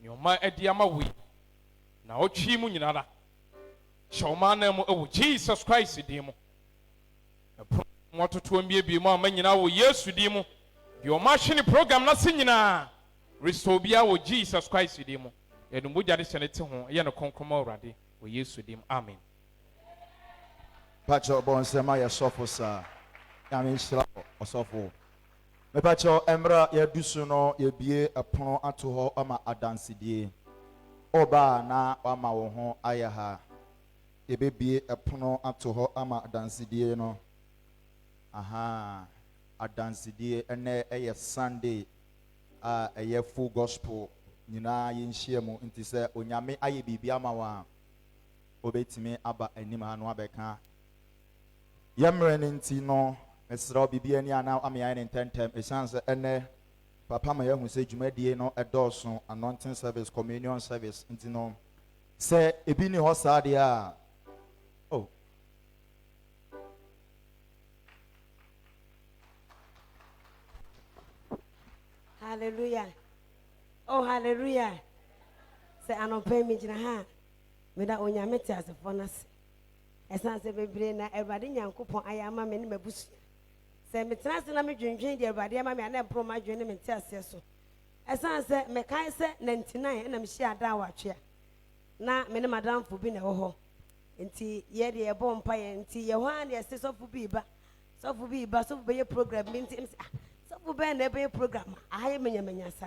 nyoma ediama we na otwi mu nyinara shawma na mu ewo Jesus Christ di mu mototo mbie mu amanyina wo Yesu di mu di o machine program na sinyina restore bia wo Jesus Christ di mu yɛde mbogya de hyɛne te ho yɛ no konkroma awurade wo Yesu di mu amen. Pacho bonsema ya sofo sa yami shira osofo me pacho emra ya dusu no ye bie epon ato ho ama adansedie oba na ama wo ho ayaha ye bebie epon ato ho ama adansedie no aha adansedie ene eye Sunday eye full gospel nyina ye nhia mu nti se onyame aye bibia ama wa obetimi aba anim ha no abeka yamre nti no mesra bibia ni ana amia ne tentem esanse ene papa ma yahu se dwumadie no edoso anointing service communion service nti no se ebi ni ho saade a oh hallelujah oh hallelujah se anope mi gina ha me da onyame te asefo na se esanse bebre na Awurade Nyankopon ayama me ne mabusu se metena se na me dwendwen de Awurade ama me ana mpro ma dwen ne me te ase so esanse me kan se 99 na me hia da awatwe na me ne madam fu bi na wo ho nti ye de ebo mpa ye nti ye ho an ye se sofu bi ba sofu be ye program bi nti sofu be na be ye program ahaye menyamanya sa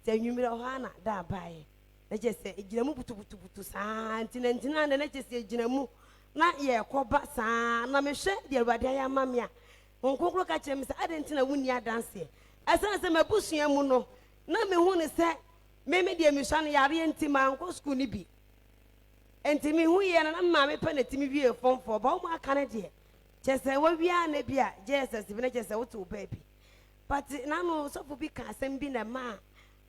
te nwumire ho ana da bae na je se ejinamu butu sa nti na na je se ejinamu na ye koba saa na me hwe de Awurade ayama me a onkonkro ka kire me se adenti na wuni adanse esan se mabusua mu no na me hu ne se me de me hwa no yare enti ma nko school ni bi enti me hu ye na ma me pa na timi wie fonfo ba o ma aka ne de che se wa wia na bi a Jesus bi na che se wo to ba bi but na no so fu bi ka asem bi na ma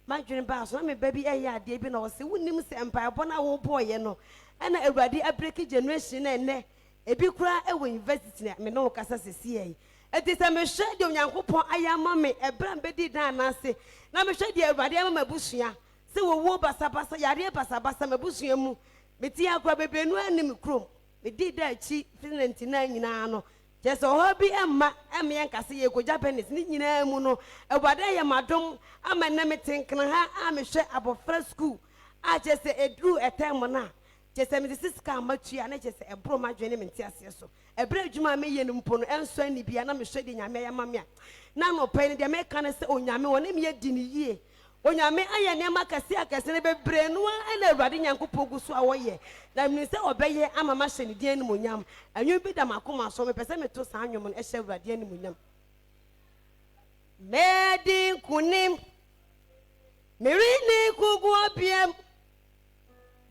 dwene ba so na me ba bi eye ade bi na wo se wunim se empire bo na wo boye no ana Awurade abreki generation na ene ebi kura ewo university na me no kasa sesi yi eti se me hwe de Onyankopon ayama me ebra mbedi dan na ase na me hwe de Awurade ama mabusua se wo basabasa yare basabasa mabusua mu meti akura bebrenu anim krom me di da achi 99 nyina no jeso ho bi emma eme nkase ye koja penis ni nyina mu no Awurade ya madom ama na metenkna ha a me hwe abofra school a jese edru etem na jese me siska matua na jese ebro madwene me ntiase so ebre adwuma me ye no mpo no enso ani bia na me hwe de nyame ya mame a na no pen de me kan se onyame wona me ye di ni yie onyame aye ne makase akase ne bebre no na Awurade Nyankopon gusu awoye na me se obeye ama ma hye ne die ni monyam anyu bi da makoma so me pese me to sa anwom no e hye Awurade ni monyam medi kunim merini kugu obiem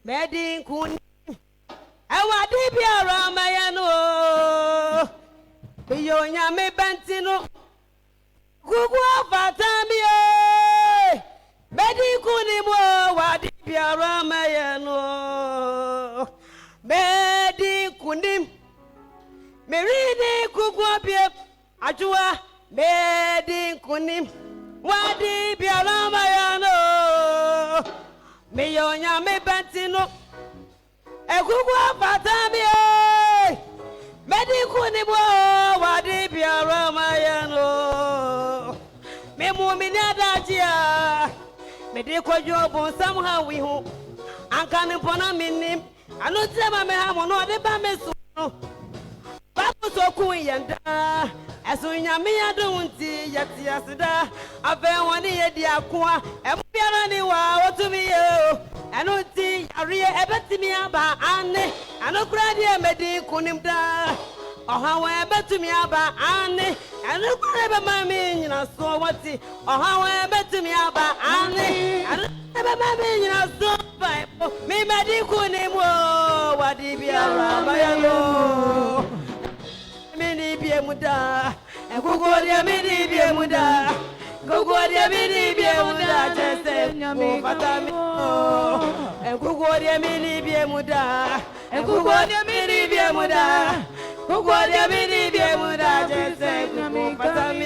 medi kunim Awurade biara ma ye no biyo nyame bantino kugu afatami medi kunim Awurade biara ma ye no medi kunim merini kugu obiem ajua medi kunim Awurade biara ma ye no biyo nyame bantino Ekugu afatami medi kunim Awurade biara ma ye no me mu mi nadajia me de kojo bon somehow we ho anka ne pona minim anu tema me ha mo no de ba me so ba so ku yenda esu nyame adu nti yati asida abe woni ye di akoa e biara ni wa otumi ye anu nti ariye ebetimi aba ane anu kura de medi kunim da oha wa ebetumi aba ane anu kura be mami nyina so wati oha wa ebetumi aba ane anu be mami nyina so bible mi medi kunim o wadi biara bayalo mini biemuda ekugoria mini biemuda gogoria mini biemuda jese nyami fatami ekugoria mini biemuda ekugoria mini biemuda gogoria mini biemuda jese nyami fatami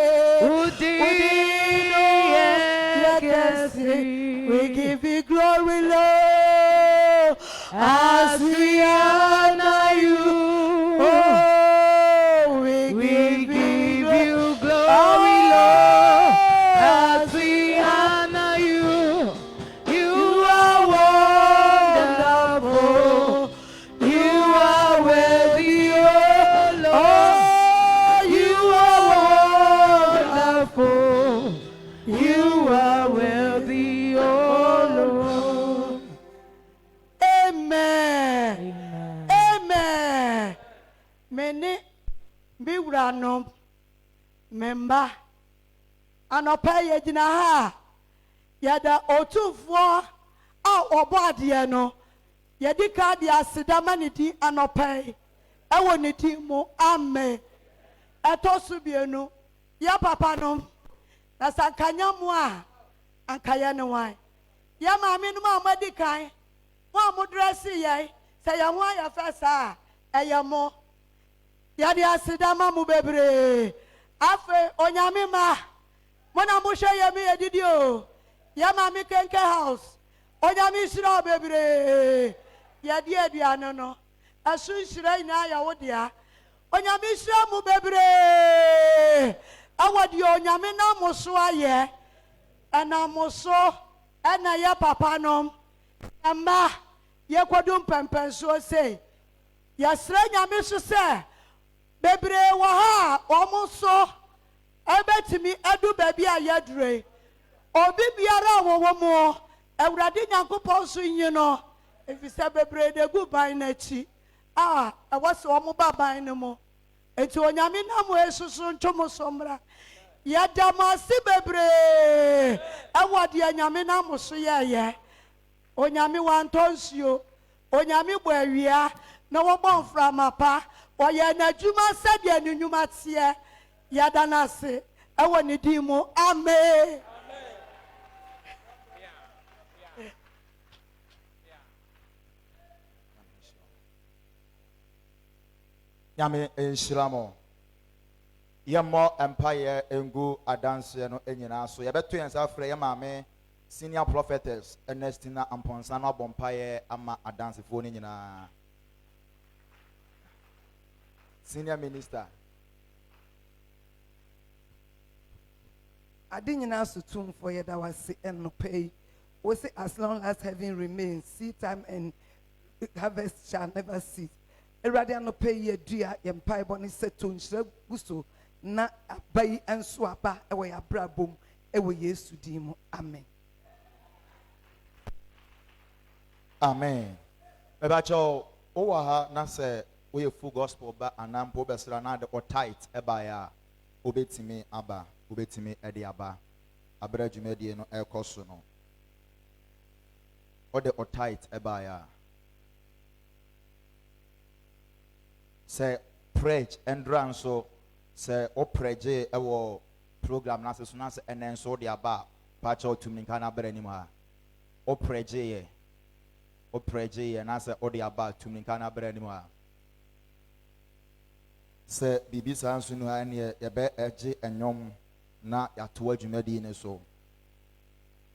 mene bi wura no memba anopa ye gina ha yada otufo a obo ade no yedi ka de aseda ma ne di anopa ewo ne di mu amen etosu bienu ya papa no na sankanya mu a ankaye ne wan ya maame no ma amadi kan wa amudresi ye se ya ho ya fesa eyamo ya de aseda ma mu bebre afe onyame ma mona mo hwe ye me yedidi o ya maame kenke house onyame shira bebre ya di aduane no asu shira ina ya wodia onyame shira mu bebre awodi onyame na mo so aye ana mo so ana ya papa no amma ye kwadum pempen so say ya sra nyame so say bebre wa ha omo so ebetimi edu baby ayadure obi biara wo mo ewrade nyankopon so yin no efisa bebre de gu ban na chi ewose omo baban ne mo eti onyame na mo esusu ntomo somra ya damasi bebre ewode anyame na mo so ye onyame wantonsio onyame bo awia na wo bon framapa oye na djuma sadia nunyuma tie ya danase ewo ni di mu amen Yami enshiramo yemo empire engu adanse no enyina so yebeto yensa frɛ ye maame senior prophetess Ernestina Amponsa no bompaye ama adanse fo ni nyina senior minister ade nyina so tum for ye da wase eno pay we say as long as heaven remains seed time and harvest shall never cease. Erade no pay ye dua ye mpai boni seto nhyira guso na abai enso aba ewe ya brabom ewe Yesu din mu amen amen ebacho owa ha na se we full gospel ba anampo besra na de o tight eba ya obetimi aba obetimi ede aba abra dwumadie no ekoso no o de o tight eba ya say preach endran so say o preje ewo program na so na say enen so de aba pa cho tumi kan abra ni ma o preje ye na say o de aba tumi kan abra ni ma say bibi san so no an ye be eje enyom na yato adwumadi ne so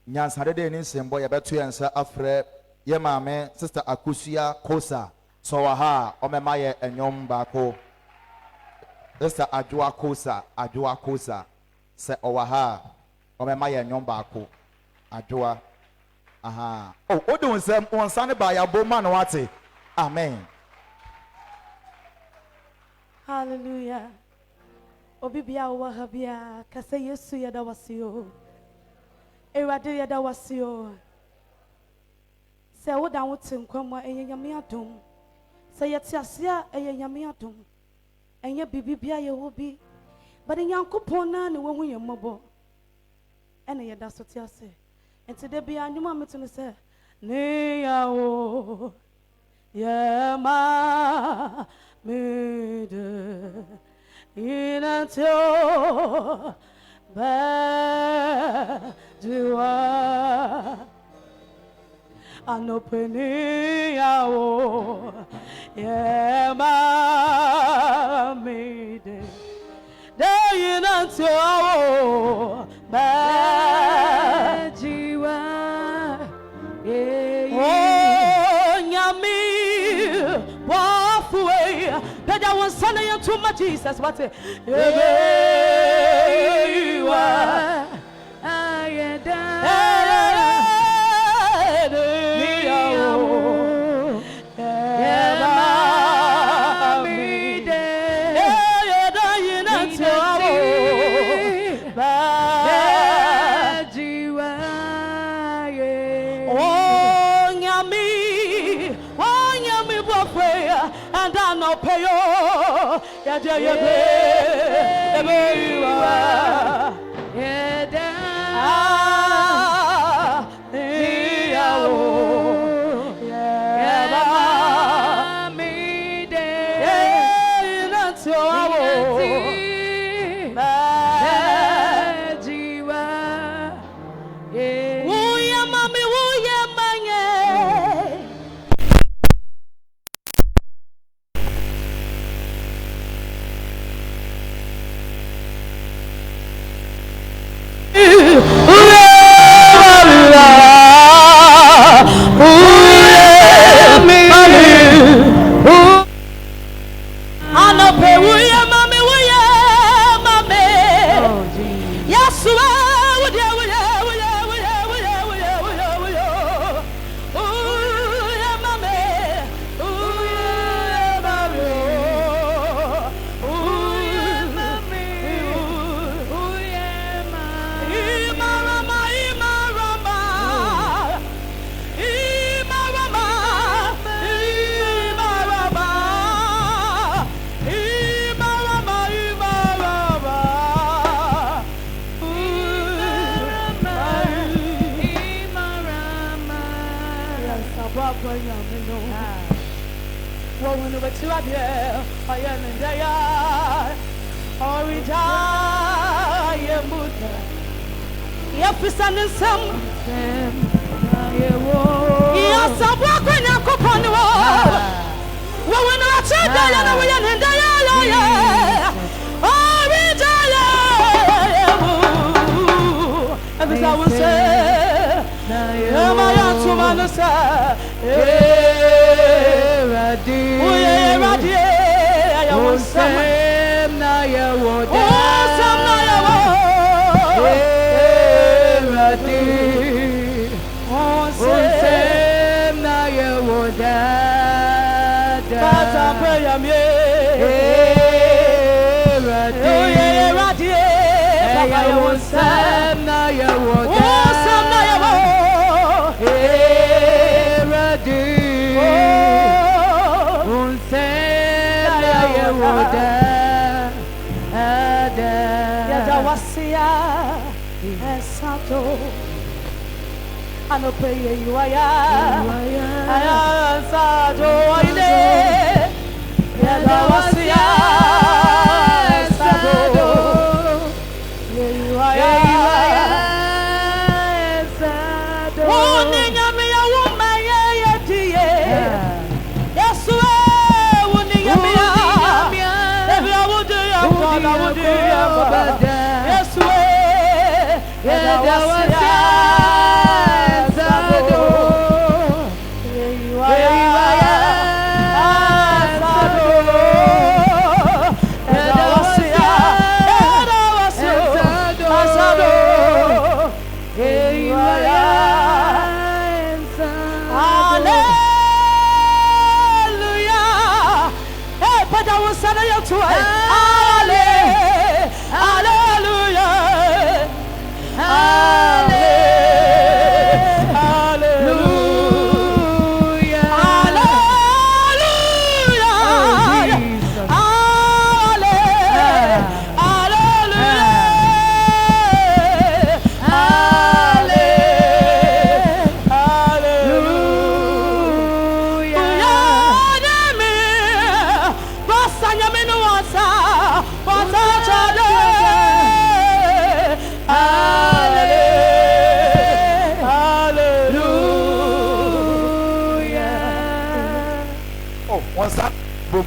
nyansade de ni sembo ye beto yensa afre ye maame sister Akusua Kosa so ha omema ye enyom bako sister Adwoa Kosa se owaha omema ye enyom bako Adwoa aha oh odun sem onsa ne ba ya boma no wate amen hallelujah obibia wa habia kase Yesu ya dawasio ewade ya dawasio se woda wotin kwama enyame adom se yetiasia enyame adom enye bibibia ye hobi but nyankopon na ne wohu ye mmobo ene ye da sotiase enti de bia nyuma metune se ne yawo ye ma mede inatio ba dua anopeni yawo ye ma mede de inatio ba dua oh nyami wafuwe peda wonsana ya tuma Jesus wate ewa ayeda and I no pay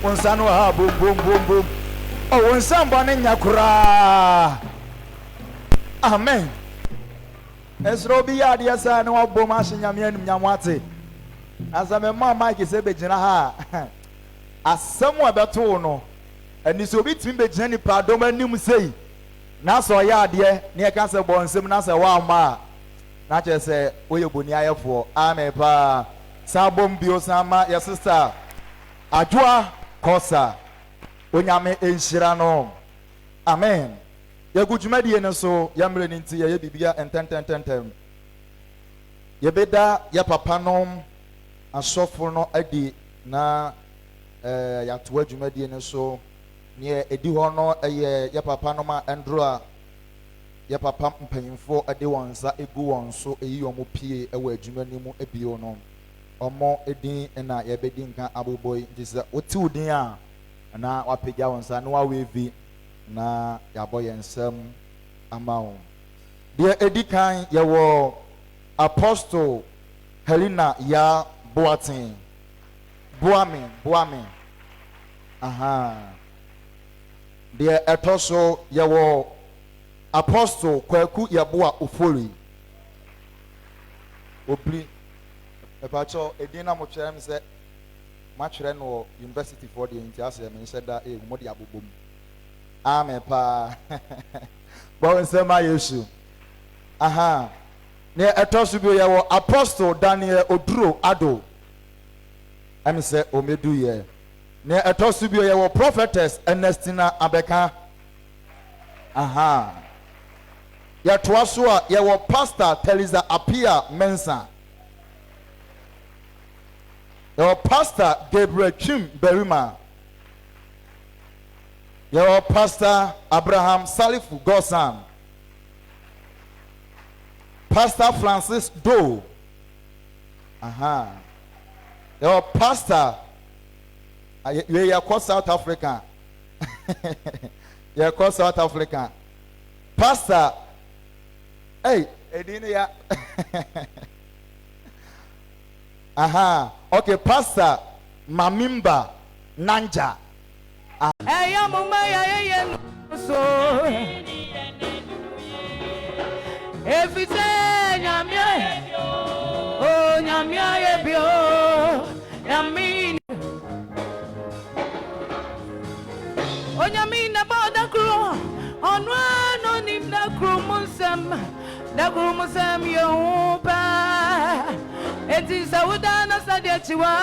Onsano ha boom boom boom boom. Oh, onsambo ne nyakura. Amen. Esro bi ya de sa ne wabom ahyenyame anum nyamwate. Asame ma Mike se begina ha. Asɛm a bɛto no. Ani so bi timi begina ni pradom anim sei. Na so ya ade ne e ka se bɔ nsɛm na se wa ma. Na che se oye boni ayefo. Amen pa. Sa bom bio sama your sister. Ajua Kosa Onyame enhyira no. Amen. Ye gudwumadie ne so yamre ni nti ye bibia ententententem. Ye beda ye papa nom asofo no adi na ya to adwumadie ne so near edi hɔ no ɛyɛ yɛ papa no ma ɛndro a yɛ papa mpanyinfoɔ ɛde wɔn nsa egu wɔn so eyi wɔn pie ɛwɔ adwuma no mu ebio no ɔmo edin ɛna yɛbɛdi nka abobɔ yi nti sɛ wotiw din a na wapagya wɔn nsa na wawevi na yɛabɔ yɛn nsam ama wɔn deɛ edi kan yɛwɔ apostle Helena ya Boatin Boamin aha deɛ ɛtɔ so yɛwɔ apostle Kwaku Yaboa Ofori obli ɛpakyɛw edin na mo kyerɛ me sɛ matwerɛ no university for the nti asɛ me nhyɛ da mo de abobom amen pa bɔ nsɛm a Yesu aha ne ɛtɔ so bi yɛwɔ apostle Daniel Oduro Ado ɛmi sɛ omedu yɛ ne ɛtɔ so bi yɛwɔ prophetess Ernestina Abeka aha yɛtoa so a yɛwɔ pastor Teresa Apia Mensa yɛwɔ pastor Gabriel Chim Berima yɛwɔ pastor Abraham Salifu Gosan Pastor Francis Doe aha your pastor you are South Africa you are South Africa pastor hey edinia aha okay pastor Mamimba Nanja every day, nyamia, oh nyamia ebio, yamin, oh nyamina about the crew, on one on him the crew musam, yoba, it is a woodana sadiachiwa,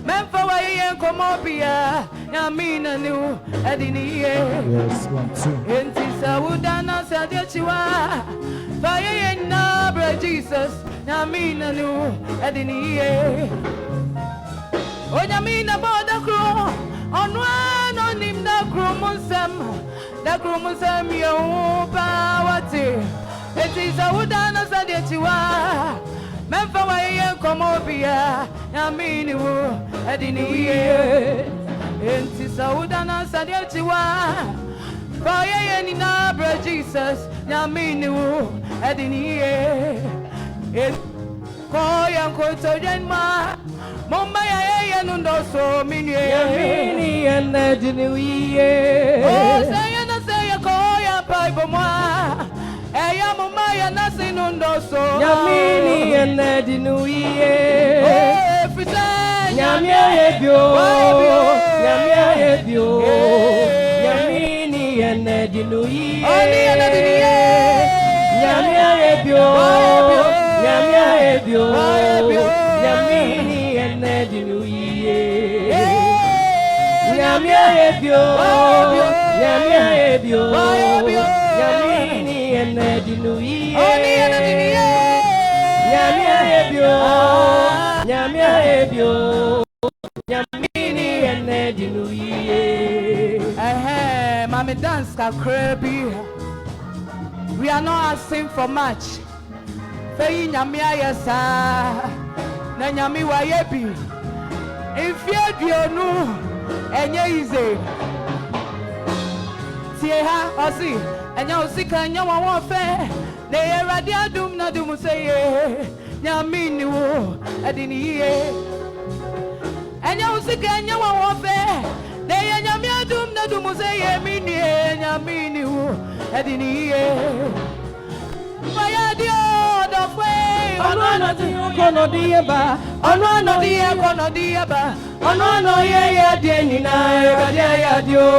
memfa yen komopia, yamina new, adini, yes, 1, 2, it is a woodana sadiachiwa. Fire in Nabra Jesus, Yamina nu Edini. Oh, Yamina about the crew, on one on him the chromosom, your power. It is a woodana Sadiachiwa, Memphaway, Comopia, Yaminu Edini. It is a woodana Sadiachiwa. Fire in Nabra Jesus, Yaminu Edini. Koyan Kotojanma, Mombaya Nundo Mini and Edini. Oh, say a Koya Piboma, Aya Mombaya Nasinundo so Yamini and Edini. Oh, Frisa Yamia Ebio, Yamia Ebio, Yamini and Edini. Yamia Ebio. Yamia ebio, Yamini and Edinu. Yamia ebio, Yamia ebio, Yamini and Edinu. Yamia ebio, Yamia ebio, Yamini and Edinu. Mami dance ka crabby. We are not asking for much. Fei nyamia yesa na nyami wa yebi ifie duonu enye ize tie ha osi enya osika nya won fe na ye rade adum na dum seye nyami ni wo adini ye enya osika nya won fe na ye nyami adum na dum seye mi ni nyami ni wo adini ye Ono kono dieba, ono die kono dieba, ono ye die ni na ya dio.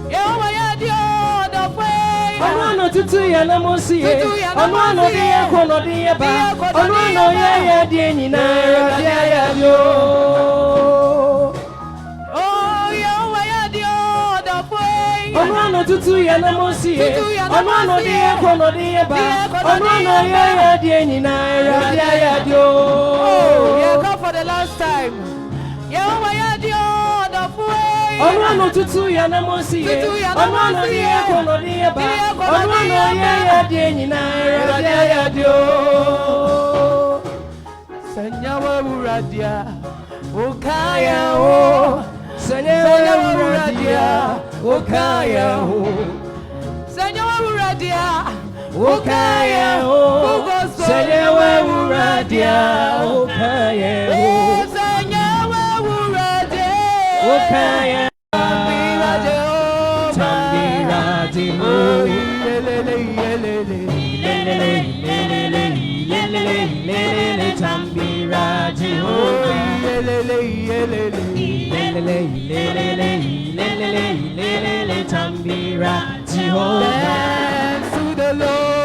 Yo ya dio do fe. Ono tutu ya na mosi, ono die kono dieba, ono ye die ni na ya dio. Ono tutu ya na mosi, ono die kono dieba, ono ye die ni na ya dio. Oh, yeah, come for the last time. Yeah, ya dio. Ono tutu ya na mosi ye. Ono ye kono ye ba. Ono ye de nyina ya dio. Sanyawa uradia. Okaya o. Sanyawa uradia. Okaya o. Sanyawa uradia. Okaya o. Sanyawa uradia. Okaya o. Sanyawa uradia. Okaya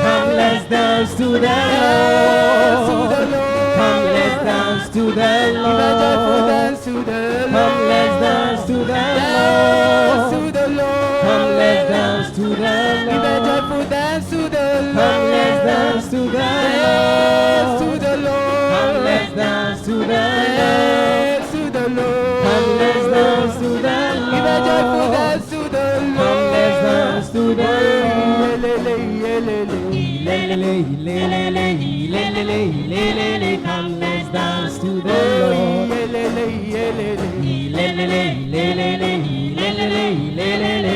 Come, let's dance to the Lord. Come, let's dance to the Lord. Come, let's dance to the Lord. Come, let's dance to the Lord. Come, let's dance to the Lord. Come, let's dance to the Lord. Come, let's dance to the Lord. Come, let's dance to the Lord. Come, let's dance to the Lord.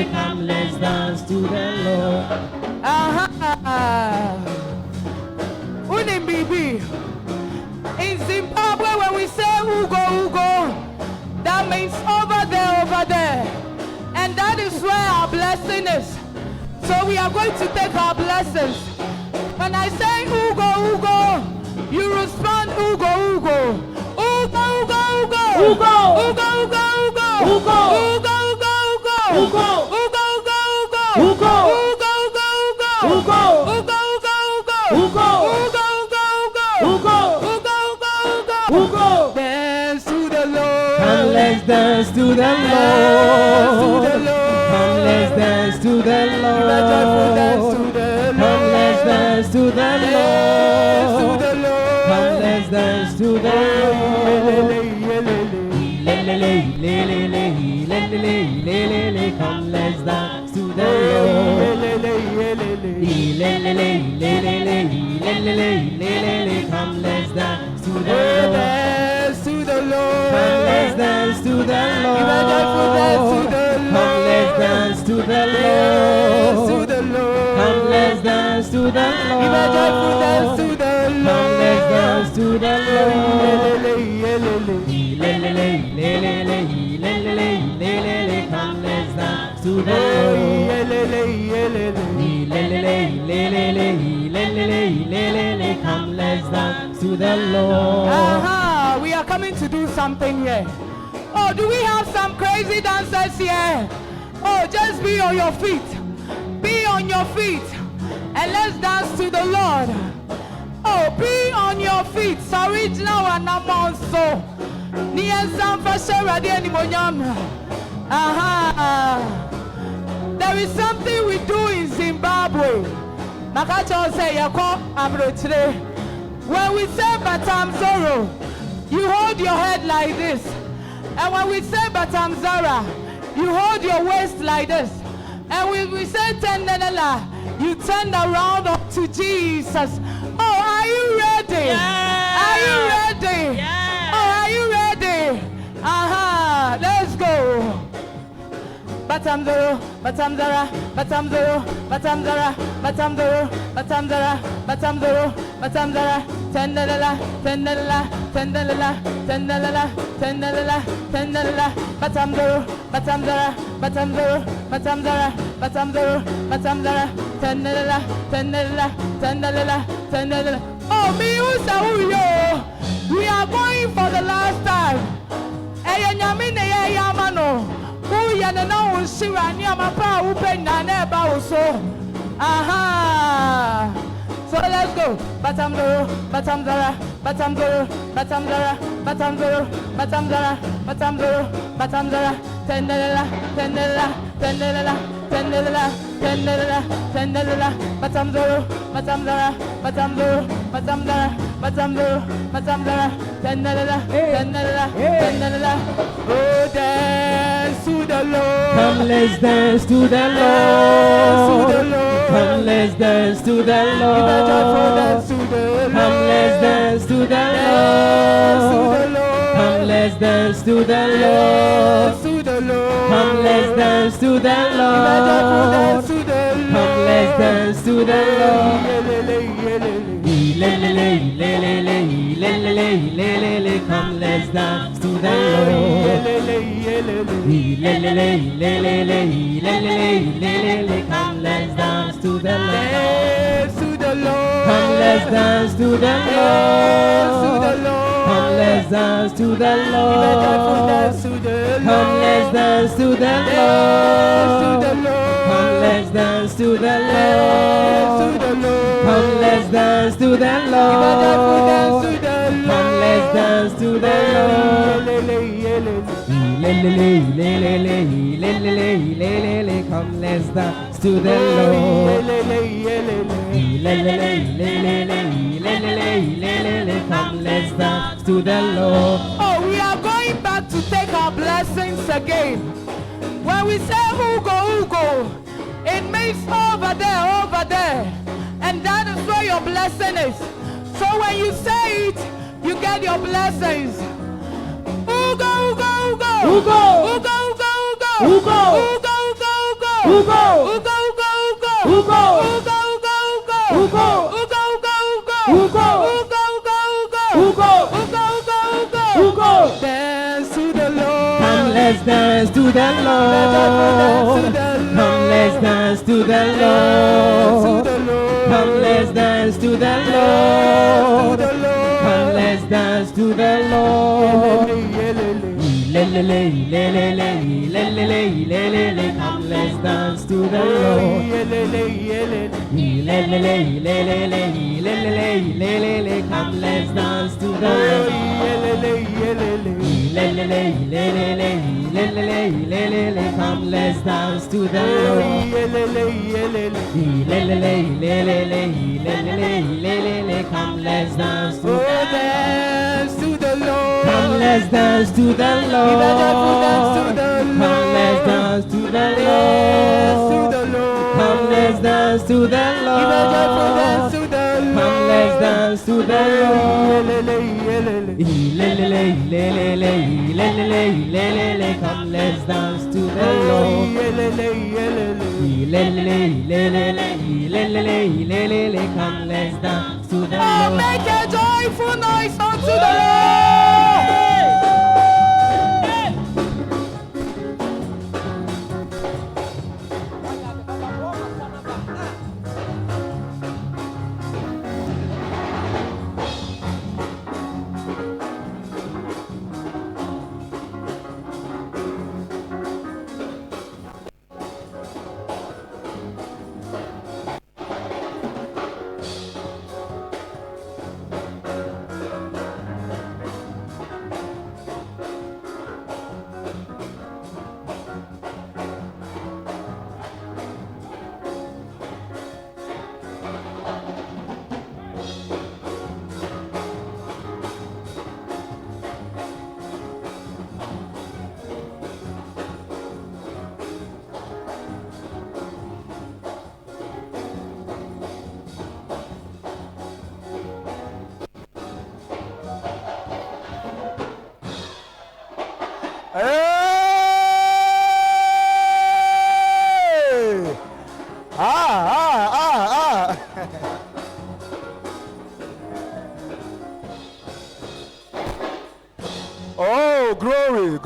Come, let's dance to the Lord. In Zimbabwe, when we say Ugo, that means over there. And that is where our blessing is. So we are going to take our blessings. When I say Ugo, you respond Ugo. Ugo. Dance to the Lord. Come, let's dance to the Lord. Come, let's dance to the Lord. Come, let's dance to the Lord. Come, let's dance to the Lord. Come, let's dance to the Lord. Come, let's dance to the Lord. Come, let's dance to the Lord. Come, let's dance to the Lord. Come, let's dance to the Lord. Come, let's dance to the Lord. Come, let's dance to the Lord. Come, let's dance to the Lord. We are coming to do something here. Oh, do we have some crazy dancers here? Oh, just be on your feet. Be on your feet. And let's dance to the Lord. Oh, be on your feet. Sorry, now and I'm on so. There is something we do in Zimbabwe. When we say Batamzoro, you hold your head like this. And when we say Batamzara, you hold your waist like this. And when we say Tendenela, you turn around up to Jesus. Oh, are you ready? Yeah. Are you ready? Yeah. Oh, are you ready? Let's go. Batamzoro, Batamzara, Batamzoro, Batamzara, Batamzoro, Batamzara, Batamzoro, Batamzara, Tendenela, Tendenela, Tendenela, Tendenela, Tendenela, Tendenela, Batamzoro, Batamzara, Batamzoro, Batamzara, Batamzoro, Batamzara, Tendenela, Tendenela, Tendenela, Tendenela. Oh, me we are going for the last time. So let's go. Batamzoro, Batamzara, Batamzoro, Batamzara, Batamzoro, Batamzara, Batamzoro, Batamzara, Tendenela, Tendenela, Tendenela, Tendenela, Tendenela, Tendenela, Batamzoro, Batamzara, Batamzoro, Batamzara, Batamzoro, Batamzara, Tendenela, Tendenela, Tendenela. Oh, dance to the Lord. Come, let's dance to the Lord. Come, let's dance to the Lord. Come, let's dance to the Lord. Come, let's dance to the Lord. Come, let's dance to the Lord. Come, let's dance to the Lord. Come, let's dance to the Lord. Come, let's dance to the Lord. Come, let's dance to the Lord. Come, let's dance to the Lord. Come, let's dance to the Lord. Come, let's dance to the Lord. Come, let's dance to the Lord. Come, let's dance to the Lord. Come, let's dance to the Lord. Come, let's dance to the Lord. Oh, we are going back to take our blessings again. When we say Ugo, it means over there. And that is where your blessing is. So when you say it, you get your blessings. Ugo. Dance to the Lord. Come, let's dance to the Lord. Come, let's dance to the Lord. Come, let's dance to the Lord. Come, let's dance to the Lord. Come, let's dance to the Lord. Come, let's dance to the Lord. Come, let's dance to the Lord. Come, let's dance to the Lord. Come, let's dance to the Lord. Come, let's dance to the Lord. Come, let's dance to the Lord. Come, let's dance to the Lord. Come, let's dance to the Lord. Come, let's dance to the Oh, Lord. make a joyful noise unto the Lord. Hey! Oh, glory.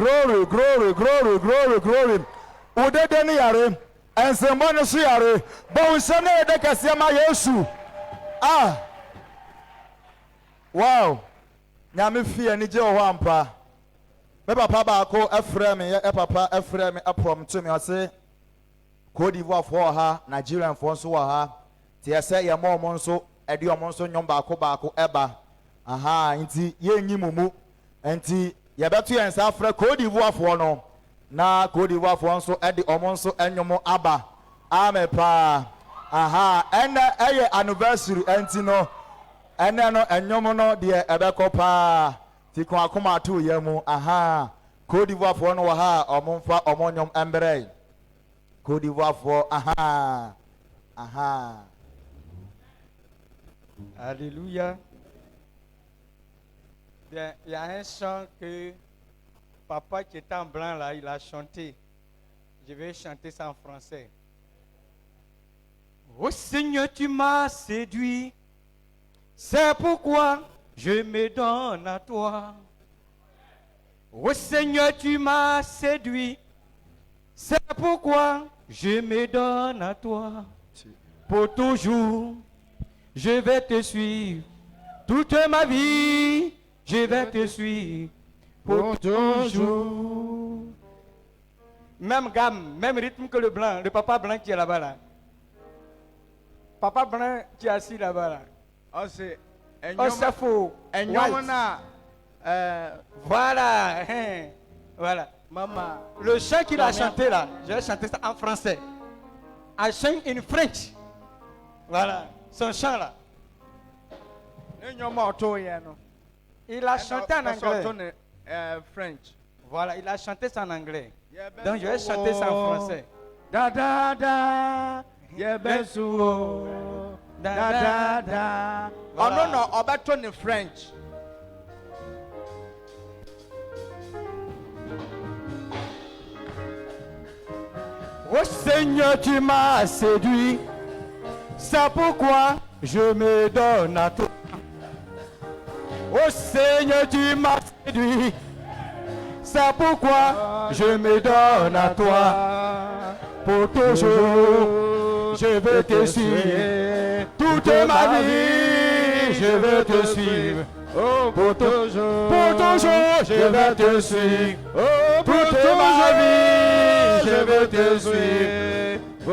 Udede ni yare. Ensembo ni su yare. Bawunsem na yede kese ma Yesu. Wow. Nyame fie ni je ho ampa. Me papa ba ko efrem ye papa efrem aprom to me ose Cote d'Ivoire for ha, Nigerian for so ha. Ti ese ye mo mo nso edi omo nso nyom ba ko eba. Aha, nti ye nyimumu. Nti ye beto ye nsa afre Cote d'Ivoire for no. Na Cote d'Ivoire for nso edi omo nso enyomo aba. Ame pa. Aha, ene eye anniversary enti no. Ene no enyomo no de ebeko pa. Ti kon akoma to ye mu. Aha. Côte d'Ivoire for no ha omonfa omonyom embrey. Côte d'Ivoire for aha. Aha. Alléluia. Bien, il y a un chant que papa qui était en blanc là, il a chanté. Je vais chanter ça en français. Oh Seigneur, tu m'as séduit. C'est pourquoi je me donne à toi. Oh Seigneur, tu m'as séduit. C'est pourquoi je me donne à toi. Pour toujours, je vais te suivre. Toute ma vie, je vais te suivre. Pour toujours. Même gamme, même rythme que le blanc, le papa blanc qui est là-bas là. Papa blanc qui est assis là-bas là. Oh, c'est faux. Voilà. Voilà. Hein. Voilà. Maman. Le chant qu'il a chanté là, je vais chanter ça en français. I sing in French. Voilà. Son chant là. Il a chanté en anglais. French. Voilà, il a chanté ça en anglais. Donc je vais chanter ça en français. Da da da. Yebesuo. Da da da. Oh non non, on va tourner French. Oh Seigneur, tu m'as séduit. C'est pourquoi je me donne à toi. Oh Seigneur, tu m'as séduit. C'est pourquoi je me donne à toi. Pour toujours, je veux te suivre. Toute ma vie, je veux te suivre. Oh, pour toujours, je vais te suivre. Oh, toute ma vie, je veux te suivre. Oh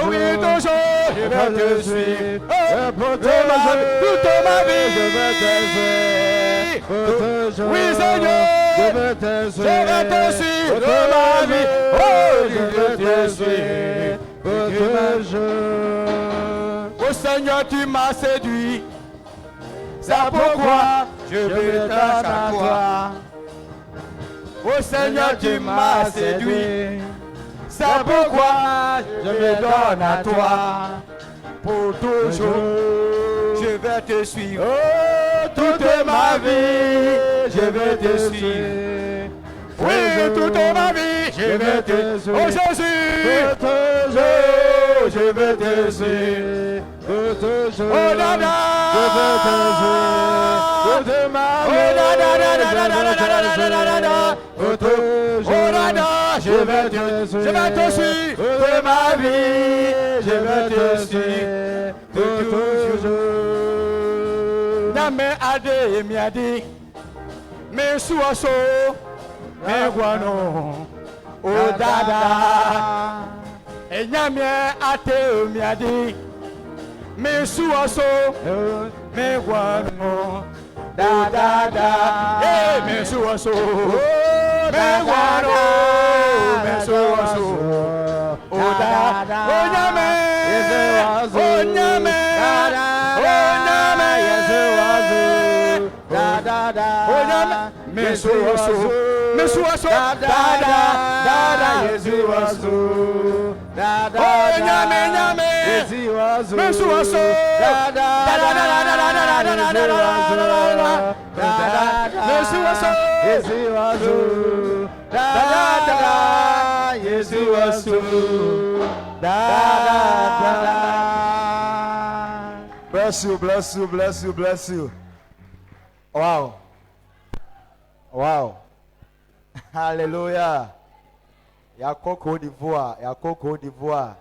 oui, toujours, je vais te suivre. Oh, toute ma vie, je vais te suivre. Oui, Seigneur, je vais te suivre. Toute ma vie, oh, je vais te suivre. Oh Seigneur, tu m'as séduit. C'est pourquoi je veux t'attacher à toi. Oh Seigneur, tu m'as séduit. C'est pourquoi je me donne à toi. Pour toujours, je vais te suivre. Oh, toute ma vie, je vais te suivre. Oui, toute ma vie, je vais te suivre. Oh Jésus, toujours, je vais te suivre. Oh dada, je vais te suivre. Toute ma vie, oh dada, je vais te suivre. Toute ma vie, je vais te suivre. Toujours. Name ade miadi, me suaso, me guano, oh dada. Enyame ate miadi. Me suaso, me guano, da da da, eh, me suaso, me guano, me suaso, oh da da, oh nyame, oh nyame, oh nyame, da da da, oh nyame, me suaso, da da da, Yesu waso, da da, oh nyame nyame. Mesuaso, da da da da da da da da da da da. Mesuaso, da da da. Mesuaso, da da da. Bless you, bless you, bless you, bless you. Wow. Wow. Hallelujah. Yako Côte d'Ivoire, Yako Côte d'Ivoire.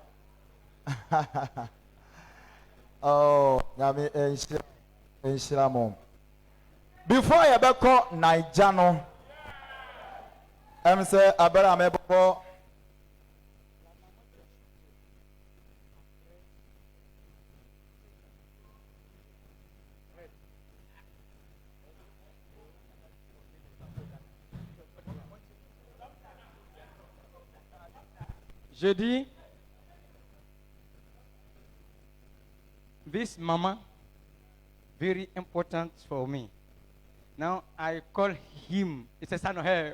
Oh, nyame enhyira mo. Before you beko Naija no, say abera meboko. Je dis, this mama, very important for me. Now I call him. It's a son of her.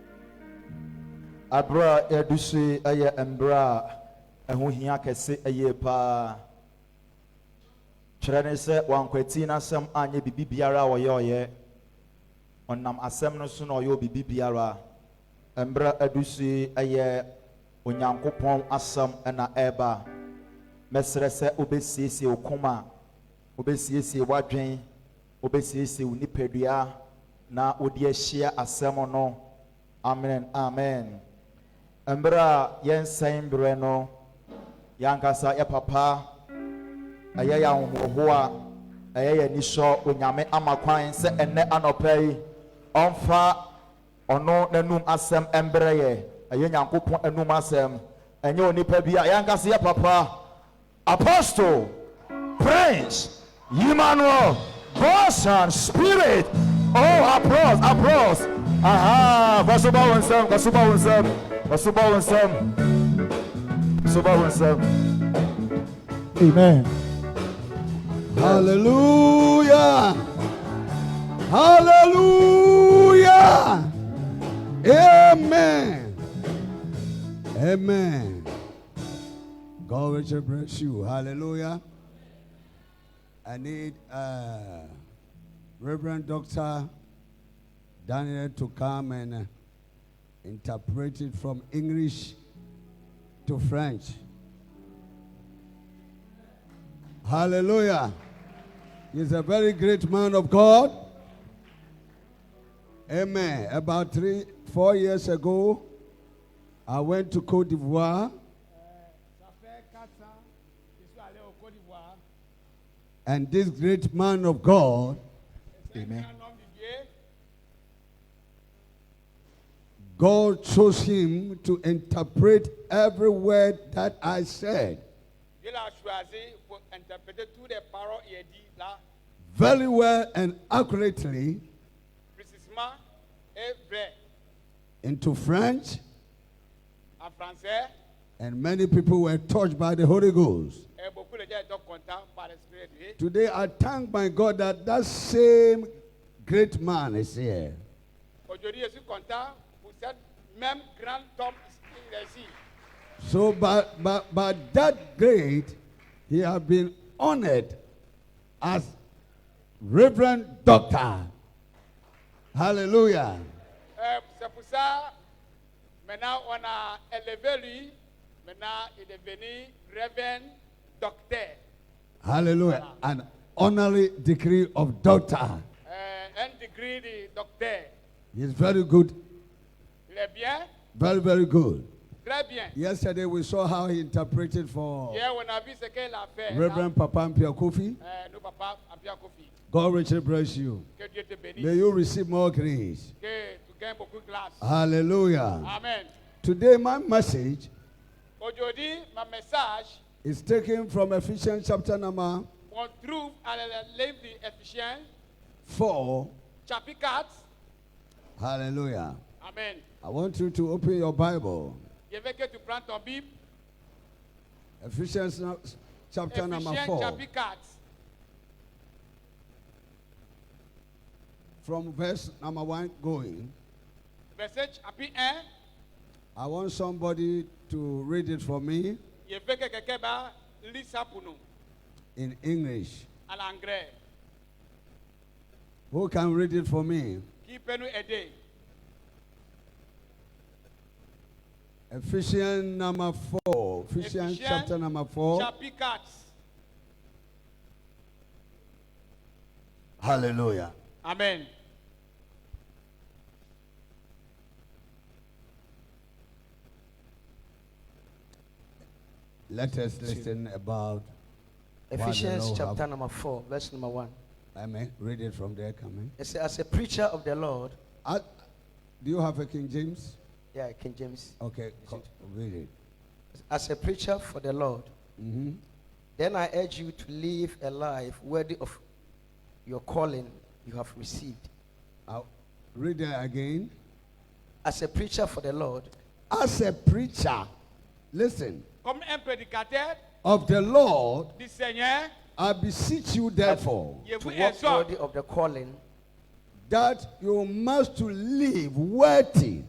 Abra edusi eye embra eho hia kese eye pa. Kyerɛ ne sɛ wankwati n'asɛm anye bibi biara wɔyɛ ɔyɛ. Ɔnam asɛm no so na ɔyɛ bibi biara. Embra edusi eye Onyankopɔn asɛm ɛna ɛba. Mɛsrɛ sɛ obesiesie wo koma, obesiesie w'adwen, obesiesie wo nipadua na wodi ahyia asɛm no. Amen. Amen. Embra yɛnsɛn berɛ no yankasa yɛ papa ɛyɛ yɛ ahohoho a ɛyɛ yɛ nisɔ onyame ama kwan sɛ ɛnɛ anɔpa yi ɔmfa ɔno n'anum asɛm ɛmbrɛ yɛ ɛyɛ Nyankopɔn anum asɛm ɛnyɛ onipa bi a yankasa yɛ papa Apostle Prince Emmanuel Bosan Spirit. Oh, applause. Aha, Basuba Winsam. Amen. Hallelujah. Amen. God will bless you. Hallelujah. I need Reverend Dr. Daniel to come and interpret it from English to French. Hallelujah. He's a very great man of God. Amen. About 4 years ago, I went to Côte d'Ivoire. And this great man of God, amen, God chose him to interpret every word that I said very well and accurately into French, and many people were touched by the Holy Ghost. Today I thank my God that that same great man is here. So by that great, he has been honored as Reverend Doctor. Hallelujah. C'est pour ça, maintenant on a élevé lui, maintenant il est devenu Reverend Docteur. Hallelujah. An honorary degree of doctor. Un degré de docteur. He is very good. Il est bien. Very, very good. Très bien. Yesterday we saw how he interpreted for Hier, on a vu ce qu'il a fait. Reverend Papa Mpia Kofi. Nous, Papa Mpia Kofi. God richly bless you. Que Dieu te bénisse. May you receive more grace. Que tu gagnes beaucoup de grâce. Hallelujah. Amen. Today my message Aujourd'hui, ma message is taken from Ephesians chapter number on trouve à la livre d'Éphésiens 4. chapitre 4. Hallelujah. Amen. I want you to open your Bible. Je veux que tu prennes ton Bible. Ephesians chapter number 4. Chapitre 4. From verse number 1 going. Verset chapitre 1. I want somebody to read it for me. Je veux que quelqu'un lise ça pour nous. In English. En anglais. Who can read it for me? Qui peut nous aider? Ephesians number 4. Ephesians chapter number 4. Chapitre 4. Hallelujah. Amen. Let us listen about Ephesians chapter number 4, verse number 1. Amen. Read it from there, coming. It says, as a preacher of the Lord. Do you have a King James? Yeah, King James. Okay, read it. As a preacher for the Lord, then I urge you to live a life worthy of your calling you have received. I'll read it again. As a preacher for the Lord. As a preacher, listen. Comme un prédicateur of the Lord, du Seigneur, I beseech you therefore to walk worthy of the calling, that you must to live worthy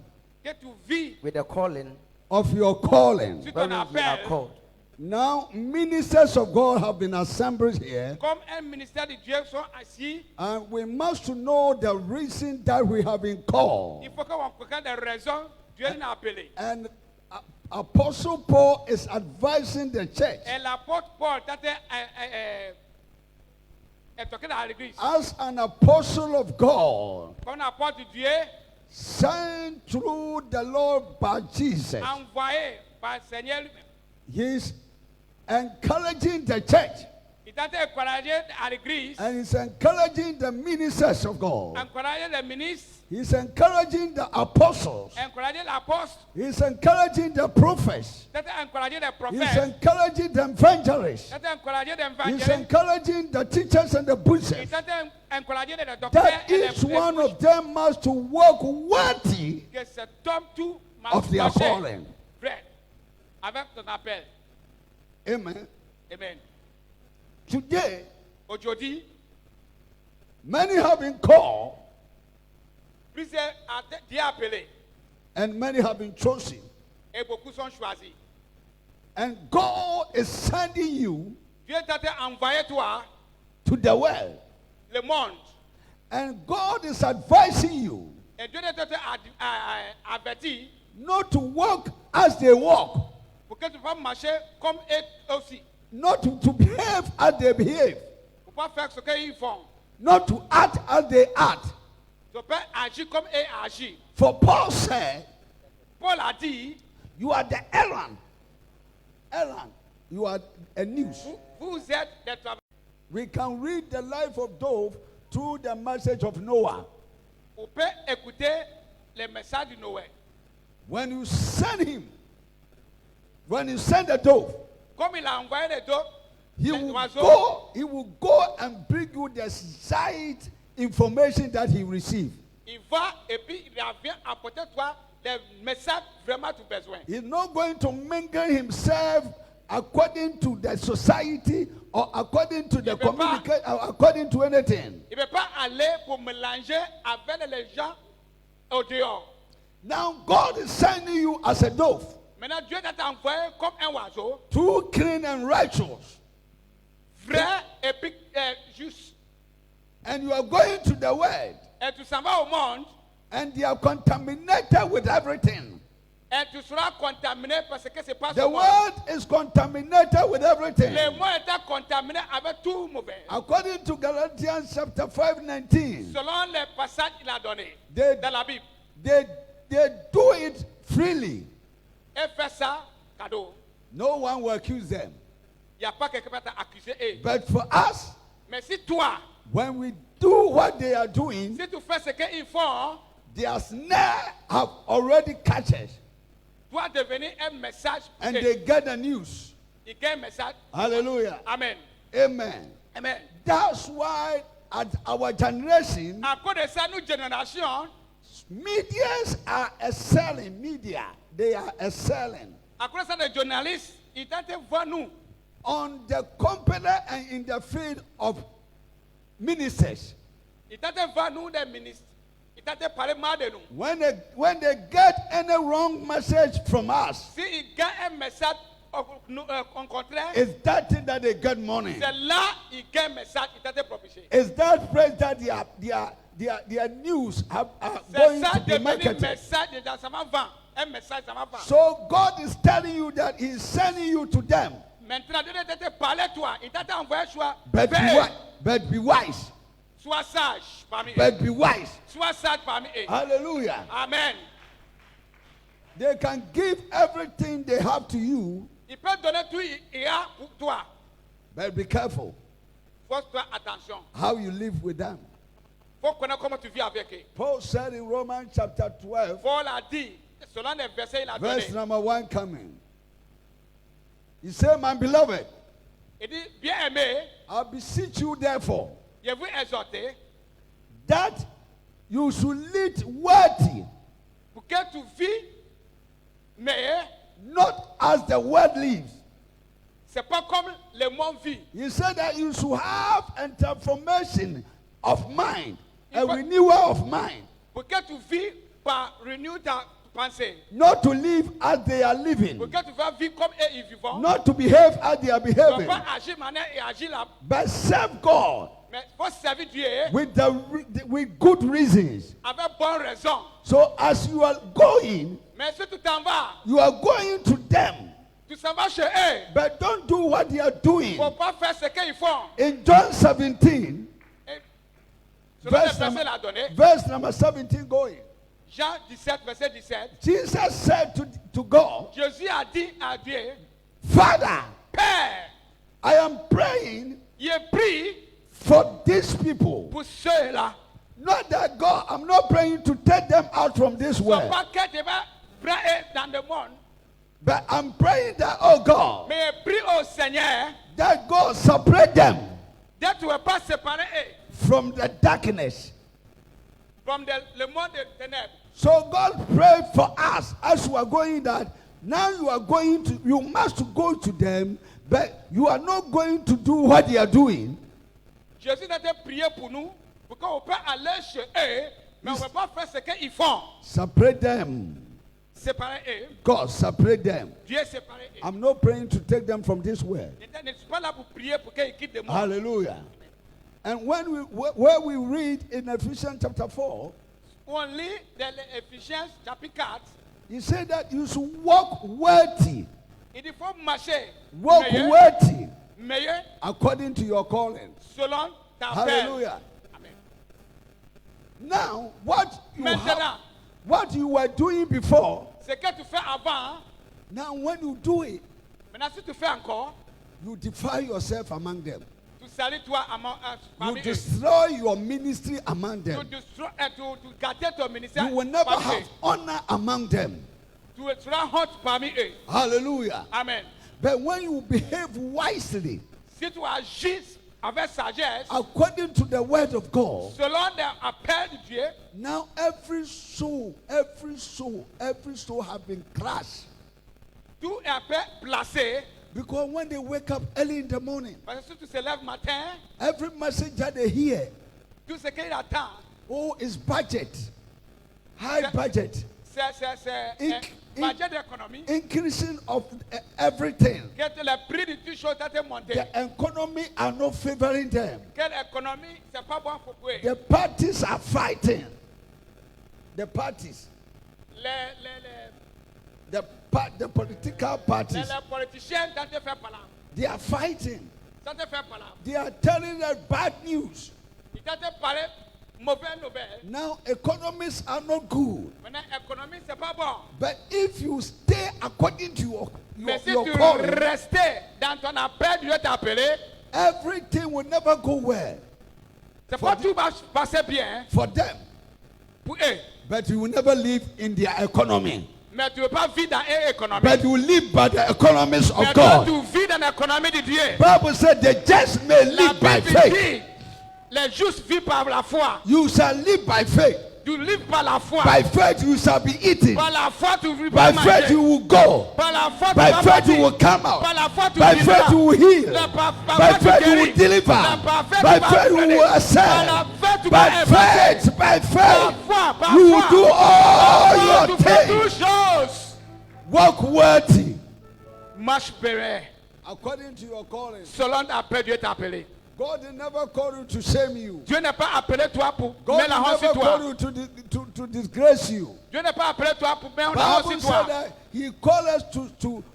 with the calling of your calling. when you are called. Now, ministers of God have been assembled here, Comme un ministère de Dieu sont assis, and we must know the reason that we have been called. il faut qu'on comprenne les raisons Dieu nous a appelés. And Apostle Paul is advising the church Et l'apôtre Paul est toqué dans l'église. as an apostle of God, Comme un apôtre de Dieu, sent through the Lord by Jesus. envoyé par le Seigneur lui-même. He's encouraging the church, Il t'a encouragé à l'église, and he's encouraging the ministers of God. encouragé les ministres, He's encouraging the apostles. encouragé l'apôtre, He's encouraging the prophets. t'a encouragé les He's prophètes, encouraging the evangelists. t'a encouragé les He's évangélistes, encouraging the teachers and the il bishops. t'a encouragé les docteurs That et each one of them must to walk worthy que cet homme tout m'a of their calling. Frère, avec ton appel. Amen. Amen. Today, Aujourd'hui, many have been called plusieurs ont été appelés and many have been chosen. et beaucoup sont choisis. And God is sending you Dieu t'a envoyé toi, to the world. le monde, And God is advising you et Dieu t'a averti not to walk as they walk, pour que tu puisses marcher comme eux aussi. not to behave as they behave, Pour pas faire ce qu'ils font. not to act as they act. Tu peux agir comme eux agissent. For Paul said, Paul a dit, you are the Aaron. Aaron, you are a news. vous êtes des travailleurs. We can read the life of Job through the message of Noah. On peut écouter les messages de Noël. When you send him, when you send a dove, Comme il a envoyé les deux, he will go and bring you the side information that he received. il va et puis il vient apporter toi les messages vraiment tu as besoin. He's not going to mingle himself according to the society or according to the communication or according to anything. Il ne peut pas aller pour mélanger avec les gens au dehors. Now God is sending you as a dove, Maintenant Dieu t'a envoyé comme un oiseau, true, clean, and righteous. vrai et puis juste. And you are going to the world, Et tu s'en vas au monde and they are contaminated with everything. et tu seras contaminé parce que c'est pas The ce monde. world is contaminated with everything. Le monde est contaminé avec tout mauvais. According to Galatians chapter 5:19, Selon les passages qu'il a donnés they, dans la Bible. they do it freely. Et fait ça, cadeau. No one will accuse them. Il n'y a pas quelqu'un qui va t'accuser. But for us, Mais si toi, when we do what they are doing, si tu fais ce qu'ils font, their snare have already catch us, doit devenir un message. and they get the news. Il y a un message. Hallelujah. Amen. Amen. Amen. That's why at our generation, À cause de ça, nous génération, medias are excelling. Media, they are excelling à cause de ça, les journalistes, ils tentent de voir nous on the company and in the field of ministers. ils tentent de voir nous des ministres. Ils tentent de parler mal de nous. When they get any wrong message from us, Si ils gagnent un message en contraire, it's that thing that they get money. c'est là qu'ils gagnent un message, ils tentent de propicher. It's that place that their news are C'est going ça to be devenir marketed. message de ça va vendre. Un message, ça va vendre. So God is telling you that He's sending you to them. Maintenant, Dieu t'a parlé toi. Il t'a envoyé choix. But be wise. Sois sage parmi eux. But be wise. Sois sage parmi eux. Hallelujah. Amen. They can give everything they have to you, Il peut donner tout il a pour toi. but be careful Faut faire attention. how you live with them. Faut connaître comment tu vis avec eux. Paul said in Romans chapter 12, Paul a dit, selon les versets, il a verse donné. number 1 coming. He said, my beloved, Il dit, bien aimé, I beseech you therefore, je vous exhorter that you should lead worthy, pour que tu vis, mais not as the world lives. c'est pas comme le monde vit. He said that you should have a transformation of mind, a renewal of mind. Pour que tu vis par penser. Not to live as they are living. Pour que tu vas vivre comme eux ils vivent. Not to behave as they are Tu behaving. vas pas agir manière et agir là. But serve God Mais faut servir Dieu with good reasons. avec bonne raison. So as you are going, Mais si tu t'en vas, you are going to them. tu s'en vas chez eux. But don't do what they are doing. Faut pas faire ce qu'ils font. In John 17, Selon les versets l'a donné. verse number 17 going. Jean 17, verset 17. Jesus said to God, Jésus a dit à Dieu, Father, Père, I am praying il prie for these people. pour ceux-là. Not that God, I'm not praying to take them out from this Faut world. pas que tu vas prendre dans le monde. But I'm praying that, oh God, Mais prie au Seigneur, that God separate them dès que tu ne vas pas séparer eux from the darkness. from le monde des ténèbres. So God prayed for us as we are going that now you must go to them, but you are not going to do what they are doing. Jésus a prié pour nous, pour qu'on puisse aller chez eux, mais on ne va pas faire ce qu'ils font. Separate them. Séparer eux. God, separate them. Dieu séparer eux. I'm not praying to take them from this world. Je ne suis pas là pour prier pour qu'ils quittent le monde. Hallelujah. And where we read in Ephesians chapter 4, On lit dans Éphésiens chapitre 4, he said that you should walk worthy. il dit faut marcher Walk worthy meilleur according to your calling. selon ta Hallelujah. Amen. Now, what Maintenant, you were doing before, ce que tu fais avant, now when you do it, maintenant si tu fais encore, you defile yourself among them. tu salis toi You parmi eux. destroy your ministry among Tu them. gâter ton ministère You will never parmi have eux. honor among them. Tu seras honte parmi eux. Hallelujah. Amen. But when you behave wisely, Si tu agis avec sagesse, according to the word of God, selon l'appel de Dieu, now every soul have been crushed. tout est placé. Because when they wake up early in the morning, Parce que si tu te lèves matin, every message that they hear, tout ce qu'il attend, oh, is budget, high budget, c'est budget d'économie. increasing of everything. Que le prix de toutes choses a monté. The economy are not favoring them. Que l'économie, c'est pas bon pour eux. The parties are fighting. The parties, the political parties, Les politiciens, ça te fait pas là. they are fighting. Ça te fait pas là. They are telling us bad news. Il t'a parlé mauvaise nouvelle. Now economies are not good. Maintenant, l'économie, c'est pas bon. But if you stay according to your Mais si your tu calling, restes dans ton appel, Dieu t'a appelé, everything will never go well c'est pas tout va passer bien for them. pour eux. But you will never live in their economy. Mais tu ne veux pas vivre dans une économie. But you live by the economies Mais of toi, God. tu vis dans l'économie de Dieu. Bible said the just may La live by Bible faith. dit, les justes vivent par la foi. You shall live by faith. Tu vis par la foi. By faith you shall be eaten. Par la foi, tu vis By par faith you will go. Par la foi, tu By vas faith you partir. will come out. Par la foi, tu By vivras. faith you will heal. Par By foi, tu faith you guéris. will deliver. Par foi, By tu vas faith you donner. will Par ascend. la foi, tu By vas avancer. faith, by Par faith, foi, par you will foi. do all Tu your fais things. toutes choses. Walk worthy. Marche pérenne. According to your calling. Selon l'appel, Dieu t'a appelé. God will never call you to shame you. Dieu n'est pas appelé toi pour God mettre la honte will sur never toi. call you to disgrace you. Dieu n'est pas appelé toi pour mettre la honte Bible sur toi. said that He called us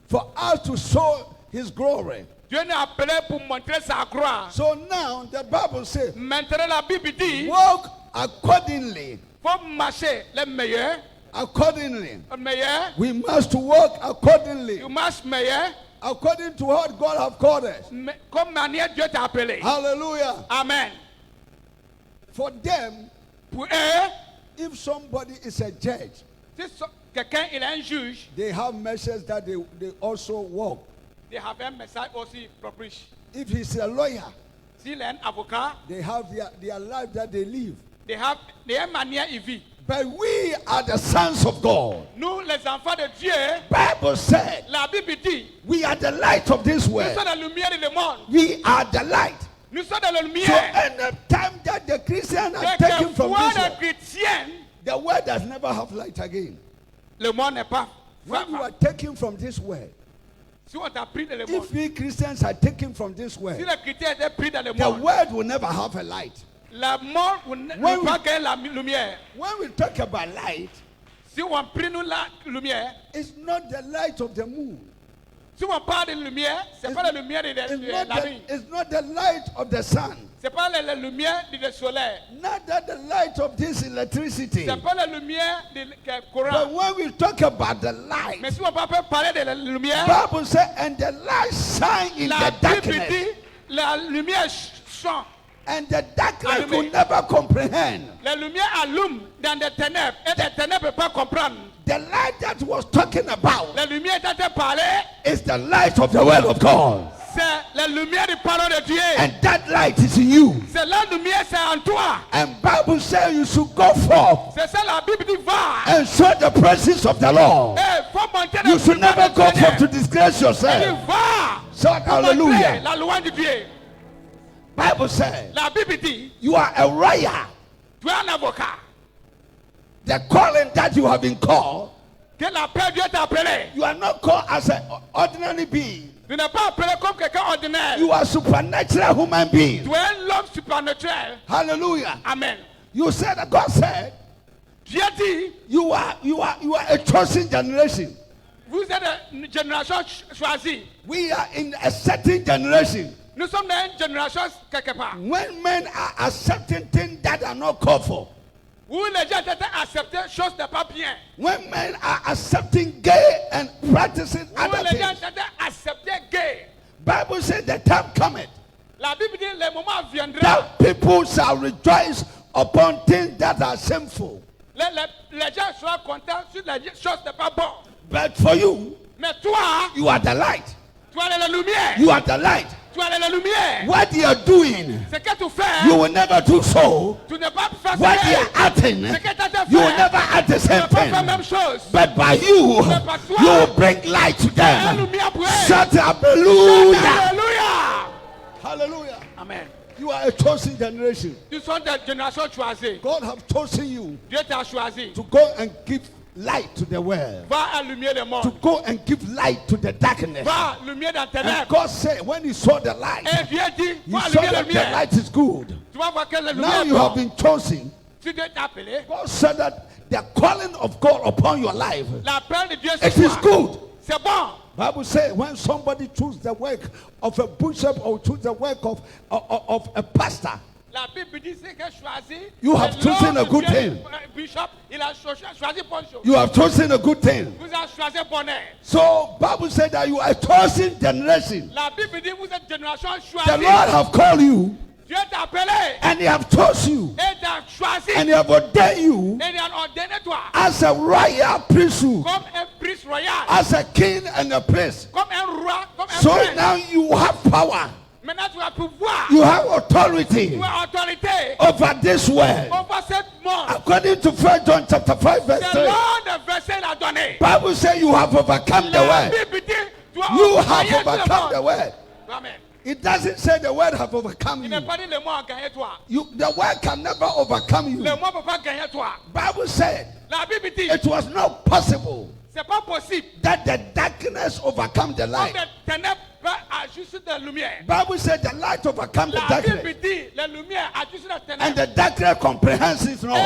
for us to show His glory. Dieu n'est appelé pour montrer sa gloire. So now the Bible says, Maintenant la Bible dit, walk accordingly. faut marcher le meilleur. Accordingly. Le meilleur. We must walk accordingly. Tu marches meilleur. According to what God have called us. Comme manière Dieu t'a appelé. Hallelujah. Amen. For them, pour eux, if somebody is a judge, si quelqu'un il est un juge, they have messages that they also walk. they have un message aussi pour preach. If he's a lawyer, s'il est un avocat, they have their life that they live. they have une manière ils vivent. But we are the sons of God. Nous les enfants de Dieu, Bible said, la Bible dit, we are the light of this nous world. sommes la lumière du monde. We are the light. Nous sommes dans la So lumière. any time that the Christians are taken from Quelquefois this les world, chrétiens, the world does never have light again. le monde n'est pas. When you are taken from this world, Si on t'a pris dans le monde, if we Christians are taken from this si world, les chrétiens étaient pris dans le the monde, world will never have a light. la mort ne pas gagner la lumière. When we talk about light, Si on prie nous la lumière, it's not the light of the moon. si on parle de lumière, c'est pas la lumière de la nuit. It's not the light of the sun. C'est pas la lumière du soleil. Not that the light of this electricity. C'est pas la lumière du But courant. when we talk about the light, Mais si on peut parler de la lumière, Bible says, and the light shine in la the Bible darkness, dit la lumière chante. and the darkness Allumé. could never comprehend. La lumière allume dans des ténèbres et les ténèbres ne peuvent pas comprendre. The light that was talking about La lumière dont elle parlait, is the light of the word of God. c'est la lumière du parole de Dieu. And that light is in you. C'est la lumière, c'est en toi. And Bible says you should go forth C'est ça la Bible dit va. and show the presence of the Lord. Eh, faut monter You le should pouvoir never du go Seigneur. forth to disgrace Il dit yourself. va. Shout Faut montrer hallelujah. la loi de Dieu. Bible says La Bible dit, you are a lawyer. tu es un avocat. The calling that you have been called, Que l'appel Dieu t'a appelé. you are not called as an ordinary being. Tu n'es pas appelé comme quelqu'un ordinaire. You are supernatural human being. Tu es un homme surnaturel. Hallelujah. Amen. You said that God said Dieu dit, you are a chosen generation. vous êtes une génération choisie. We are in a certain generation. Nous sommes dans une génération quelque part. When men are accepting things that are not called for. Où les gens étaient acceptés, chose n'est pas bien. When men are accepting gay and practicing Où other les gens things. étaient acceptés gay. Bible says the time cometh La Bible dit, le moment viendra. that people shall rejoice upon things that are shameful. Les gens seront contents sur les choses n'est pas bon. But for you, Mais toi, you are the light. tu as la lumière. You are the light. Tu as la lumière. What you are doing, Ce que tu fais, you will never do so. tu n'es pas fait What you are acting, Ce que tu as fait, you will never act the tu same n'as pas fait la même thing. chose. But by you, Mais par toi, you will bring light to tu as la them. lumière pour eux. Shout hallelujah. Alléluia. Hallelujah. Amen. You are a chosen generation. Nous sommes des générations choisies. God have chosen you Dieu t'a choisi. to go and give light to the world. Va allumer le To monde. go and give light to the darkness. Va allumer dans tes And lèvres. God said, when He saw the light, Et Dieu dit, He va saw allumer la that the lumière. light is good. Tu vas voir que la Now lumière you est have bonne. been chosen. Si Dieu t'a appelé, God said that the calling of God upon your life, l'appel de Dieu it sur is toi, good. c'est bon. Bible says when somebody chooses the work of a bishop or choose the work of a pastor, La Bible dit c'est que choisi. You have le chosen Lord a good Dieu, thing. Bishop, il a choisi bonne chose. you have chosen a good thing. Vous avez choisi bonheur. So Bible said that you are a chosen generation. La Bible dit vous êtes génération The choisie. Lord have called you Dieu t'a appelé and He have chosen you et t'a choisi and He have ordained you et il a ordonné toi as a royal priesthood, comme un prince royal, as a king and a prince. comme un roi, comme un So prince. now you have power, Maintenant tu as pouvoir, you have tu authority as autorité over this world. over ce monde. According to 1 John chapter 5 verse C'est 3, l'ordre de verset l'a donné. Bible says you have overcome the La world. Bible dit tu as You gagné have tout le overcome monde. the world. Amen. It doesn't say the world have overcome Il you. n'est pas dit le monde a gagné toi. The world can never overcome you. Le monde ne peut pas gagner toi. Bible said La Bible dit it was not possible c'est pas possible that the darkness overcome the comme light. les ténèbres peuvent ajuster la lumière. Bible said the light overcome the La Bible darkness, dit les lumières ajustent la and ténèbre. the darkness comprehends it Et not.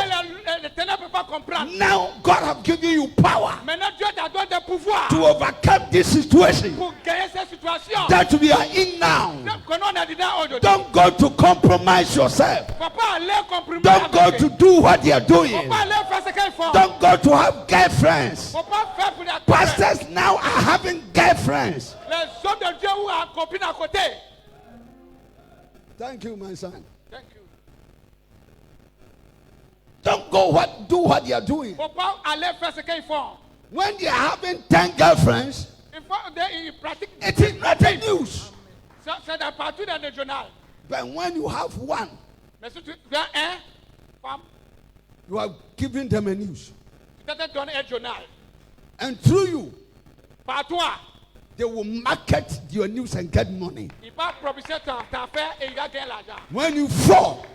les ténèbres ne peuvent pas comprendre. Now God have given you power Maintenant Dieu t'a donné des pouvoirs to overcome this situation pour gagner cette situation. that we are in now. Que nous on est dedans aujourd'hui. Don't go to compromise yourself. Faut pas aller comprimer. Don't go to do what they are Faut doing. pas aller faire ce qu'ils font. Don't go to have girlfriends. Faut pas faire pour la Pastors now are having girlfriends. Les hommes de Dieu ou un copine à côté. Thank you, my son. Thank you. Don't go do what they are doing. Faut pas aller faire ce qu'ils font. When they are having 10 girlfriends, Il faut ils pratiquent. it is not a news. C'est dans partout dans le journal. But when you have one, Mais si tu as un femme, you are giving them a news. tu t'es donné un journal. And through you, Par toi, they will market your news and get money. il va propulser ta affaire et il va gagner l'argent. When you fall,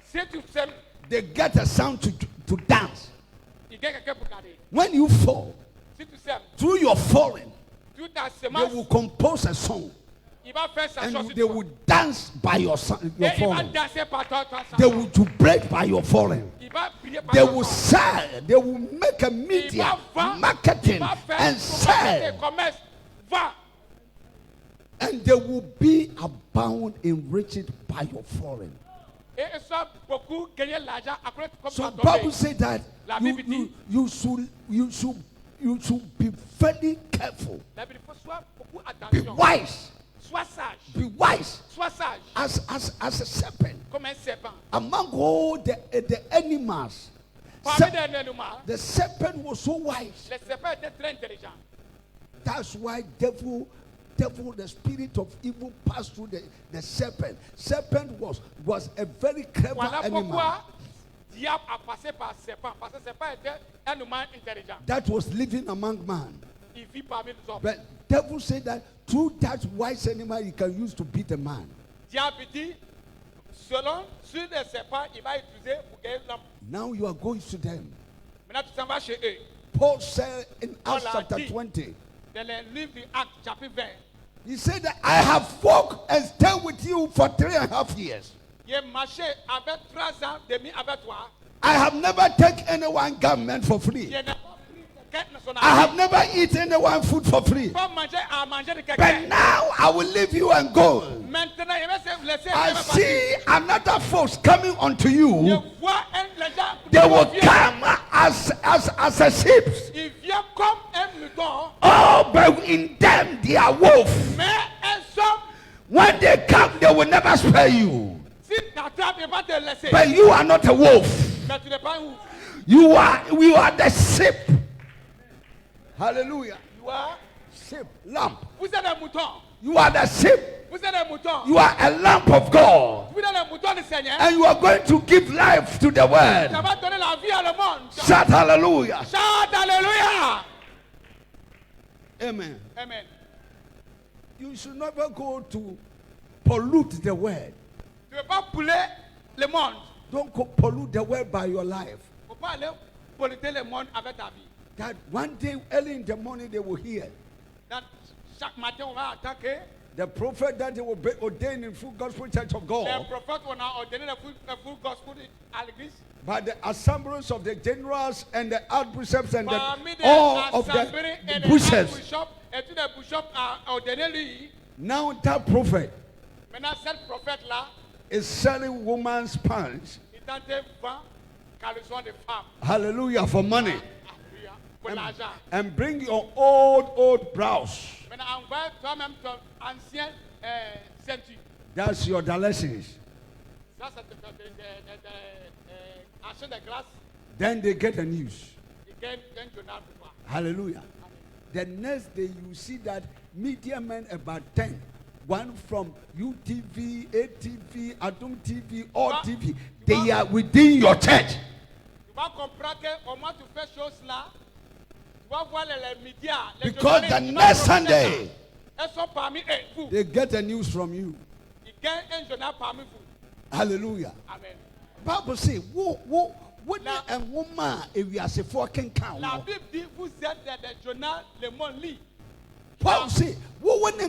Si tu sais, they get a sound to dance. When you fall, through your falling, they will compose a song. And they will dance by your falling. They will jubilate by your falling. They will sell. They will make a media, marketing, and sell. And they will be abound, enriched by your falling. So Bible says that you should be very careful. Be wise. Be wise as a serpent among all the animals. The serpent was so wise. That's why devil, the spirit of evil passed through the serpent. Serpent was a very clever animal that was living among man. But devil said that through that wise animal he can use to beat a man. Now you are going to them. Paul said in Acts chapter 20. He said that I have walked and stayed with you for 3.5 years. I have never taken anyone garment for free. I have never eaten anyone food for free. But now I will leave you and go. I see another force coming unto you. They will come as a sheep. Oh, but in them they are wolf. When they come, they will never spare you. But you are not a wolf. We are the sheep. Hallelujah. You are sheep, lamp. You are the sheep. You are a lamp of God. And you are going to give life to the word. Shout hallelujah. Shout hallelujah. Amen. Amen. You should never go to pollute the word. Don't pollute the word by your life. That one day early in the morning they will hear the prophet that they will be ordained in full gospel church of God. By the assemblies of the generals and the archbishops and all of the bishops. Now that prophet is selling woman's pants. Hallelujah, for money. And bring your old blouse. That's your dialysis. Then they get the news. Hallelujah. The next day you see that media men about 10. One from UTV, ATV, Adum TV, All TV. They are within your church. Because the next Sunday, they get the news from you. Hallelujah. Amen. Bible says, what a woman if you are a fucking count. Paul say, what when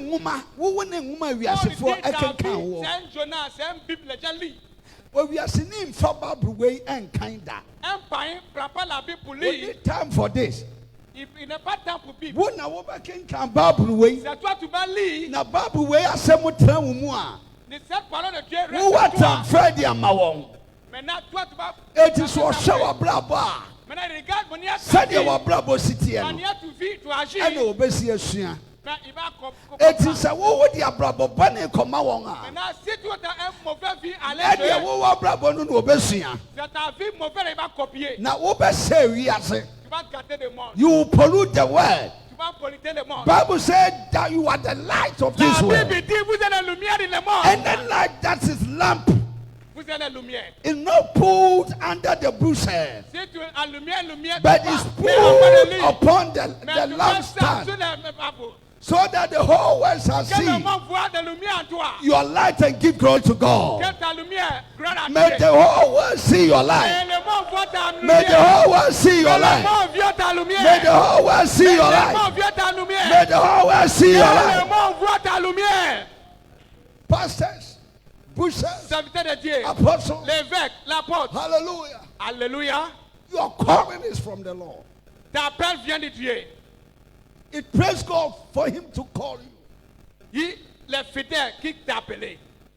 a woman we are a fucking count. Well, we are seeing him for Bible way and kinda. We need time for this. What now? What can come Bible way? Now Bible way are some more. Who what time Friday and Mawon? It is what shower blah blah. Said you were bravo city and obesi asua. It is a wo the brabo bane koma won a. And you wo brabo no obesua. Na obese wi ase. You pollute the word. Bible said that you are the light of this world. And the light that is lamp is not put under the bushes, but is put upon the lampstand. So that the whole world shall see your light and give glory to God. May the whole world see your light. May the whole world see your light. May the whole world see your light. May the whole world see your light. Pastors, bushers, apostles, hallelujah. Hallelujah. Your calling is from the Lord. It praise God for him to call you.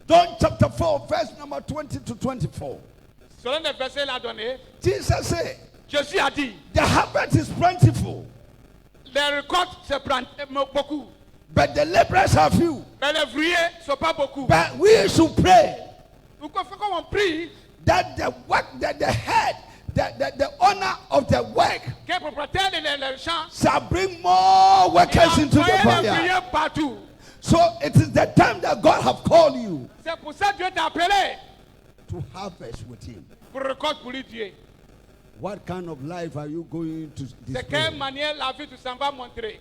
John chapter 4, verse number 20 to 24. Jesus said, the harvest is plentiful, but the laborers are few. But we should pray that the work, that the head, the owner of the work shall bring more workers into the fire. So it is the time that God have called you to harvest with him. What kind of life are you going to display?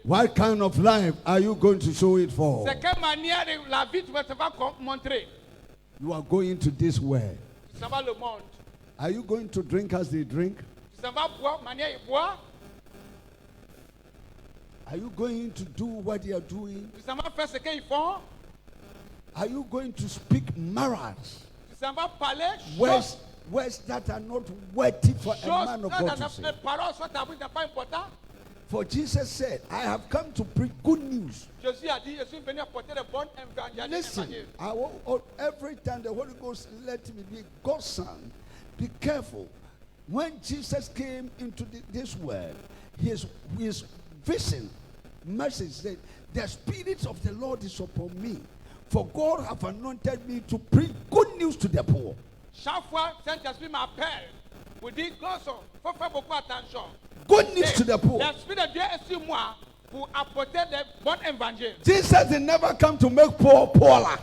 What kind of life are you going to show it for? You are going to this world. Are you going to drink as they drink? Are you going to do what they are doing? Are you going to speak morals? Words that are not worthy for a man of God to say. For Jesus said, I have come to preach good news. Listen, every time the Holy Ghost let me be God's son, be careful. When Jesus came into this world, his vision, message said, the Spirit of the Lord is upon me, for God have anointed me to preach good news to the poor. Good news to the poor. Jesus did never come to make poor poorer.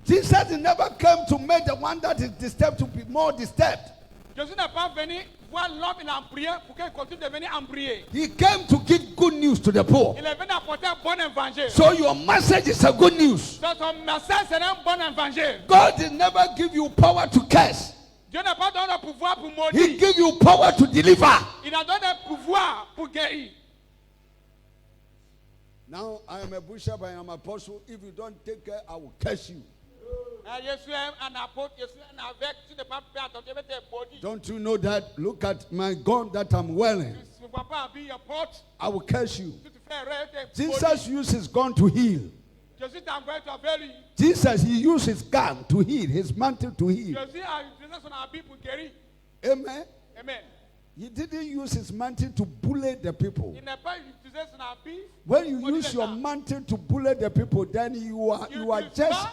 Jesus did never come to make the one that is disturbed to be more disturbed. He came to give good news to the poor. So your message is a good news. God did never give you power to curse. He gave you power to deliver. Now I am a bishop, I am an apostle. If you don't take care, I will curse you. Don't you know that? Look at my gun that I'm wearing. I will curse you. Jesus used his gun to heal. Jesus, he used his gun to heal, his mantle to heal. Amen. Amen. He didn't use his mantle to bully the people. When you use your mantle to bully the people, then you are just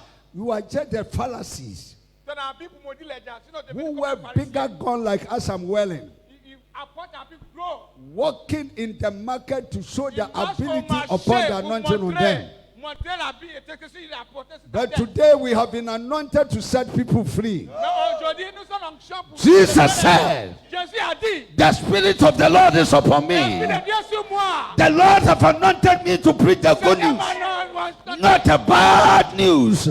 the Pharisees who wear bigger gun like us I'm wearing, walking in the market to show the ability upon the anointing on them. But today we have been anointed to set people free. Jesus said, the Spirit of the Lord is upon me. The Lord have anointed me to preach the good news, not a bad news.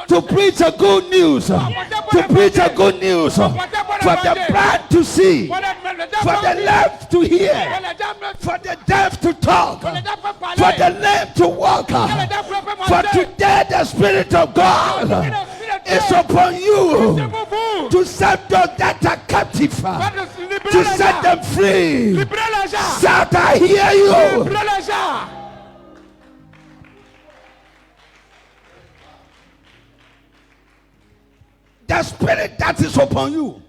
To preach a good news. To preach a good news. For the blind to see. For the lame to hear. For the deaf to talk. For the lame to walk. For today the Spirit of God is upon you to set those that are captive, to set them free. Shout, I hear you. The Spirit that is upon you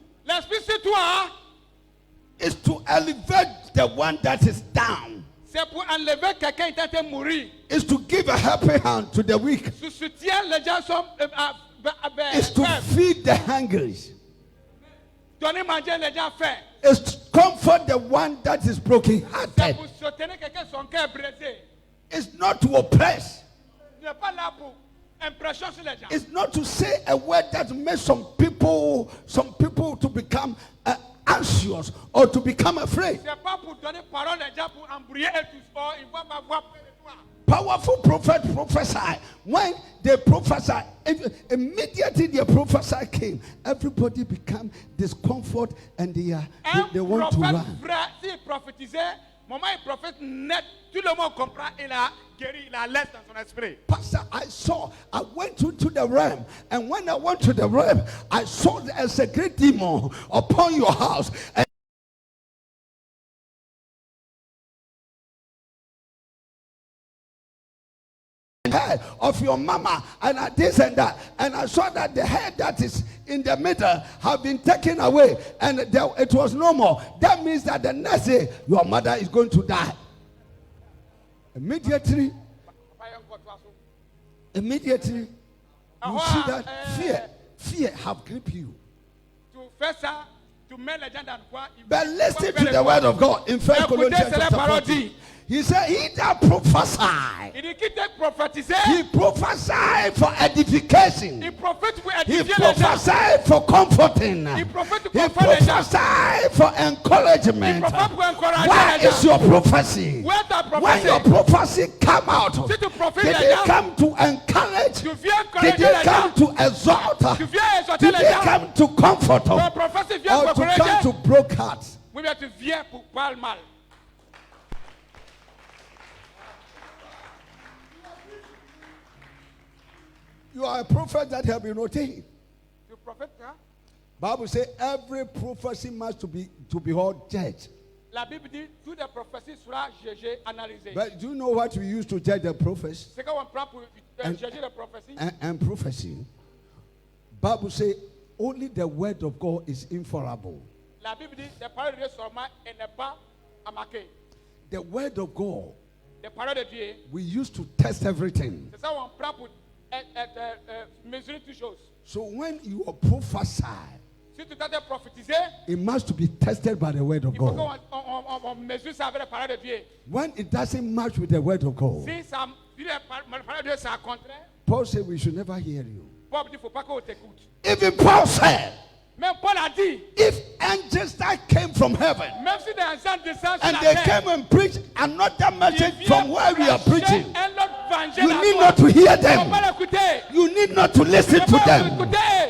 is to elevate the one that is down. Is to give a helping hand to the weak. Is to feed the hungry. Is to comfort the one that is broken-hearted. It's not to oppress. It's not to say a word that makes some people to become anxious anxious or to become afraid. Powerful prophet prophesy. When they prophesy, immediately the prophesy came, everybody become discomfort and they want to run. Pastor, I went to the realm, and when I went to the realm, I saw there's a great demon upon your house. Of your mama and this and that, and I saw that the head that is in the middle have been taken away, and it was no more. That means that the next day your mother is going to die. Immediately you see that fear have gripped you. But listen to the word of God in 1 Corinthians chapter 14. He said, he that prophesied, he prophesied for edification. He prophesied for comforting. He prophesied for encouragement. Where is your prophecy? When your prophecy come out, did it come to encourage? Did it come to exhort? Did it come to comfort? Or to come to broke hearts? You are a prophet that have been ordained. You prophet, huh? Bible says every prophecy must to be all judged. La Bible dit toute prophétie sera jugée, analysée. But do you know what we use to judge the prophets? C'est qu'on prend pour juger la prophétie. And prophecy. Bible says only the word of God is infallible. La Bible dit la parole de Dieu seulement n'est pas à marquer. The word of God. La parole de Dieu. We used to test everything. C'est ça on prend pour so when you are prophesied, it must be tested by the word of God. When it doesn't match with the word of God, Paul said we should never hear you. Even Paul said, if angels that came from heaven and they came and preached another message from where we are preaching, you need not to hear them. You need not to listen to them.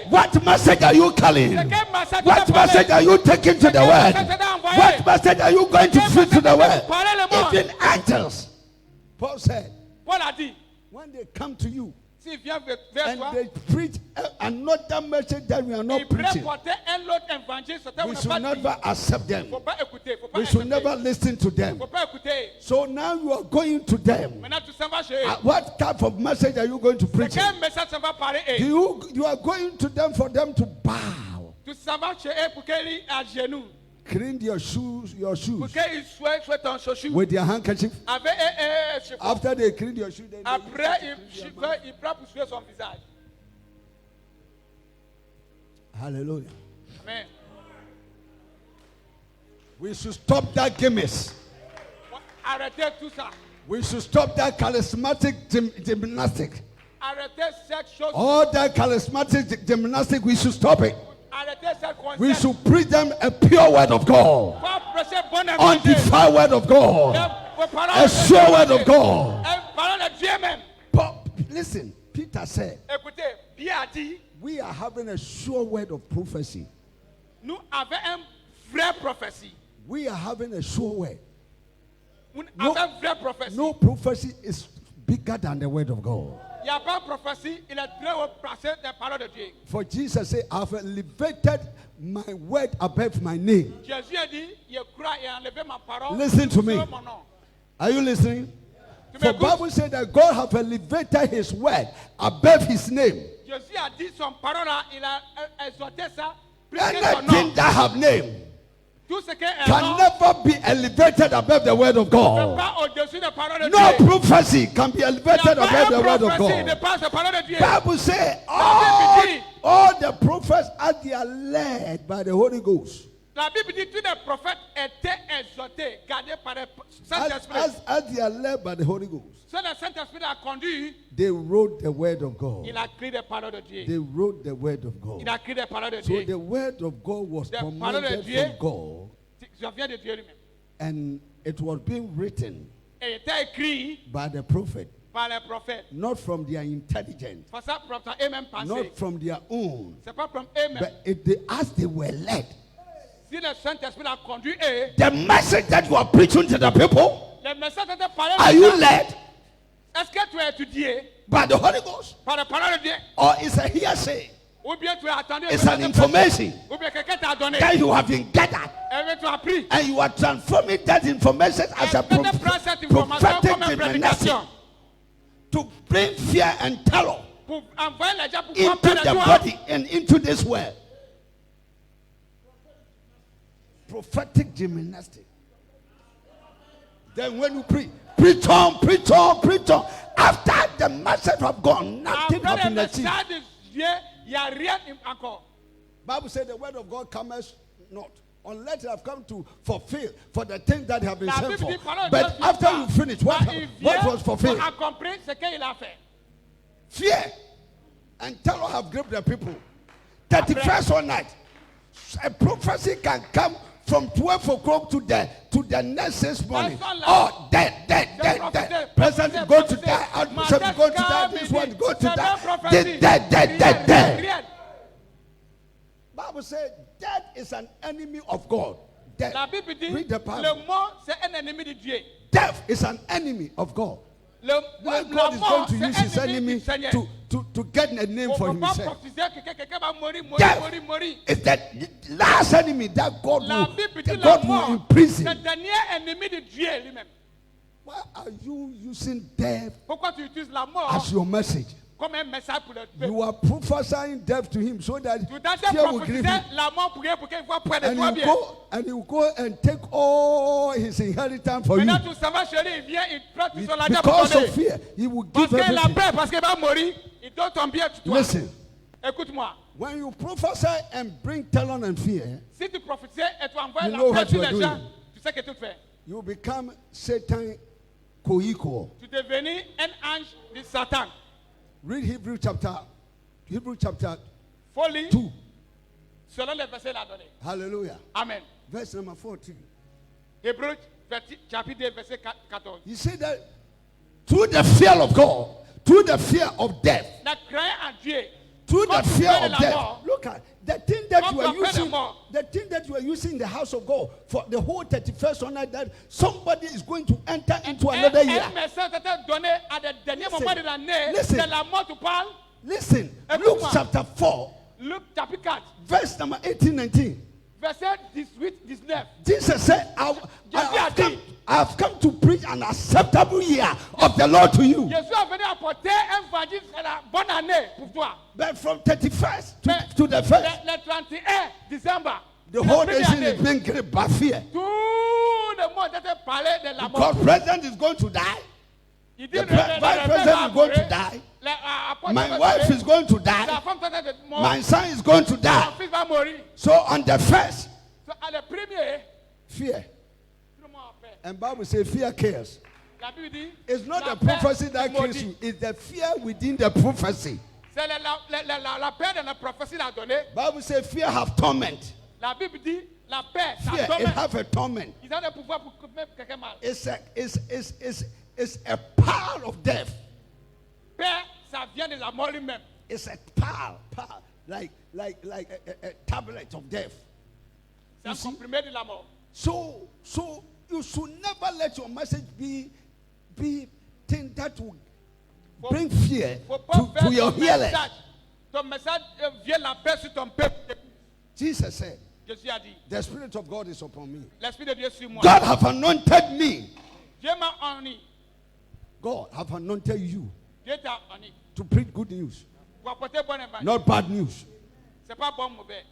What message are you calling? What message are you taking to the word? What message are you going to feed to the word? Even angels, Paul said, when they come to you and they preach another message that we are not preaching, we should never accept them. We should never listen to them. So now you are going to them. What type of message are you going to preach? You are going to them for them to bow. Clean your shoes with their handkerchief. After they clean your shoes, hallelujah. Amen. We should stop that gimmicks. We should stop that charismatic gymnastic. All that charismatic gymnastic, we should stop it. We should preach them a pure word of God, undefiled word of God, a sure word of God. But listen, Peter said, we are having a sure word of prophecy. We are having a sure word. No prophecy is bigger than the word of God. For Jesus said, I have elevated my word above my name. Listen to me. Are you listening? For Bible said that God have elevated his word above his name. Anything that have name can never be elevated above the word of God. No prophecy can be elevated above the word of God. Bible says all the prophets as they are led by the Holy Ghost. As they are led by the Holy Ghost. They wrote the word of God. They wrote the word of God. So the word of God was commanded from God And it was being written by the prophet, not from their intelligence, not from their own, but as they were led. The message that you are preaching to the people, are you led by the Holy Ghost? Or is a hearsay? It's an information that you have been gathered, and you are transforming that information as a prophetic divination to bring fear and terror into the body and into this world. Prophetic gymnastics. Then when you preach on. After the message have gone, nothing has been achieved. Bible said the word of God comes not unless it have come to fulfill for the things that have been sent for. But after you finish, what was fulfilled? Fear and terror have gripped the people. 31st one night, a prophecy can come from 12 o'clock to the next morning. Oh, dead. President go to die. Archbishop go to die. This one go to die. Dead. Bible says death is an enemy of God. Death. Read the Bible. Death is an enemy of God. Why God is going to use his enemy to get a name for himself. Death is the last enemy that God will imprison. Why are you using death as your message? You are prophesying death to him so that fear will grieve him. And you go and take all his inheritance for you. Because of fear, he will give everything. Listen. When you prophesy and bring terror and fear, you know what you are doing. You become Satan co-equal. Read Hebrew chapter 2. Hallelujah. Amen. Verse number 14. Hebrew chapter 2 verset 14. You say that through the fear of God, through the fear of death, through the fear of death. Look at the thing that you are using. The thing that you are using in the house of God for the whole 31st night, that somebody is going to enter into another year. Listen. Luke chapter 4. Verse number 18-19. Jesus said, I have come to preach an acceptable year of the Lord to you. But from 31st to the 1st, the whole nation is being gripped by fear. Because president is going to die. The vice president is going to die. My wife is going to die. My son is going to die. So on the 1st, fear. And Bible says fear kills. It's not the prophecy that kills you. It's the fear within the prophecy. Bible says fear have torment. Fear, it have a torment. It's a power of death. It's a power, like a tablet of death. So you should never let your message be thing that will bring fear to your hearers. Jesus said, the Spirit of God is upon me. God have anointed me. God have anointed you to preach good news, not bad news.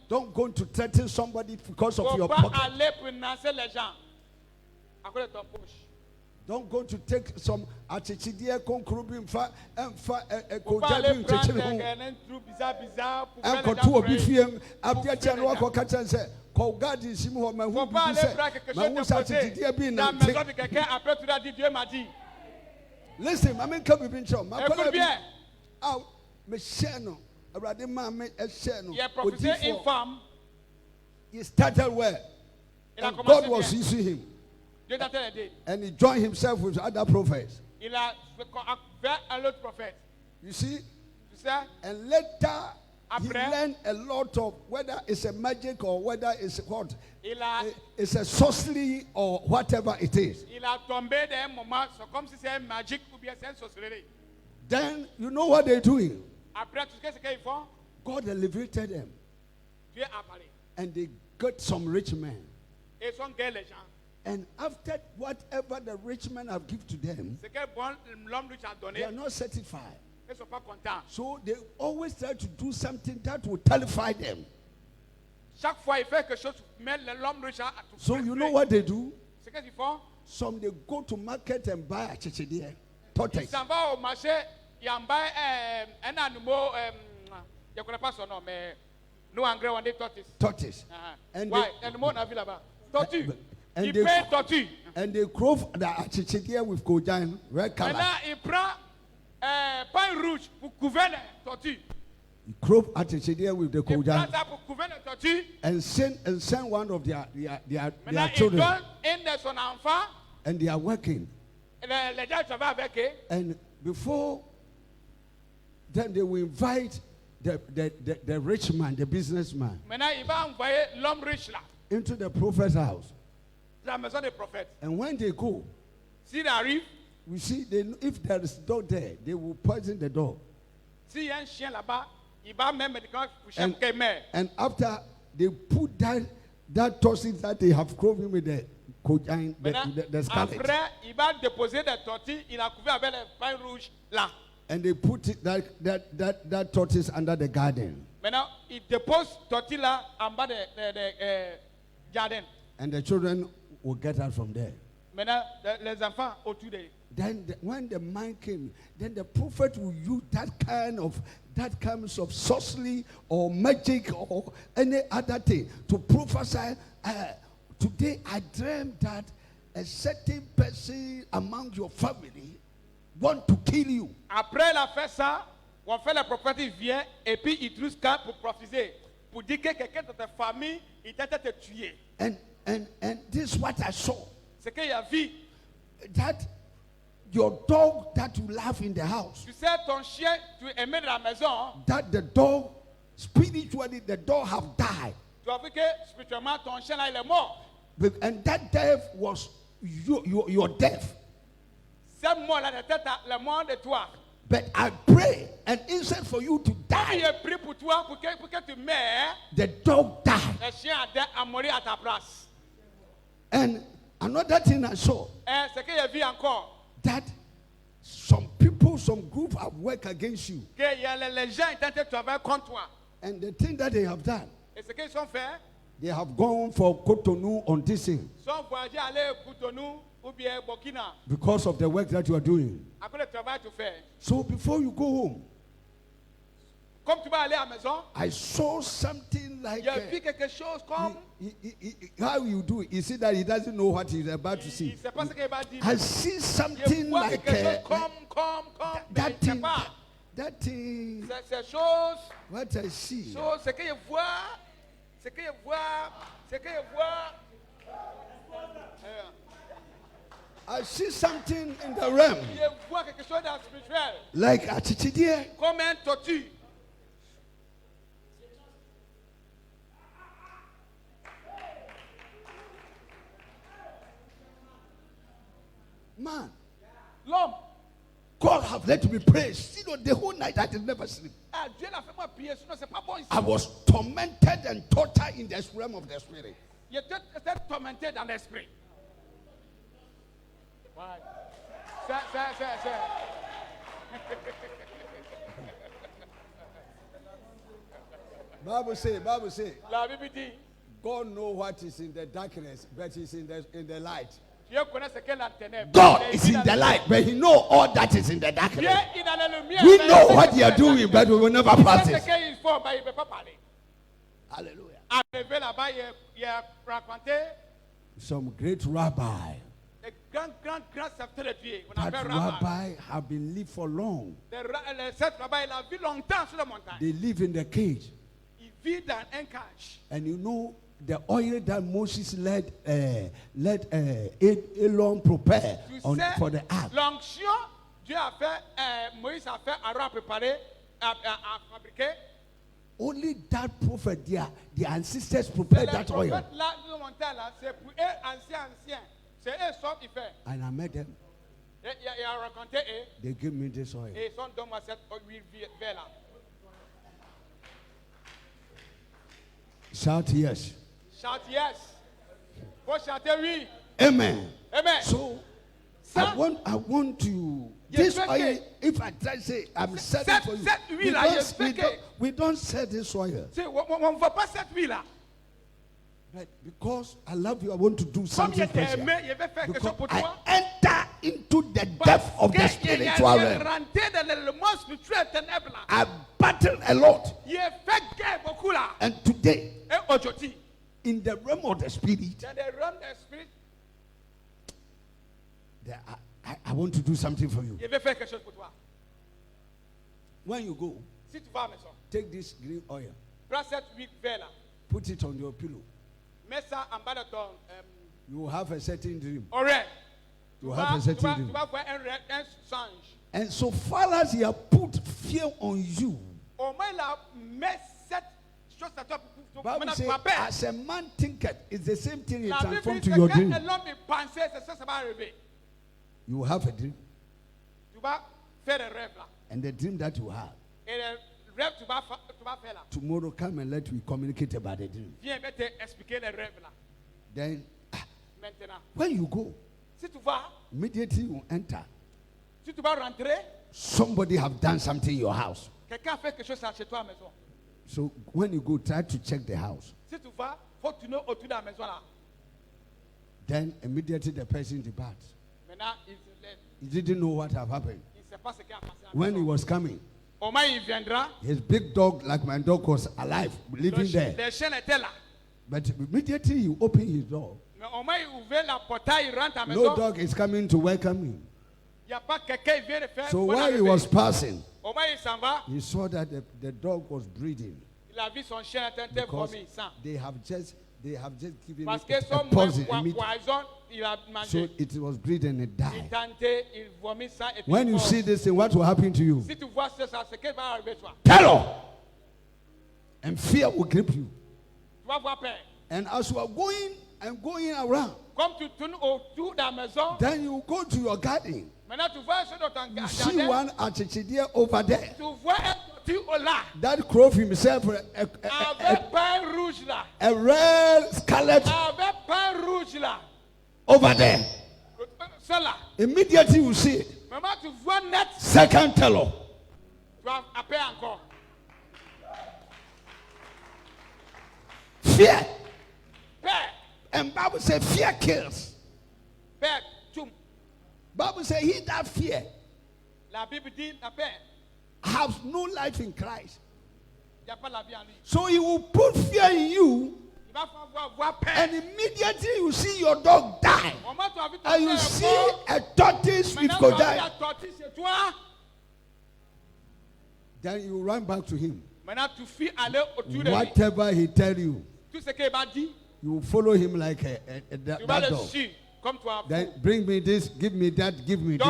Don't go to threaten somebody because of your pocket. Don't go to take some achichidie konkrubi mfa kojabi mchechiri ho. Enkotu obi fiem abia che no akoka chen se ko gadi nsimu ho mahu bi se mahu sa achichidie bi na nte. Listen, I mean come bi ncho. Me share no. Awurade ma me share no. Ye prophecy inform. He started where? And God was using him. And he joined himself with other prophets. You see? And later, he learned a lot of whether it's a magic or whether it's what. It's a sorcery or whatever it is. Then, you know what they're doing? God elevated them. And they got some rich men. And after whatever the rich men have given to them, they are not satisfied. So they always try to do something that will terrify them. So you know what they do? Some they go to market and buy a chichidie, tortoise. Tortoise. And they crove the chichidie with kojan, red color. Pain rouge pour gouverner tortue. He crop at with the kojan and send one of their children. And they are working. And before then they will invite the rich man, the businessman, into the prophet's house. And when they go, we see, if there is door there, they will poison the door. And after they put that toxin that they have cloven with the scarlet. And they put it, that tortoise under the garden. And the children will get out from there. Then when the man came, then the prophet will use that kind of sorcery or magic or any other thing to prophesy. Today I dreamed that a certain person among your family want to kill you. Après la fait ça, on fait le prophète vient et puis il trouve ça pour prophétiser, pour dire que quelqu'un de ta famille il t'a te tué. And this is what I saw. C'est qu'il y a vu that your dog that you love in the house. Tu sais ton chien tu aimes dans la maison. That the dog spiritually the dog have died. Tu as vu que spirituellement ton chien là il est mort. And that death was your death. C'est mort là de tête le mort de toi. But I pray and instead for you to die. Je prie pour toi pour que tu meurs. The dog died. Le chien a mouru à ta place. And another thing I saw. C'est qu'il y a vu encore. That some people, some group have worked against you. Que les gens tentent de travailler contre toi. And the thing that they have done. Et ce qu'ils ont fait. They have gone for Cotonou on this thing. Sont voyagés aller Cotonou ou bien Burkina. Because of the work that you are doing. À cause du travail que tu fais. So before you go home. Comme tu vas aller à la maison. I saw something like. J'ai vu quelque chose comme. How you do it? You see that he doesn't know what he's about to see. I see something like that thing. That thing. Ces choses. What I see. Ce que je vois. Ce que je vois. Ce que je vois. I see something in the realm. Je vois quelque chose dans le spirituel. Like a chichidie. Comme un tortue. Man, l'homme, God have let me pray. You know, the whole night I did never sleep. I was tormented and tortured in the realm of the spirit. J'étais tourmenté dans l'esprit. Bible say. La Bible dit. God knows what is in the darkness, but He's in the light. God God is in the light, but He knows all that is in the darkness. We know what you are doing, but we will never practice. Hallelujah. Some great rabbi. That rabbi have been lived for long. They live in the cage. And you know, the oil that Moses let Aaron prepare for the ark. L'onction Dieu a fait, Moïse a fait, Aaron a préparé, a fabriqué. Only that prophet, their ancestors prepared that oil. C'est pour eux anciens. C'est eux sont ils fait. And I met them. Il a raconté eux. They give me this oil. Et ils sont donné cette huile là. Shout yes. Shout yes. Faut chanter oui. Amen. Amen. So I want to. This oil, if I try to say I'm selling for you, we don't sell this oil. On ne va pas cette huile là. Right, because I love you, I want to do something special. Because I enter into the depth of the spiritual realm. I battle a lot. And today, in the realm of the spirit, I want to do something for you. When you go, take this green oil, put it on your pillow. You will have a certain dream. You will have a certain dream. And so far as he has put fear on you, Bible says, as a man thinketh, it's the same thing he transforms to your dream. You will have a dream. And the dream that you have, tomorrow come and let me communicate about the dream. Then, when you go, immediately you enter. Somebody have done something in your house. So when you go, try to check the house. Then immediately the person departs. He didn't know what have happened. When he was coming, his big dog, like my dog, was alive, living there. But immediately he opened his door. No dog is coming to welcome him. So while he was passing, he saw that the dog was breathing. Because they have just given it a poison. So it was breathing and died. When you see this thing, what will happen to you? Terror and fear will grip you. And as you are going and going around, then you go to your garden. You see one achichidie over there. That crowed himself a red scarlet over there. Immediately you see it. Second terror. Fear. And Bible says fear kills. Bible says he that fear has no life in Christ. So he will put fear in you, and immediately you see your dog die, and you see a tortoise with die. Then you run back to him. Whatever he tell you, you follow him like that dog. Then bring me this, give me that, give me this.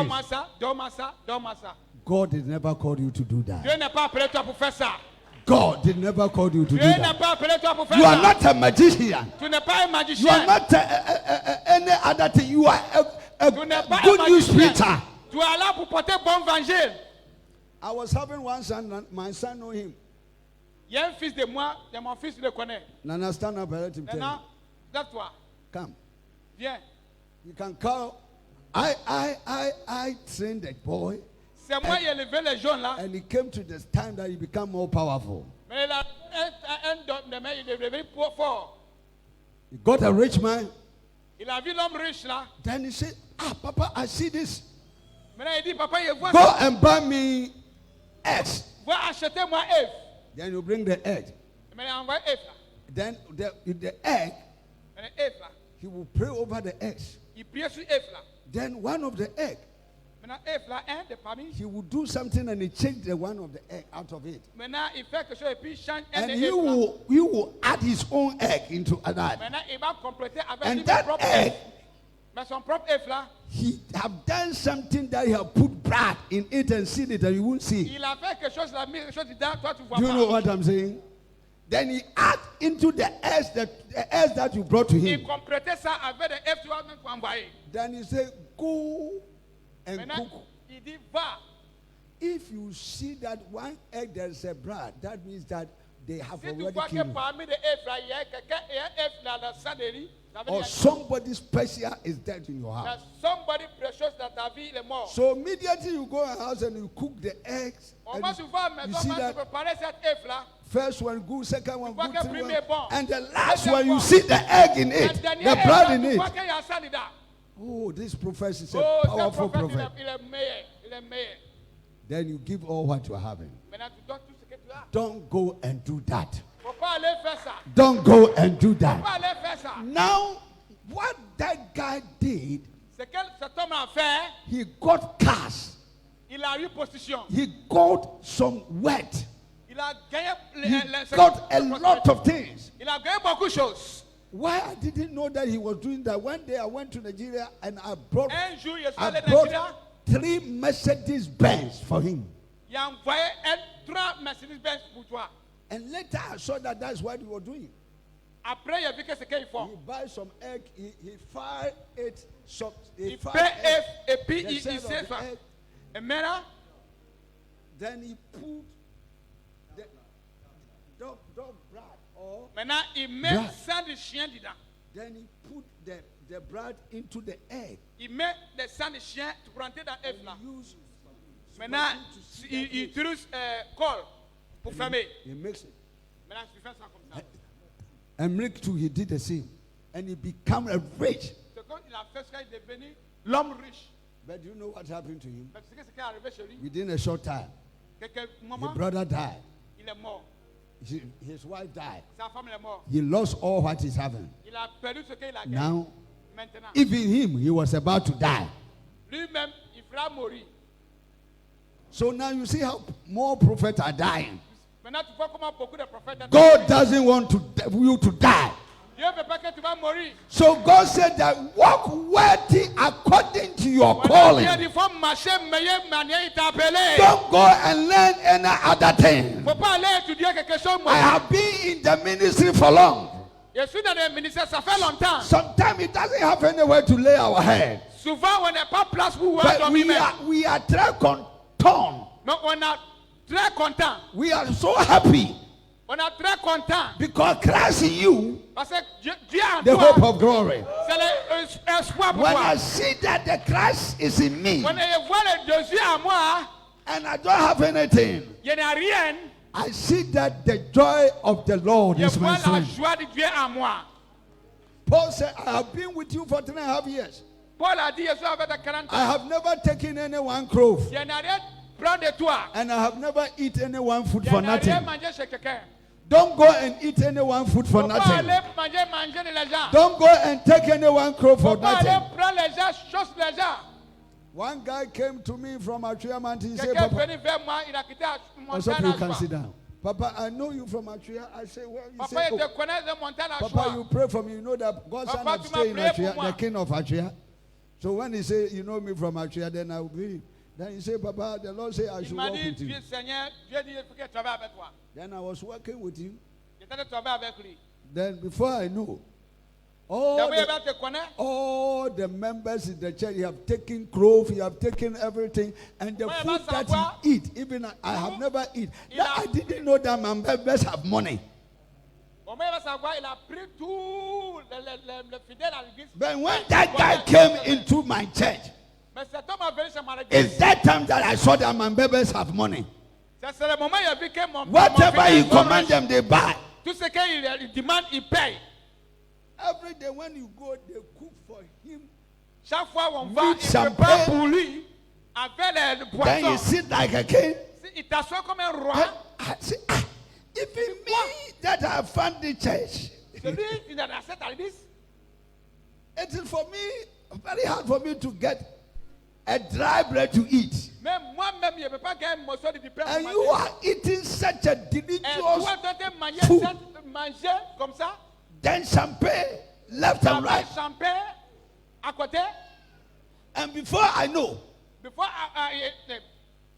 God did never call you to do that. God did never call you to do that. You are not a magician. You are not any other thing. You are a good news preacher. I was having one son, and my son know him. Nana, stand up and let him tell you. Come. You can call. I trained that boy. And he came to this time that he became more powerful. He got a rich man. Then he said, Papa, I see this. Go and buy me eggs. Then you bring the egg. Then the egg, he will pray over the eggs. Then one of the egg, he would do something and he changed the one of the egg out of it. And he will add his own egg into that. And that egg, he have done something that he have put bread in it and seen it and you won't see. Do you know what I'm saying? Then he add into the eggs that you brought to him. Then he say, go and cook. If you see that one egg there is a bread, that means that they have already killed you. Or somebody special is dead in your house. Somebody precious that have been more. So immediately you go in the house and you cook the eggs. And you see that first one good, second one good, third one, and the last one you see the egg in it, the blood in it. Oh, this prophet is a powerful prophet. Then you give all what you're having. Don't go and do that. Don't go and do that. Now, what that guy did, he got cash. He got some wet. He got a lot of things. Why I didn't know that he was doing that? One day I went to Nigeria and I brought 3 Mercedes Benz for him. And later I saw that that's what he was doing. He buy some egg, he fry it, he fry egg. Then he put the dog bread or bread. Then he put the bread into the egg. He made the sand chien to planter the egg. Maintenant, il utilise colle pour fermer. He makes it. And Rick too, he did the same. And he became a rich. But you know what happened to him? Within a short time, his brother died. His wife died. He lost all what he's having. Now, even him, he was about to die. So now you see how more prophets are dying. God doesn't want you to die. So God said that walk worthy according to your calling. Don't go and learn any other thing. I have been in the ministry for long. Sometimes it doesn't have anywhere to lay our head. But we are très content. We are so happy. Because Christ in you, the hope of glory. When I see that the Christ is in me, and I don't have anything, I see that the joy of the Lord is my strength. Paul said, I have been with you for 3.5 years. I have never taken anyone clothes. And I have never eaten anyone food for nothing. Don't go and eat anyone food for nothing. Don't go and take anyone clothes for nothing. One guy came to me from Atria Mountain. He said, Papa, you can sit down. Papa, I know you from Atria. I say, well, you say, oh, Papa, you pray for me. You know that God's son has stayed in Atria, the king of Atria. So when he say, you know me from Atria, then I will believe. Then he said, Papa, the Lord said I should walk with you. Then I was working with him. Then before I know, all the members in the church, he have taken clothes, he have taken everything, and the food that he eat, even I have never eaten. I didn't know that my members have money. But when that guy came into my church, it's that time that I saw that my members have money. Whatever he command them, they buy. Every day when you go, they cook for him. Meat, champagne. Then you sit like a king. I say, even me that I found the church. It is for me very hard for me to get a dry bread to eat. And you are eating such a delicious food. Then champagne left and right. And before I know,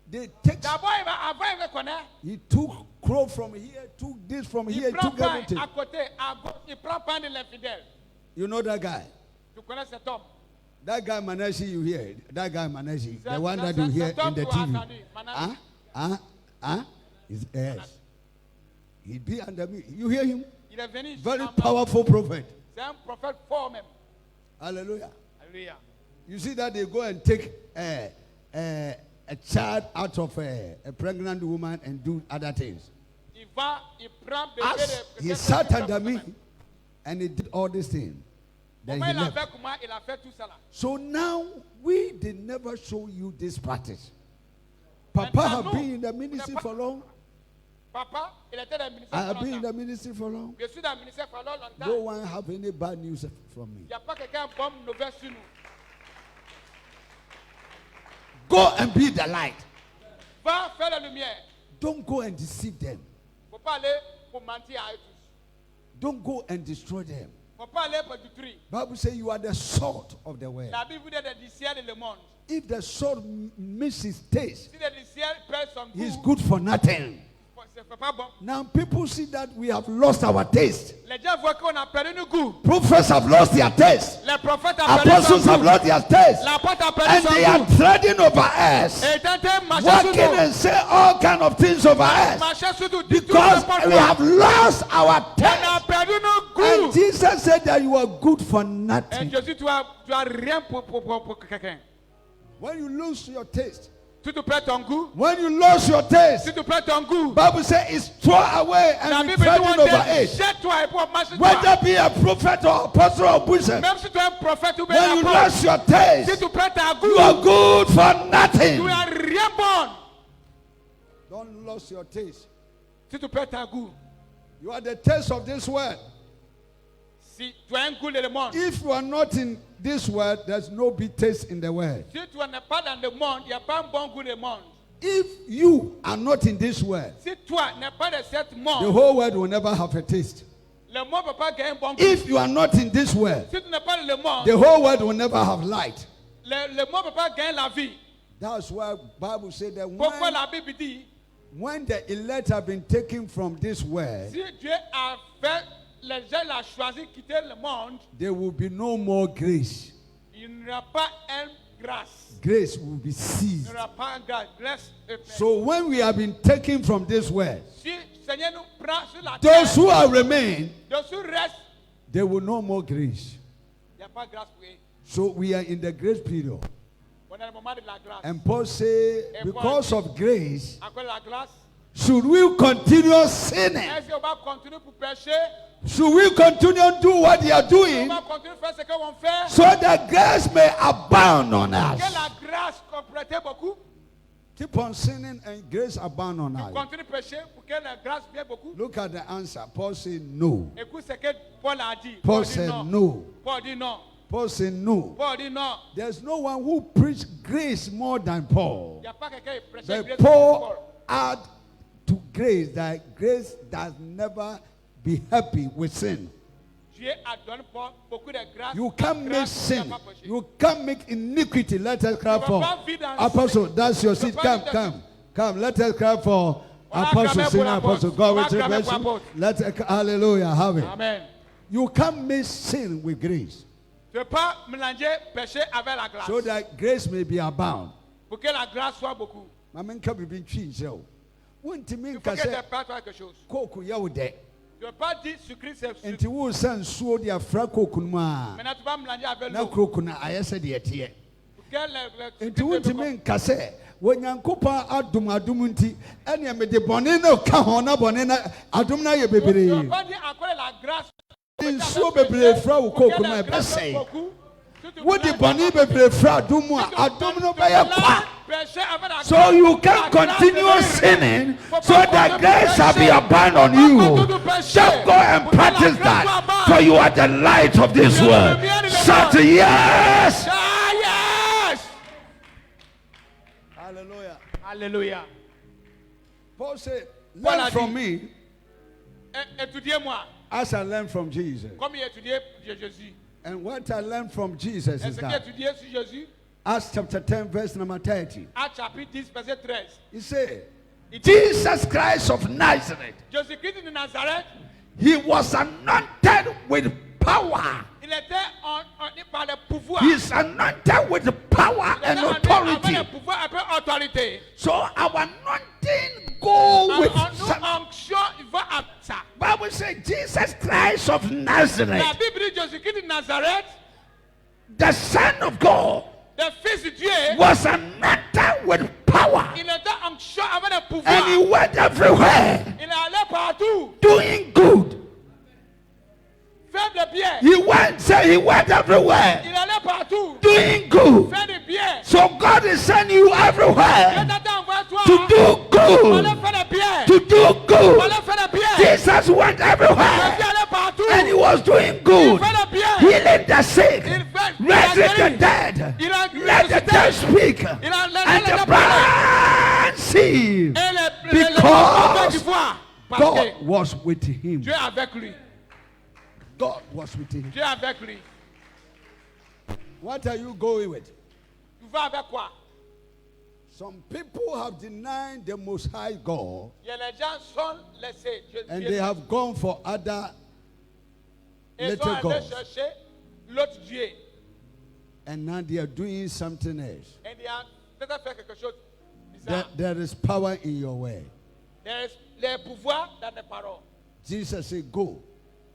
they take. He took crow from here, took this from here, took everything. You know that guy? That guy Manasseh you hear. That guy Manasseh. The one that you hear in the TV. Yes. He be under me. You hear him? Very powerful prophet. Hallelujah. You see that they go and take a child out of a pregnant woman and do other things. As he sat under me and he did all these things. Then he left. So now we did never show you this practice. Papa have been in the ministry for long. I have been in the ministry for long. No one have any bad news from me. Go and be the light. Don't go and deceive them. Don't go and destroy them. Bible says you are the salt of the world. If the salt misses taste, it's good for nothing. Now people see that we have lost our taste. Prophets have lost their taste. Apostles have lost their taste. And they are treading over us, working and say all kind of things over us, because we have lost our taste. And Jesus said that you are good for nothing. When you lose your taste, when you lose your taste, Bible says it's thrown away and you treading over it. Whether be a prophet or apostle or bishop, when you lose your taste, you are good for nothing. Don't lose your taste. You are the taste of this world. If you are not in this world, there's no big taste in the world. If you are not in this world, the whole world will never have a taste. If you are not in this world, the whole world will never have light. That's why the Bible said that when the elect have been taken from this world, there will be no more grace. Grace will be seized. So when we have been taken from this world, those who are remain, there will no more grace. So we are in the grace period. And Paul says, because of grace, should we continue sinning? Should we continue to do what they are doing so that grace may abound on us? Keep on sinning and grace abound on us. Look at the answer. Paul said no. Paul said no. Paul said no. There's no one who preached grace more than Paul. But Paul add to grace that grace does never be happy with sin. You can't make sin. You can't make iniquity. Let us cry for Apostle. That's your seat. Come. Let us cry for Apostle. Senior Apostle. God will bless you. Let us, hallelujah. Have it. Amen. You can't make sin with grace, so that grace may be abound. Mamen can be between you. Won't you mean Coco Yaude? And you will send so dear Franco Kunma. No crocuna, I said yet here. And you won't mean Casse when Yankopa Aduma Dumunti and you made the Bonino Kahona Bonena Adumna baby. In so be Frau Kokuna say. What the Bonnie be Frau Dumua Adumno by a so you can continue sinning so that grace shall be abound on you. Just go and practice that, for you are the light of this world. Shout yes. Hallelujah. Paul said, learn from me Étudiez-moi. as I learned from Jesus. Comme il étudiait Jésus. And what I learned from Jesus is Est-ce qu'il that étudiait sur Jésus? Acts chapter 10, verse number 30. Actes chapitre 10, verset 13. He said, Jesus Christ of Nazareth, Jésus-Christ de Nazareth, he was anointed with power. il était par le pouvoir. He is anointed with power and authority. Avec le pouvoir, avec autorité. So our anointing go with Onction, il va à ça. Bible says Jesus Christ of Nazareth, La Bible dit Jésus-Christ de Nazareth, the Son of God, le Fils de Dieu, was anointed with power. il était onction avec le pouvoir. And he went everywhere Il est allé partout. doing good. Faire le bien. He went everywhere Il allait partout. doing good. Faire le bien. So God is sending you everywhere Dieu t'a envoyé toi to do pour good. aller faire le bien. To do Pour good. aller faire le bien. Jesus went Jésus everywhere allait partout. and he was doing Il good. fait le bien. Healing the sick, Il fait raising the guéri. dead, Il a let the dead speak, Il a and the blind see. Et le Because du voir. Parce God que was with him. Dieu est avec lui. God was with him. Dieu est avec lui. What are you going with? Tu vas avec quoi? Some people have denied the Most High God Il y a les gens sont laissés. and they have gone for other Ils little sont allés gods. chercher l'autre Dieu. And now they are doing something else. Et ils ont peut-être fait quelque chose de bizarre. There is power in your word. There is le pouvoir dans les paroles. Jesus said, go.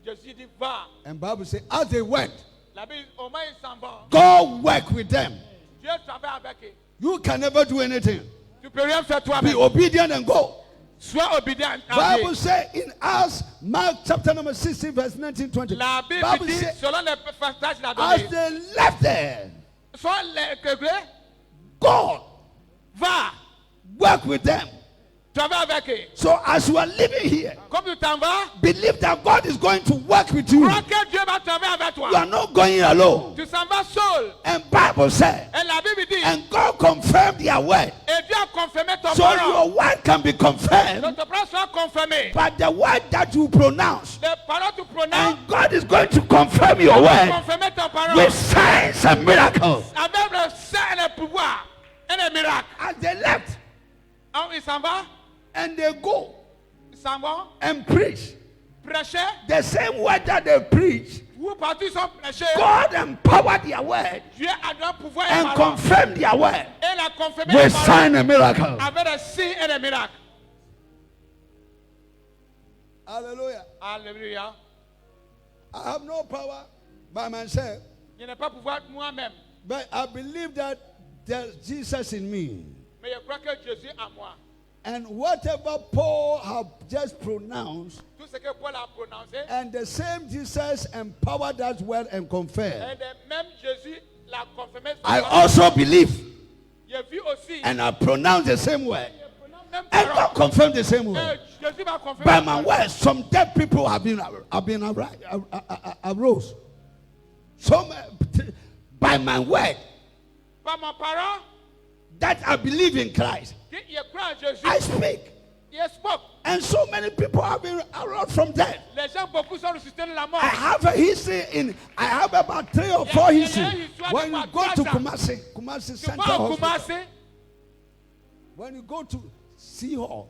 Jésus dit va. And Bible says, as they went, La Bible, au moins ils s'en vont. God work with them. Dieu travaille avec eux. You can never do anything. Tu peux rien faire Be toi-même. obedient and go. Sois obédiant à Dieu. Bible says in us, Mark chapter number 16, verse 19, 20. La Bible Bible dit, says, selon les passages qu'il a as donnés, they left there, soit les God va, work with them. travaille avec eux. So as you are living here, Comme tu t'en vas, believe that God is going to work with you. crois que Dieu va travailler avec toi. You are not going alone. Tu s'en vas seul. And Bible says, Et la Bible dit, and God confirmed their word. et Dieu a confirmé ton So parole. your word can be confirmed, Donc ton parole sera confirmée. but the word that you pronounce, Les paroles tu prononces, and God is going to confirm your Dieu va word confirmer ton parole. with signs and miracles. Avec le sang et le pouvoir et les miracles. As they left Alors ils s'en vont, and they go ils s'en vont, and preach prêcher. the same word that they preach, Vous partout ils sont prêchés. God empowered their word Dieu a donné pouvoir et and parole. confirmed their word Et il a confirmé with les signs paroles and miracles. avec des signes et des miracles. Hallelujah. Alléluia. I have no power by myself, Je n'ai pas pouvoir moi-même, but I believe that there's Jesus in me. mais je crois que Jésus en moi. And whatever Paul have just pronounced, Tout ce que Paul a prononcé, and the same Jesus empowered that word and confirmed. et le même Jésus l'a confirmé. I also believe, J'ai vu aussi. and I pronounce the same word, Même and parole. God confirmed the same Et word. Jésus va confirmer. By my word, some dead people have been arose. Some by my word Par ma parole, that I believe in Christ, il croit en Jésus. I speak, Il spoke. and so many people have been arose from death. Les gens beaucoup sont ressuscités de la mort. I have a history in. I have about 3 or 4 history. When you go to Kumasi Tu Central vas au Hospital, Kumasi, when you go to Sea Hall,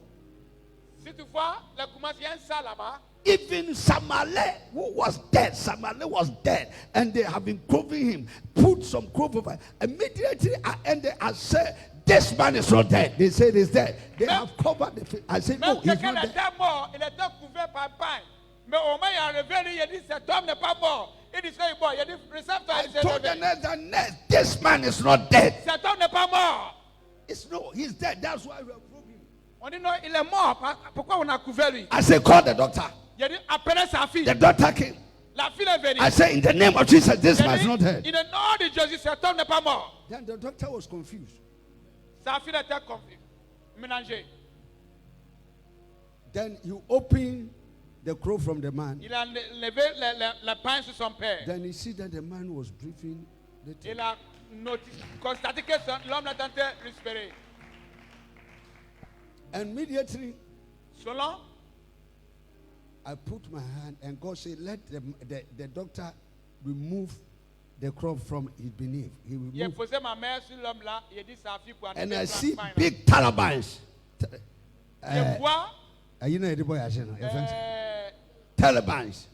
si tu vois, le Kumasi, il y a une salle là-bas. even Samale, who was dead, Samale was dead, and they have been covering him, put some clothes over. Immediately I ended, I said, this man is not dead. They said he's dead. They have covered the face. I said, no, Même he's quelqu'un not dead. était mort, il était couvert par pain. Mais au moins, il a révélé, il a dit, cet homme n'est pas mort. Il dit, c'est bon. Il a dit, récepteur, I il s'est told the réveillé. nurse, this man is not dead. Cet homme n'est pas mort. It's no, he's dead. That's why we have proved him. On dit, non, il est mort. Pourquoi on a couvert lui? I said, call the doctor. Il a dit, appelez sa fille. The doctor came. La fille est venue. I said, in the name of Jesus, this Il a man is dit, not dead. in the name de Jésus, cet homme n'est pas mort. Then the doctor was confused. Sa fille était confuse, mélangée. Then you open the crow from the man. Il a levé le pain sur son père. Then you see that the man was breathing. Il a constaté que l'homme était en train de respirer. And immediately, Selon, I put my hand and God said, let the doctor remove the crop from his beneath. He removed. And I see big Talibans. You know the boy I said, Talibans.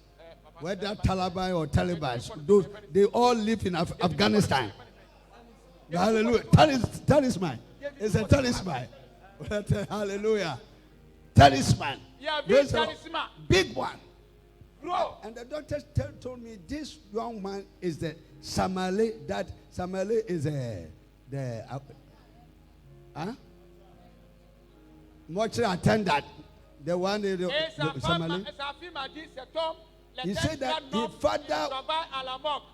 Whether Taliban or Talibans, those they all live in Afghanistan. Hallelujah. Talisman. It's a talisman. Hallelujah. Talisman. Yeah, big talisman. Big one. And the doctor told me this young man is the Samale. That Samale is mortuary attendant. The one the Samale. He said that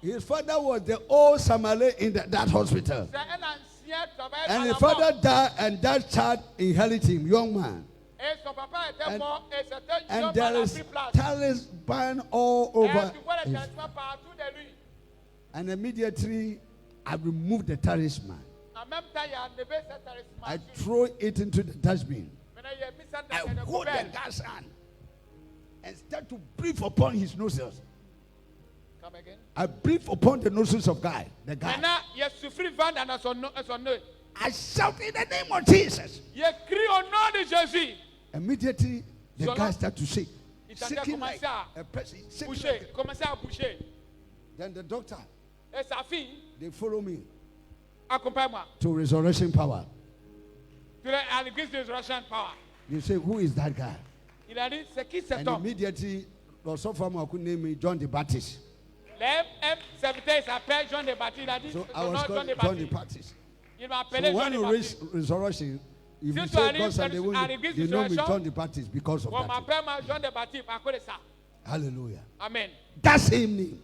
his father was the old Samale in that hospital. And his father died, and that child inherited him, young man. And there is talisman all over. And immediately, I removed the talisman. I throw it into the dustbin. I hold the guy's hand and start to breathe upon his nostrils. Come again. I breathe upon the nostrils of the guy. I shout in the name of Jesus. Immediately, the guy started to shake. Shaking like a person. Then the doctor, they follow me to resurrection power. You say, who is that guy? And immediately, also from I could name me John the Baptist. So I was called John the Baptist. So when you reach resurrection, if you say God said they know me John the Baptist because of that. Hallelujah. Amen. That same name.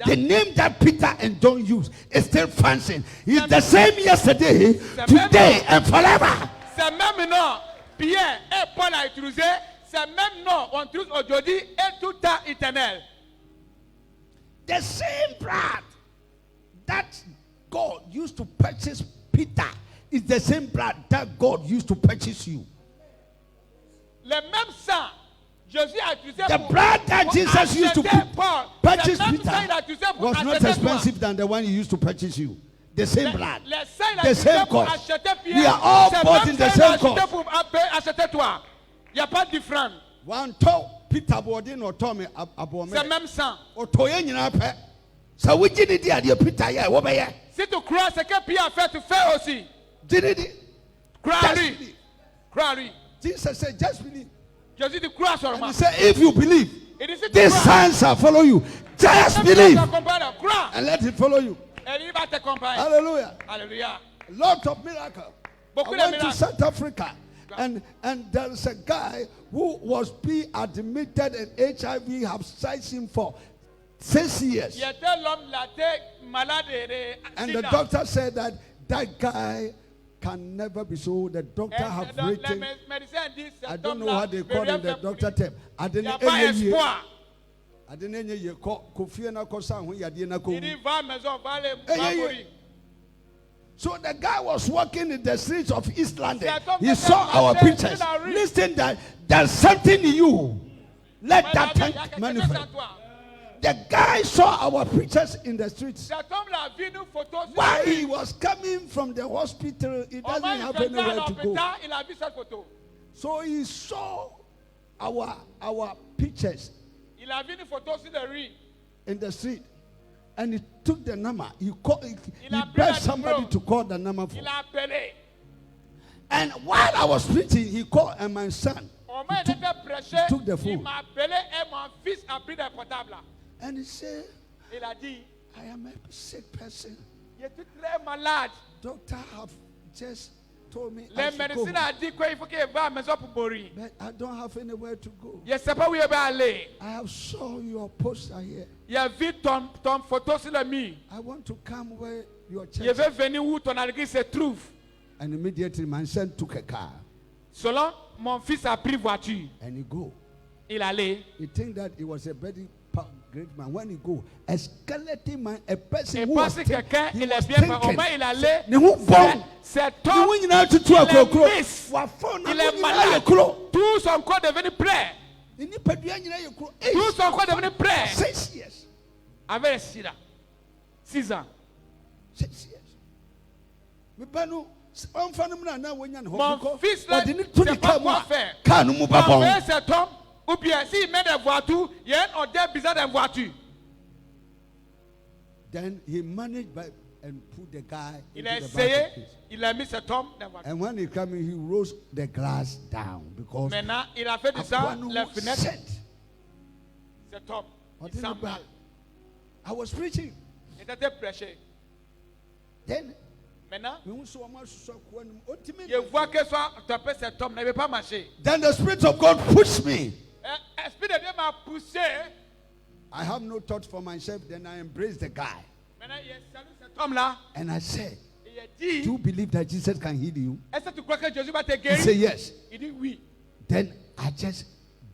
The name that Peter and John used is still functioning. He's the same yesterday, today, and forever. C'est même nom. Pierre et Paul a utilisé. C'est même nom. On utilise aujourd'hui et tout temps éternel. The same blood that God used to purchase Peter is the same blood that God used to purchase you. Le même sang. Jésus a utilisé the blood that Jesus used to purchase Peter was not expensive than the one he used to purchase you. The same blood. The same cost. We are all bought in the same cost. Il n'y a pas de différence. One talk Peter Bordin or Tommy Abome. C'est même sang. Or Toyen Pe. So we did it there, Peter. Yeah, what by si tu crois ce que Pierre a fait, tu fais aussi. Did it? Crois-lui. Crois-lui. Jesus said, just believe. Jésus dit, crois seulement. And he said, if you believe, these signs shall follow you. Just believe. And let it follow you. Hallelujah. Hallelujah. Lot of miracles. I went to South Africa. And there's a guy who was being admitted in HIV, have sized him for 6 years. And the doctor said that guy can never be so. The doctor have written. I don't know what they call in the doctor term. I didn't So the guy was walking in the streets of East London. He saw our pictures. Listen, that there's something in you. Let that thing manifest. The guy saw our pictures in the streets. While he was coming from the hospital, he doesn't have anywhere to go. So he saw our pictures in the street. And he took the number. He begged somebody to call the number for. And while I was preaching, he called and my son. He took the phone. And he said, I am a sick person. Doctor have just told me I should go. But I don't have anywhere to go. I have saw your poster here. I want to come where your church is. And immediately my son took a car. Selon mon fils a pris voiture. And he go. Il allait. He think that it was a very great man. When he go, a skeleton man, a person Et who parce was que quelqu'un he il was est bien thinking. fait, il allait. Ne ho bɔn. Cet Ne homme, ho nyinaa tutu il akorokoro. est miss. Wafɔ na Il ne est nyinaa malade. yɛ koro. Tout son corps est devenu prêt. Ne nipadua nyinaa yɛ koro. Tout son corps est devenu prêt. 6 years. Avec le sida. 6 ans. 6 years. Meba no ɔmfa no mu na na wonya ne hɔ. Mon fils là, ɔde ne to ne c'est pas kaa mu quoi a faire. kaa no mu ba Envoyer bɔn. cet homme, ou bien s'il met des voitures, il y a un odeur bizarre dans les voitures. Then he managed by and put the guy Il into a the essayé, back of his. il a mis cet homme dans la voiture. And when he came in, he rose the glass down because Maintenant, il a fait de ça Akwano les fenêtres. said, Cet homme, il Ɔde sent ne ba- mal. I was preaching. Il était prêché. Then Maintenant, mehu sɛ ɔmo asusu akoa no mu. Ɔntumi je vois que soit tapé cet homme, ne veut pas marcher. Then the Spirit of God pushed me. L'Esprit de Dieu m'a poussé. I have no thought for myself. Then I embraced the guy. Maintenant, il a salué cet homme-là. And I said, Il a dit, do you believe that Jesus can heal you? est-ce que tu crois que Jésus va te He guérir? said, yes. Il dit oui. Then I just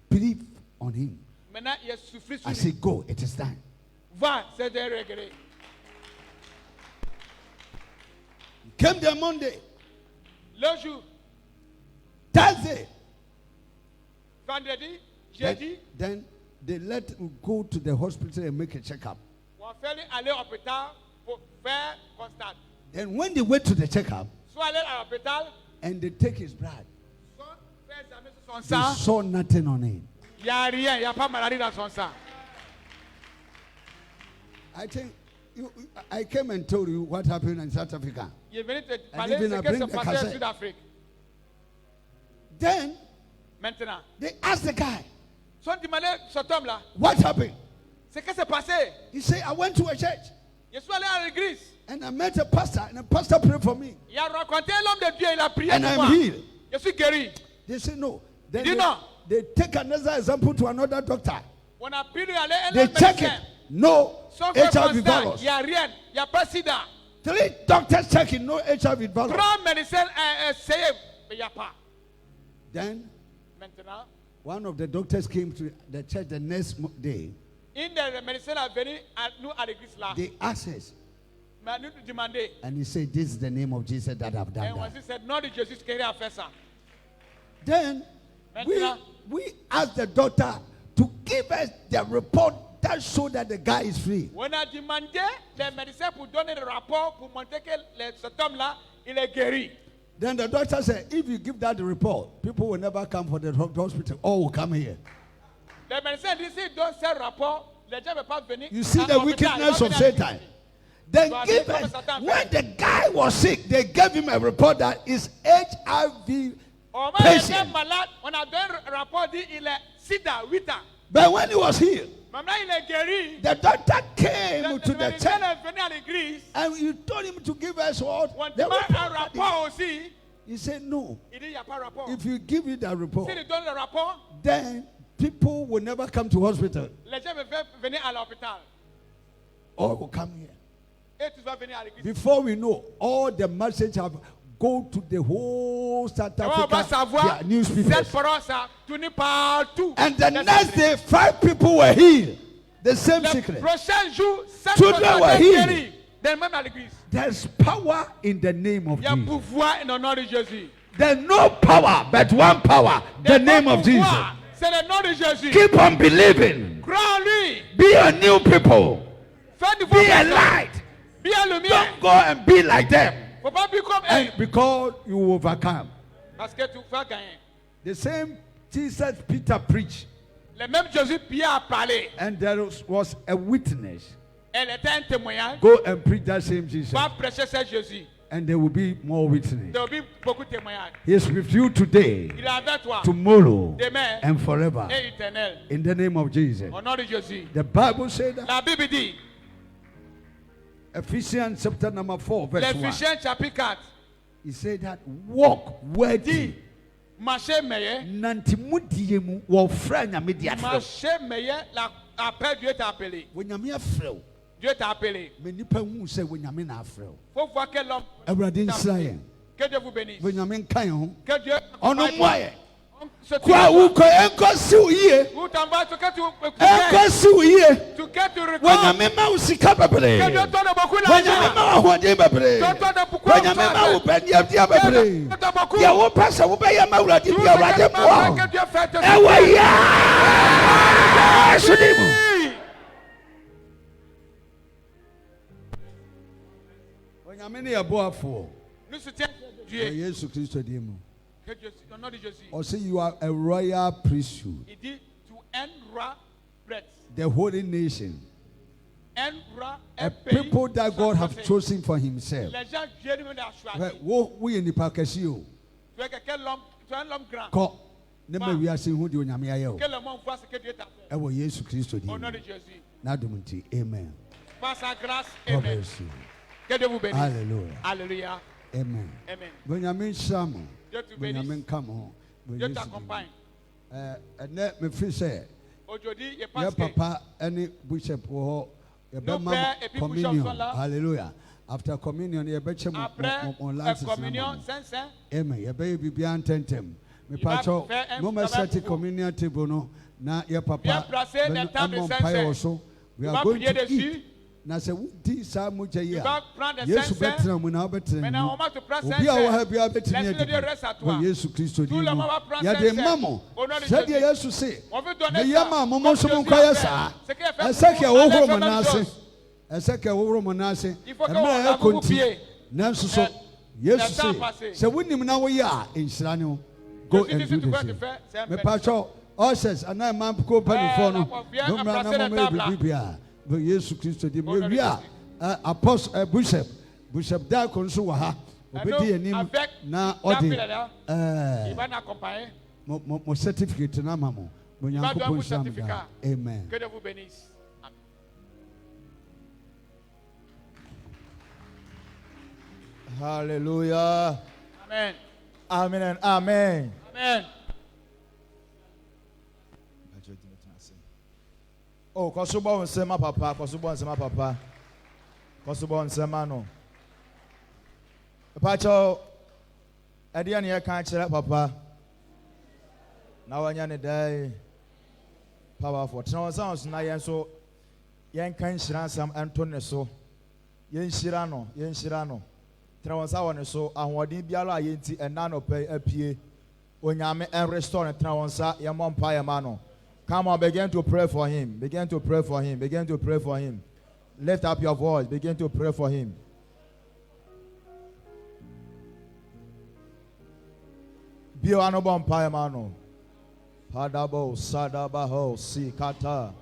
believed on him. Maintenant, il a soufflé sur I lui. said, go, it is done. Va, c'est de regret. Came there Monday, Le jour, Thursday. vendredi, Then, jeudi, then they let him go to the hospital and make a checkup. on fait aller à l'hôpital pour faire constat. Then when they went to the checkup Soit aller à l'hôpital, and they take his blood, soit faire examiner son they sang. saw nothing on it. Il n'y a rien, il n'y a pas maladie dans son sang. I think I came and told you what happened in South Africa. Il est venu te And parler even de I ce qui bring se the passait en cassette. Sud-Afrique. Then Maintenant, they asked the guy, sont demandé cet homme-là, what happened? ce qui s'est passé. He said, I went to a church Je suis allé à l'église. and I met a pastor and the pastor prayed for me. Il a rencontré l'homme de Dieu, il a prié And pour I'm moi. healed. Je suis guéri. They said, no. Then He did not. they take another example to another doctor. On a pu lui aller un They autre check it. médecin. No Sauf que HIV constat, virus. il n'y a rien, il n'y a pas sida. 3 doctors checking, no HIV virus. 3 médecins ont essayé, mais il n'y a pas. Then Maintenant, one of the doctors came to the church the next day. une des médecins est venue à nous à l'église là. They asked us, Mais nous demandé. and he said, this is the name of Jesus that I've Et done on that. s'est dit, nom de Jésus qui a fait ça. Then Maintenant, we asked the doctor to give us the report that showed that the guy is free. on a demandé les médecins pour donner le rapport pour montrer que cet homme-là, il est guéri. Then the doctor said, if you give that report, people will never come for the hospital. All will come here. Les médecins disent, s'ils donnent ce rapport, les gens ne peuvent pas venir. You see à the l'hôpital, wickedness ils vont of venir à Satan. l'église. Then So I give think us, Satan when the guy was sick, they gave him a report that is HIV Au moment où il était patient. malade, on a donné un rapport dit il est sida 8 ans. But when he was healed, Maintenant, il est guéri. the doctor came Le to the médecin church est venu à l'église. and you told him to give us what? On The demande un report. rapport aussi. He said, no. Il dit, il n'y a pas de rapport. If you give it that report, S'il donne le rapport, then people will never come to hospital les gens peuvent venir à l'hôpital. or will come here. Et tu vas venir à l'église. Before we know, all the message have go to the whole South Et on va Africa savoir, their newspapers. cette parole, ça tourne partout. And the next day, 5 people were healed. The same Le sickness. prochain jour, 5 Children personnes were étaient healed. guéries. Même à l'église. There's power in the name of Il y a Jesus. pouvoir dans le nom de Jésus. There's no power, but one power, the name of Jesus. C'est le nom de Jésus. Keep on believing. Crois en lui. Be a new people. Fais du Be a bon light. Be a lumière. Don't go and be like them. Faut pas vivre comme And eux. because you overcome. Parce que tu vas gagner. The same Jesus Peter preached. Le même Jésus, Pierre a parlé. And there was a witness. Elle était un témoignage. Go and preach that same Jesus. Va prêcher ce Jésus. And there will be more witnesses. There will be beaucoup de témoignages. He is with you today, Il est avec toi. tomorrow, Demain and forever. et éternel. In the name of Jesus. Au nom de Jésus. The Bible said that. La Bible dit, Ephesians chapter number 4, verse 1. l'Éphésiens chapitre 4, He said that walk worthy. marcher meilleur. Nantimudie mu wɔfrɛ nyame de afrɛ. Marcher meilleur, l'appel Dieu t'a appelé. Wɔnyame afrɛ wo. Dieu t'a appelé. Me nipa hu sɛ wɔnyame na afrɛ wo. Faut voir que l'homme. Awurade nhyira yɛn. Que Dieu vous bénisse. Wɔnyame nka yɛn ho. Que Dieu. Ɔno mmoa yɛn. On Kwa uko enko si uye. Enko si uye. Wanya mema usika bebre. Wanya mema ahwande bebre. Wanya mema ubendia dia bebre. Ya wo pasa wo be ya mawura di dia wade mo. Ewa ya. Sudimu. Wanya mena ya boafo. Yesu Kristo dimu. Or say you are a royal priesthood. The holy nation. A people that God have chosen for himself. We in the Pakisio. Ko nema we are saying who the onyame ayo. Ewo Yesu Kristo di. Na dumunti. Amen. Amen. Hallelujah. Hallelujah. Amen. Amen. Benjamin Shamo. Benjamin come on. Just accompany. And let me free say. Ojodi ye papa any bishop or communion. Hallelujah. After communion, you bet on life. Amen. You baby beyond tentem. Me pacho no me set communion table no. Na your papa. We are going to eat. Na se wudi sa muja ya Yesu betra mu na betra mu obi a wo ha bia betra ni adi Yesu Kristo di mu ya de mamo se de Yesu se me yama mo so mo kwa yesa eseke wo horo mo na ase eseke wo horo mo na ase e ma ya konti na nso so Yesu se wunim na wo ya enhyira ne go and do this me pacho others ana man ko panifo no no mra na mo me bibia but Jesus Christ di we are apostle bishop Diakon so wa ha obedi anim na odi mo certificate na mamo mo nyankopon sham. Amen. Hallelujah. Amen. Amen and amen. Amen. Oh, kosubo nsema papa, kosubo nsema papa. Kosubo nsema no. Pacho ade ne kan kire papa. Na wanya ne dai powerful. Tena sounds na yen so yen kan hira sam ento ne so. Yen hira no. Tena wonsa won so ahoden biara yenti ena no pe apie. Onyame en restore tena wonsa yen mompa ye ma no. Come on, begin to pray for him. Begin to pray for him. Begin to pray for him. Lift up your voice. Begin to pray for him. Bio anobon paemano. Padabo sadabaho sikata.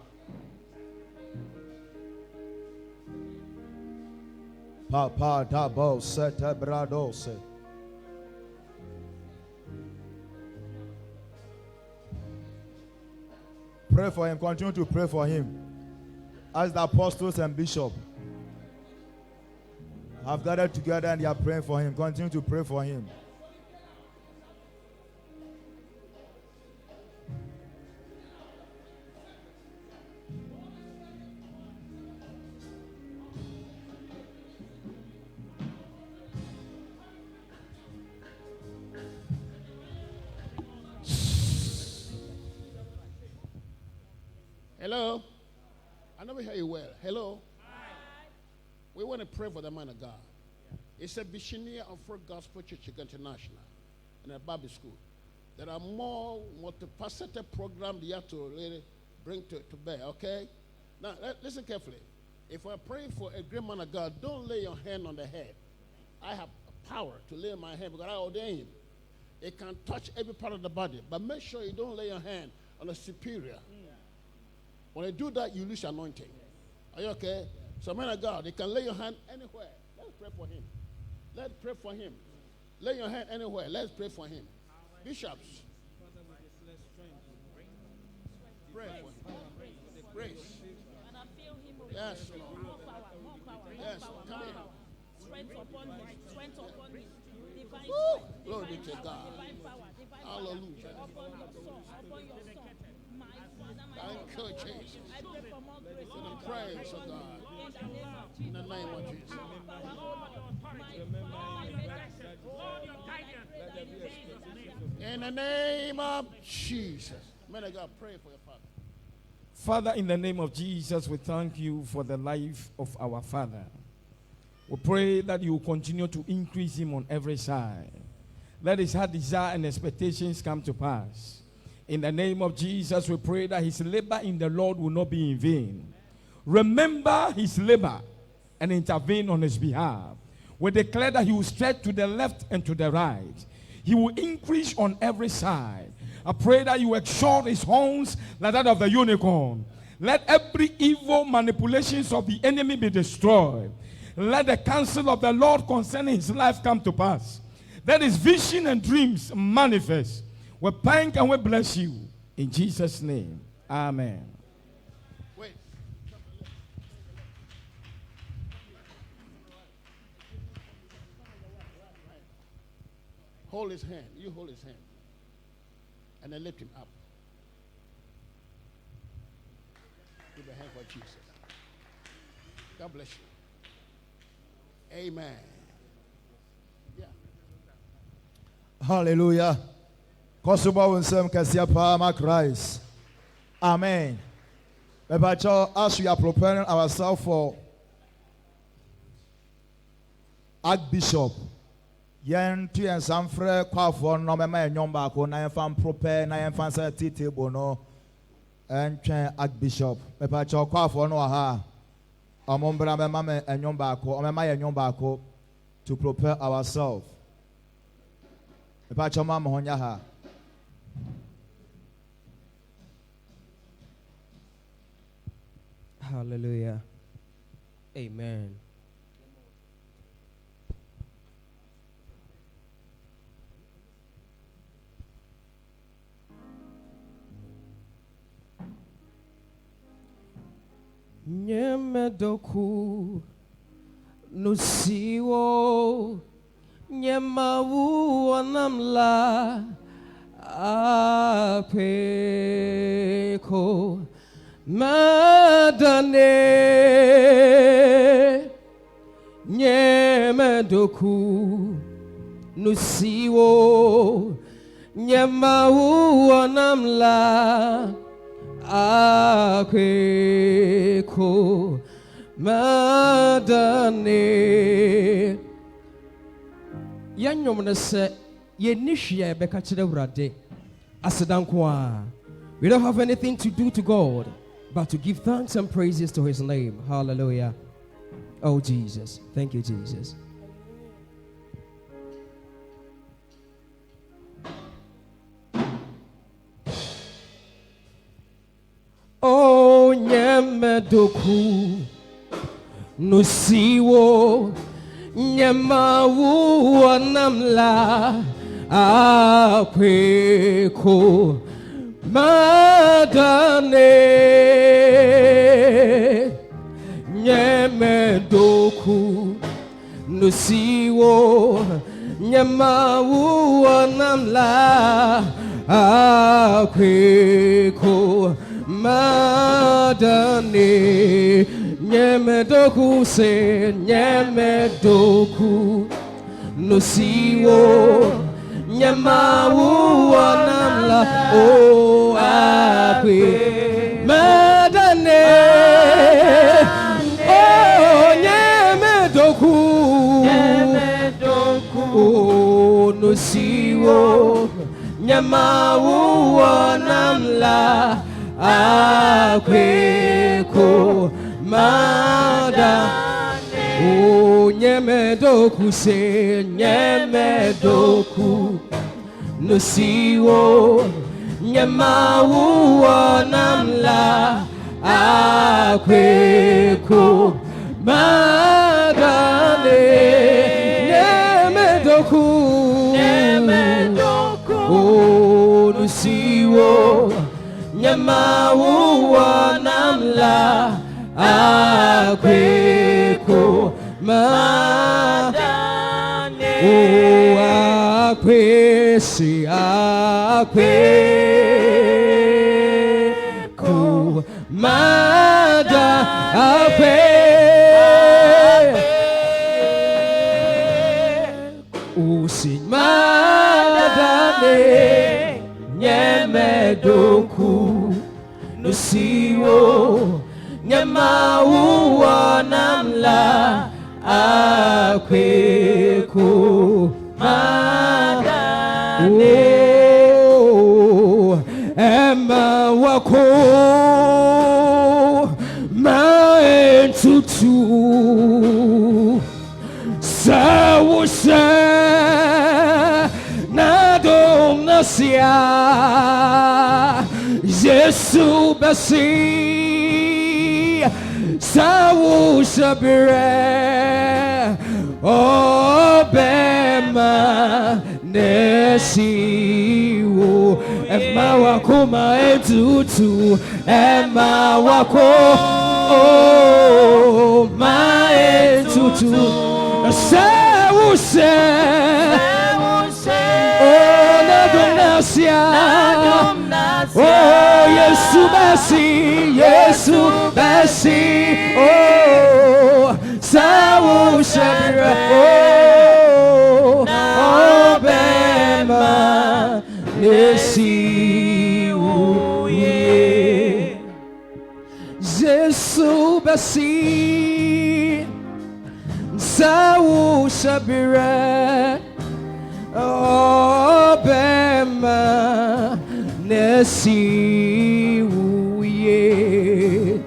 Papa dabo setebradose. Pray for him. Continue to pray for him. As the apostles and bishops have gathered together and they are praying for him, continue to pray for him. Hello? I never hear you well. Hello? Hi. We want to pray for the man of God. It's a visionary of Free Gospel Church International and a Bible school. There are more multifaceted programs you have to really bring to bear, okay? Now, listen carefully. If we're praying for a great man of God, don't lay your hand on the head. I have power to lay my hand because I ordain him. It can touch every part of the body, but make sure you don't lay your hand on a superior. When you do that, you lose your anointing. Are you okay? So, man of God, you can lay your hand anywhere. Let's pray for him. Let's pray for him. Lay your hand anywhere. Let's pray for him. Bishops. Pray for him. Grace. Yes, Lord. Yes, come here. Strength upon me. Strength upon me. Divine strength. Glory be to God. Hallelujah. Upon your soul. Upon your soul. Thank you, Jesus. I pray for more grace. In the praise of God. In the name of Jesus. In In the name of Jesus. Man of God, pray for your father. Father, in the name of Jesus, we thank you for the life of our father. We pray that you will continue to increase him on every side. Let his heart desire and expectations come to pass. In the name of Jesus, we pray that his labor in the Lord will not be in vain. Remember his labor and intervene on his behalf. We declare that he will stretch to the left and to the right. He will increase on every side. I pray that you exalt his horns like that of the unicorn. Let every evil manipulations of the enemy be destroyed. Let the counsel of the Lord concerning his life come to pass. Let his vision and dreams manifest. We thank and we bless you. In Jesus' name. Amen. Wait. Hold his hand. You hold his hand. And then lift him up. Give a hand for Jesus. God bless you. Amen. Yeah. Hallelujah. Kosuba unsem kasia pa Christ. Amen. As we are preparing ourselves for Archbishop, yen tu en sanfre kwafo no mema enyom ba ko na enfam prepare na enfam sa table no entwen Archbishop. Mepacho kwafo no ha. Amombra mema me enyom ba ko, mema enyom ba ko to prepare ourselves. Mepacho mama honya ha. Hallelujah. Amen. Nyemedoku nusiwo nyemawu anamla apeko madane nyemedoku nusiwo nyemawu anamla akweko madane yanyom na se yenihia ebeka kire wurade asedankwa. We don't have anything to do to God but to give thanks and praises to his name. Hallelujah. Oh Jesus, thank you Jesus. Oh nyemedoku nusiwo nyemawu anamla akweko madane nyemedoku nusiwo nyemawu anamla akweko madane nyemedoku se nyemedoku nusiwo nyemawu anamla o akwe madane o nyemedoku o nusiwo nyemawu anamla akweko madane o nyemedoku se nyemedoku nusiwo nyemawu anamla akweko madane nyemedoku o nusiwo nyemawu anamla akweko madane o akwesi akweko mada akwe usi madane Nyemedoku Nusiwo Nyemawu Namla Akweku Magane Emma Wako Maentutu Sawusha Nadom Nasia Yesu Basi Sawusha Bire Obema Nesiwo Emma Wako Maentutu Emma Wako Maentutu Sawusha Oh, Yesu Basi, oh, Sawusha, oh, Bema, Nesi, oh, yeah. Yesu Basi, Sawusha, oh, Bema, Nesi uye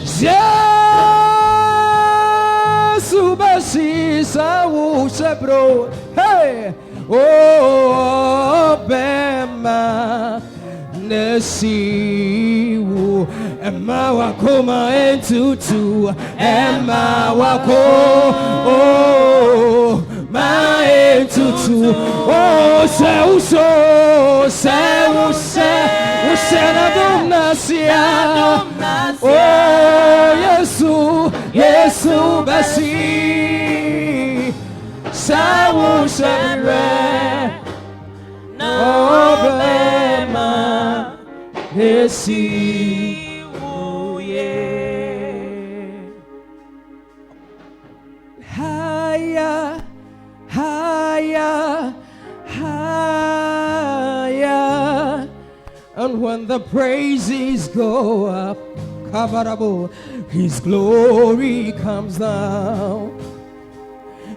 Jesu Basi Sawu Sebro Hey Oh Bema Nesi u Emma Wakoma Entutu Emma Wako Oh my tutu oh se na domnasia oh Yesu Basi se no bema Nesi uye higher higher, higher. And when the praises go up, Kabarabo, His glory comes down.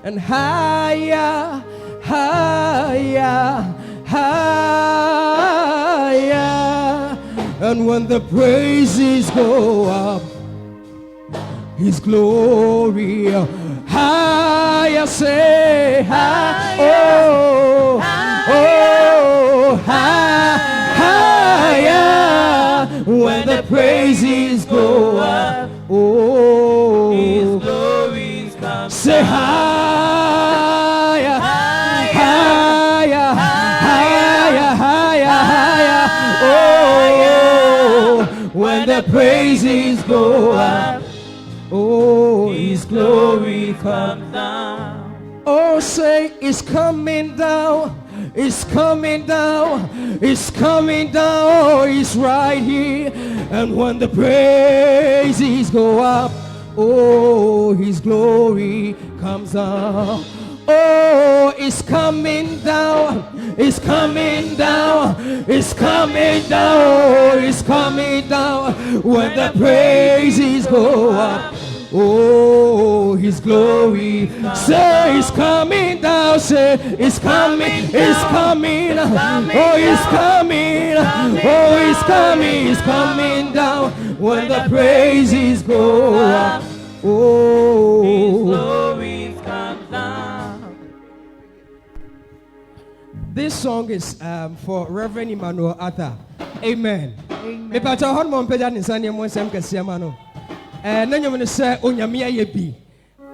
And higher, higher, higher. And when the praises go up, His glory higher, say higher, oh, higher. When the praises go up, oh, His glories come. Say higher, higher, higher, higher, higher. Oh, when the praises go up, oh, His glory comes down. Oh, say it's coming down. It's coming down. It's coming down. It's right here. And when the praises go up, oh, His glory comes down. Oh, it's coming down. It's coming down. It's coming down. It's coming down. When the praises go up, oh, His glory. Say it's coming down. Say it's coming. It's coming. Oh, it's coming. Oh, it's coming. It's coming down. When the praises go up, oh, His glory comes down. This song is for Reverend Emmanuel Arthur. Amen. Me pacha hon mo peja ni sane mo sem kese ma no. Nanyo me say onyame ayebi.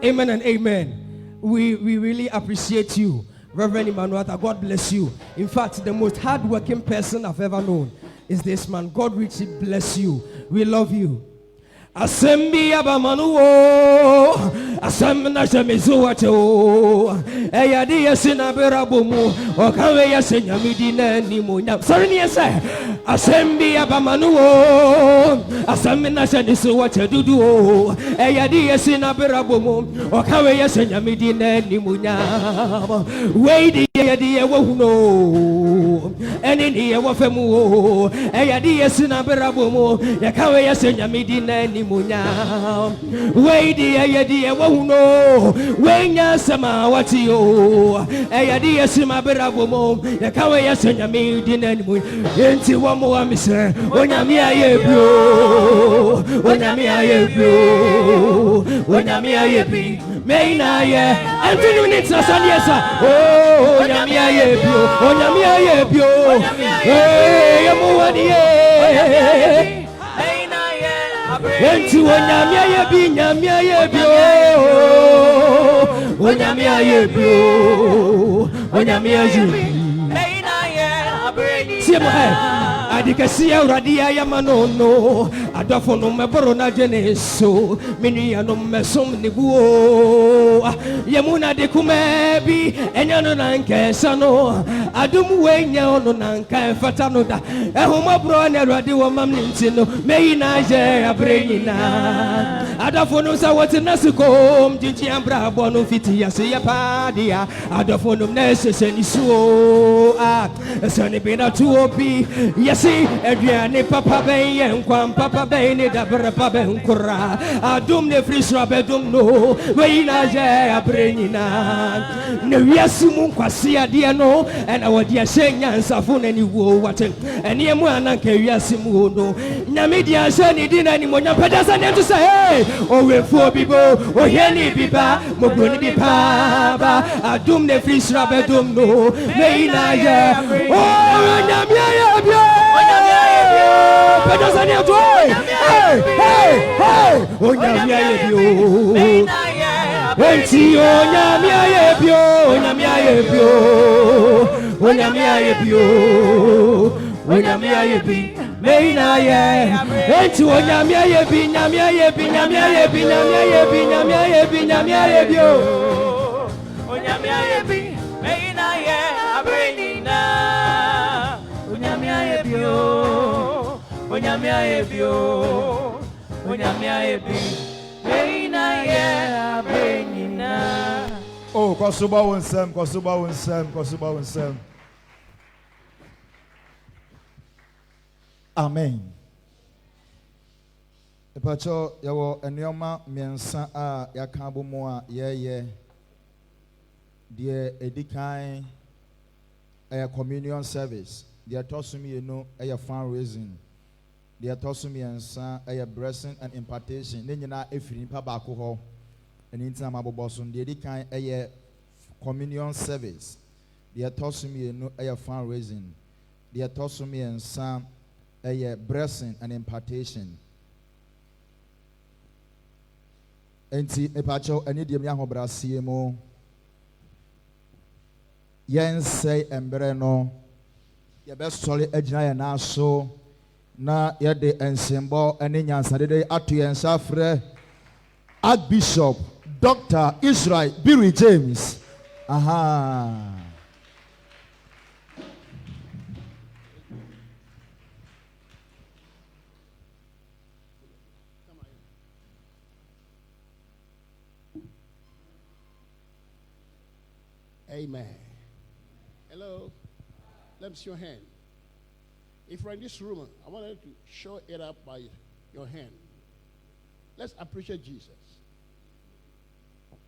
Amen and amen. We really appreciate you, Reverend Emmanuel Arthur. God bless you. In fact, the most hardworking person I've ever known is this man. God richly bless you. We love you. Asembi abamanuo Asamna Shamizuato, Ayadia Sinaberabumu, or Kawaya Senyamidina Nimunya. Sorry, yes, Assembly Abamanuo, Asamna Shanizuata Dudu, Ayadia Sinaberabumu, or Kawaya Senyamidina Nimunya. Wait, Ayadia Wono, and in here Wafemu, Ayadia Sinaberabumu, Yakawaya Senyamidina Nimunya. Wait, Ayadia Wono, Wenya Sama Watio, Ayadia Simaberabumu, Yakawaya Senyamidina Nimunya. Into one more, Mr. Onyamia Yebro, Onyamia Yebro, Onyamia Yebi, Mayna, and 2 minutes, yes, oh, Onyamia Yebro, Onyamia Yebro, hey, Amuania, into Onyamia Yebi, Nyamia Yebro, Onyamia Yebro, Onyamia Yebi. Adikasia Radia Yamano, Adafono Maborona Geneso, Miniano Mesum Nibuo, Yamuna de Kumebi, Enyananke Sano, Adum Wenya on Nanka Fatanoda, Ehoma Brone Radio Mamintino, Maynaje Abrena, Adafono Sawatinasuko, Gigi Ambra Bonufiti, Sia Padia, Adafono Nesses and Isu, Sonny Bena Tuopi, yes. Adriani Papa Bay and Quan Papa Bay, Dabra Papa and Kura, Adum the Free Swabedum no, Wayna Jaya Brenina, Neviasumu Quasia Diano, and our dear Shenya Safun and you what and Yamuana Kayasimu no, Namidia Sani didn't anymore, Padasan to say, hey, oh, we're 4 people, oh, Henny Biba, Mobuni Baba, Adum the Free Swabedum no, Wayna Jaya, oh, Namia. Hey, Onyamia Yebio, Onyamia Yebio, Onyamia Yebio, Onyamia Yebio, Onyamia Yebi, Mayna ye, Onyamia Yebi, Nyamia Yebi, Nyamia Yebi, Nyamia Yebi, Nyamia Yebi, Nyamia Yebio, Onyamia Yebi, Mayna ye, Abrenina, Onyamia Yebio. Onyamia Yebio, Onyamia Yebi, Mayna ye Abrenina. Oh, Kosuba Winsem, Kosuba Winsem, Kosuba Winsem. Amen. Epacho yawo enyoma miensa a yakambo mo a ye de edikan a communion service. The atosumi eno a fundraising. The atosumi ensa a blessing and impartation. Nenyina efiri nipa baako ho. Eni ntina maboboso the edikan a communion service. The atosumi eno a fundraising. The atosumi ensa a blessing and impartation. Enti epacho eni de mi ahobrasie mo. Yen say embre no ye be sole agina ye na so na ye de ensembo ene nyansade de ato yen safre Archbishop Dr. Israel Biri James. Aha. Amen. Hello. Let me see your hand. If you're in this room, I want you to show it up by your hand. Let's appreciate Jesus.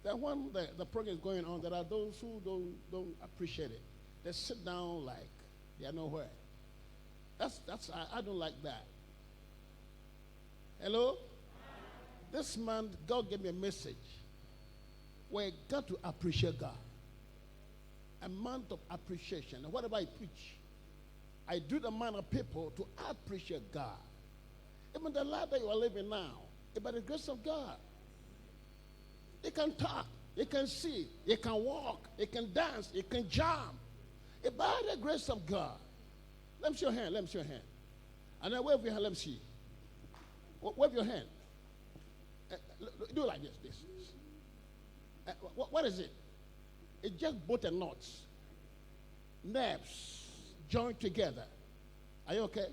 That when the program is going on, there are those who don't appreciate it. They sit down like they are nowhere. I don't like that. Hello? This man, God gave me a message where you got to appreciate God. A month of appreciation. And whatever I preach, I do the man of people to appreciate God. Even the life that you are living now, by the grace of God. You can talk, you can see, you can walk, you can dance, you can jump. By the grace of God. Let me see your hand, let me see your hand. And then wave your hand, let me see. Wave your hand. Do like this. What is it? It's just both and knots. Nerves joined together. Are you okay?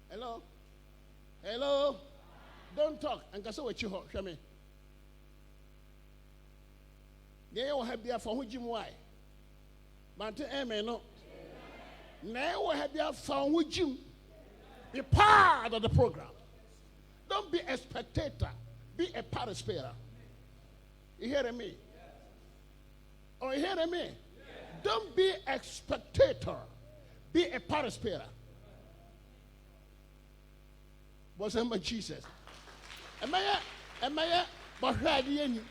Hello? Hello? Don't talk. And guess what you hear me? They will have their phone with Jim Why. But amen. No. Now will have their phone with Jim. Be part of the program. Don't be a spectator. Be a participator. You hearing me? Oh, you hearing me? Don't be a spectator. Be a participator. What's the name of Jesus? Am I but ready any?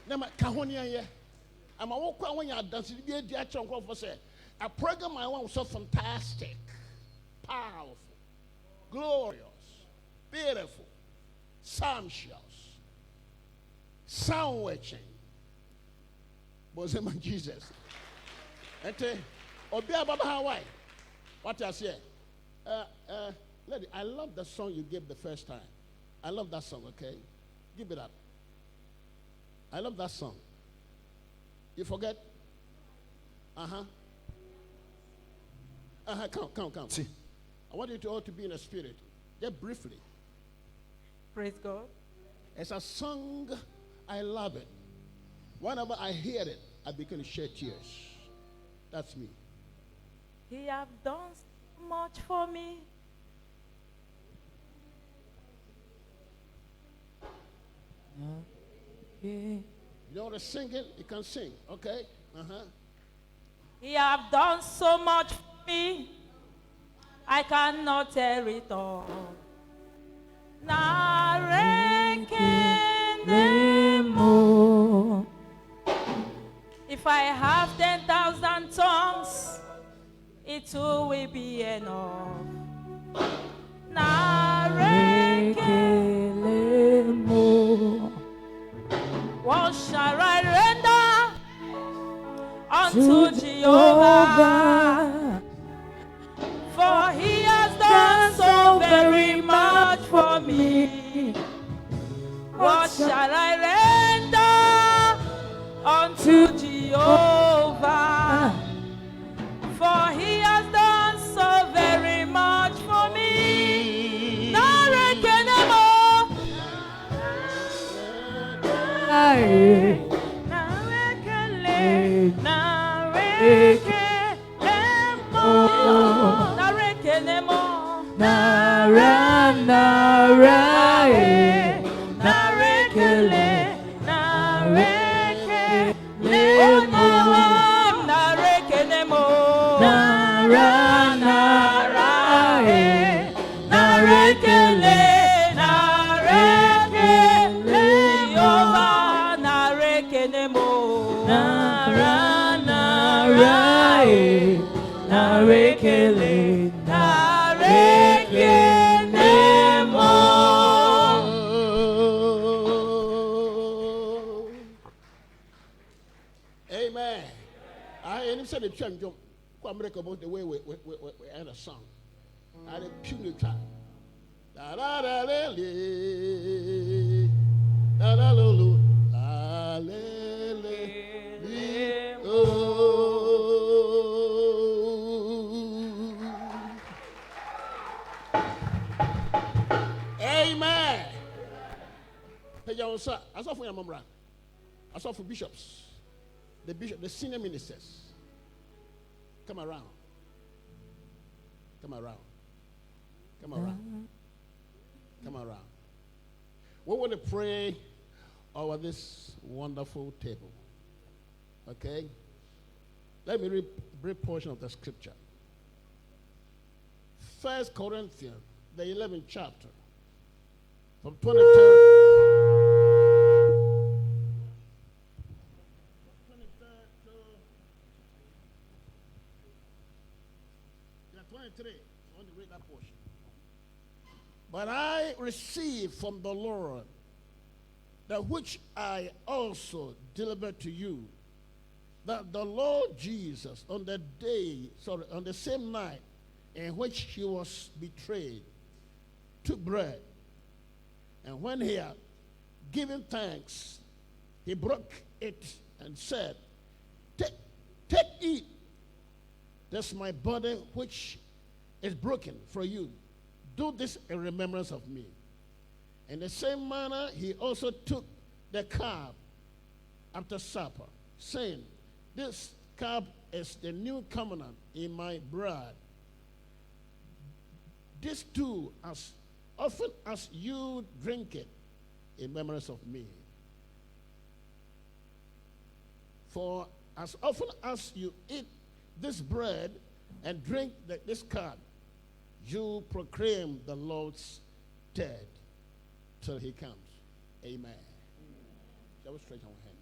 Nama kahonia ye. Am I walk when you are dancing? Be a dear chunk of us. A program I want so fantastic, powerful, glorious, beautiful, sumptuous, sound-watching. What's the name of Jesus? Ente, Obia Baba Hawaii. What I say? Lady, I love the song you gave the first time. I love that song, okay? Give it up. I love that song. You forget? Come. See. I want you to all to be in the spirit. Just briefly. Praise God. It's a song, I love it. Whenever I hear it, I begin to shed tears. That's me. He have done so much for me. You don't want to sing it? You can sing, okay? He have done so much for me. I cannot tell it all. If I have 10,000 tongues, it will be enough. What shall I render unto Jehovah? For he has done so very much for me. What shall I render unto Jehovah? For he has done so very much for me. Amen. I said the change about the way we had a song. I had a punica. Da da da da da da lulu la le Amen. I saw for your mom. I saw for bishops. The bishop, the senior ministers. Come around. Come around. Come around. Come around. We want to pray over this wonderful table. Okay? Let me read a brief portion of the scripture. 1 Corinthians, the 11th chapter. From 23. I want to read that portion. But I received from the Lord that which I also delivered to you, that the Lord Jesus, on the same night in which he was betrayed, took bread, and when he had given thanks, he broke it and said, Take, eat. That's my body which is broken for you. Do this in remembrance of me. In the same manner, he also took the cup after supper, saying, This cup is the new covenant in my blood. This too, as often as you drink it, in remembrance of me. For as often as you eat this bread and drink this cup, you proclaim the Lord's death till he comes. Amen. Shall we stretch our hands?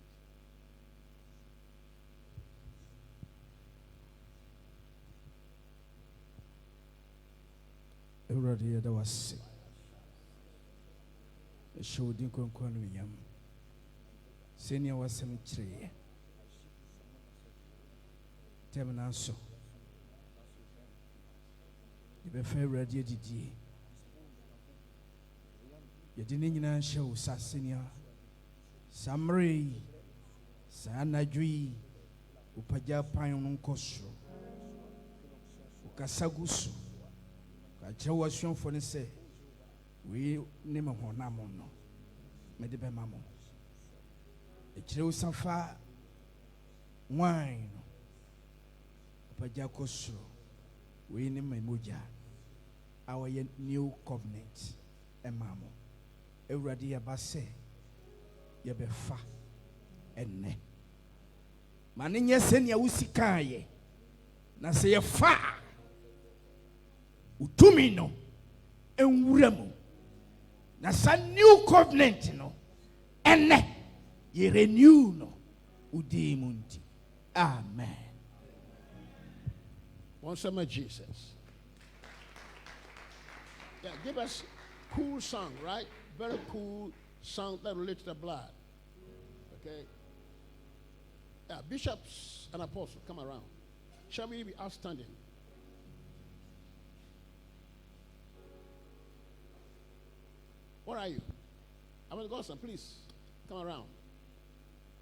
Everybody that was sick. Showed in Conquanium. Senior was cemetery. Terminaso. You be fair ready, did ye? You didn't show Sassinia. Samri, Sanadri, Upaja Payon Kosro, Ukasagusu, Kachawashon for the say, we name a honamono, Medibe Mamo. A chill safa wine, Upaja Kosro, we name a muja, our new covenant, a mamo. Everybody abase. Yebefa enne mane nye senia usikaye na se yefa utumi no enwura mu na sa new covenant no enne ye renew no udi munti. Amen. One summer Jesus. Yeah, give us cool song, right? Very cool song that relates to the blood. Okay? Yeah, bishops and apostles, come around. Shall we be outstanding? Where are you? I want to go, son, please. Come around.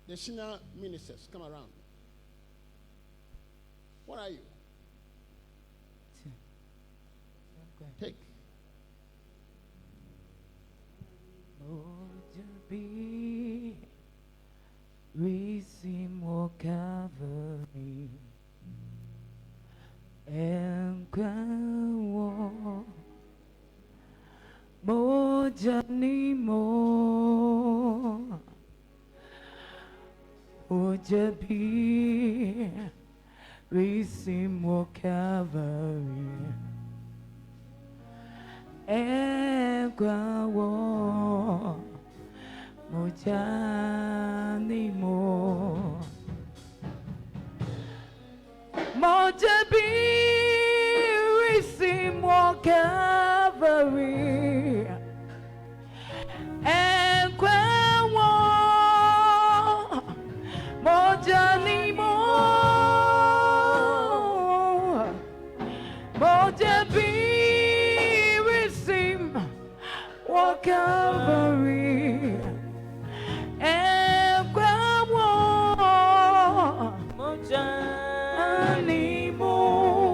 The senior ministers, come around. Where are you? Take. Be receive more Calvary and crown more journey more would you be receive more Calvary and crown Mojani mo Moja be receive more Calvary and Kwawo Mojani mo Moja be receive more Calvary anymore.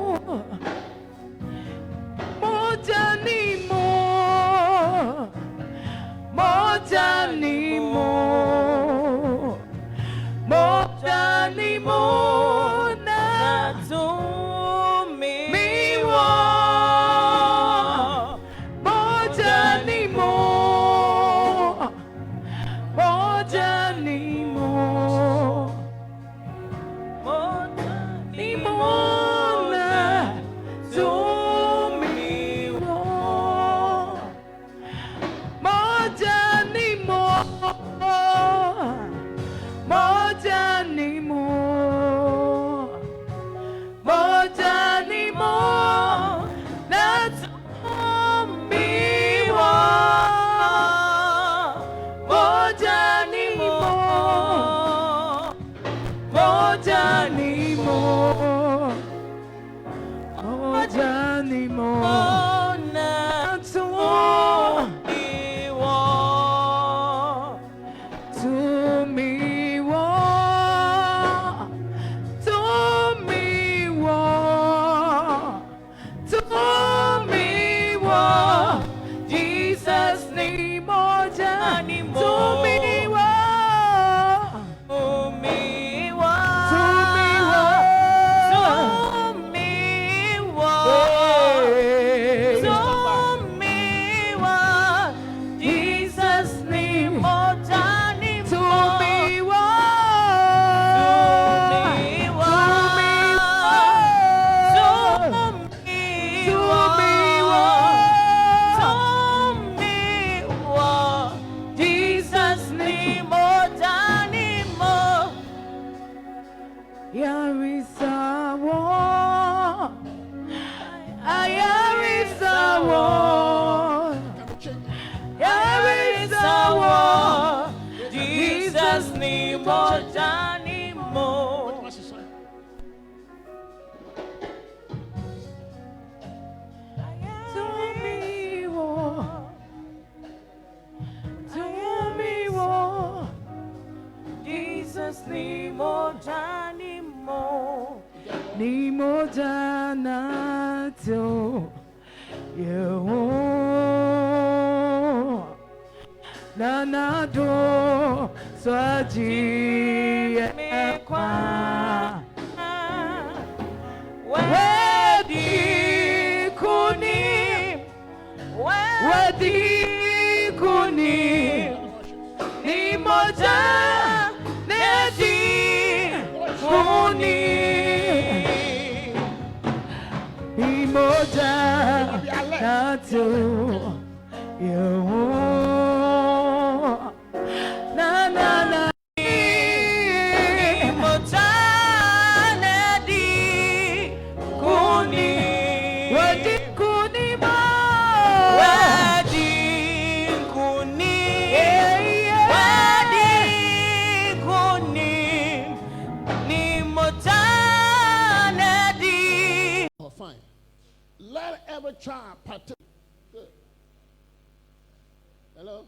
Hello?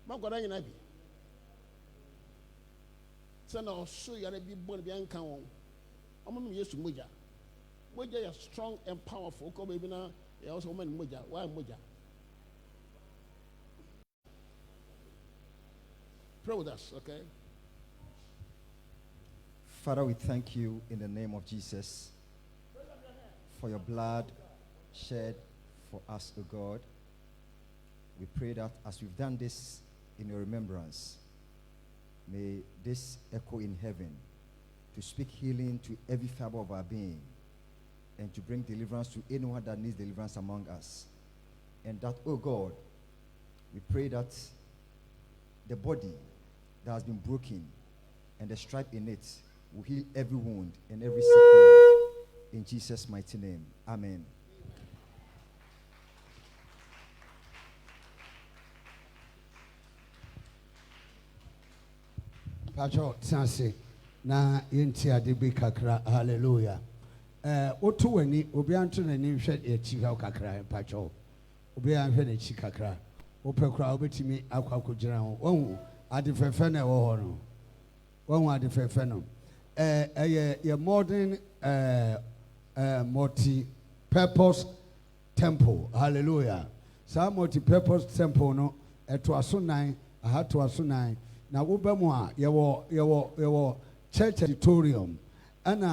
Magwara nyina bi. Sɛ na ɔso yare bi bɔ bi anka wɔn. Ɔmo no Yesu moja. Moja is strong and powerful. Ko baby na ya also man moja. Why moja? Pray with us, okay? Father, we thank you in the name of Jesus for your blood shed for us, O God. We pray that as we've done this in your remembrance, may this echo in heaven to speak healing to every fiber of our being and to bring deliverance to anyone that needs deliverance among us. And that, oh God, we pray that the body that has been broken and the stripe in it will heal every wound and every sickness. In Jesus' mighty name, amen. Pacho Sansi na yenti adibi kakra hallelujah. Otu wani obi anto na ni hwe echi ha kakra pacho. Obi anhwe na echi kakra. Opekura obetimi akwa kugina ho. Won adefefe na wo ho no. Won adefefe no. Ye modern multi-purpose temple. Hallelujah. Sa multi-purpose temple no eto aso nan, aha to aso nan. Na wo ba mu a ye wo church auditorium ana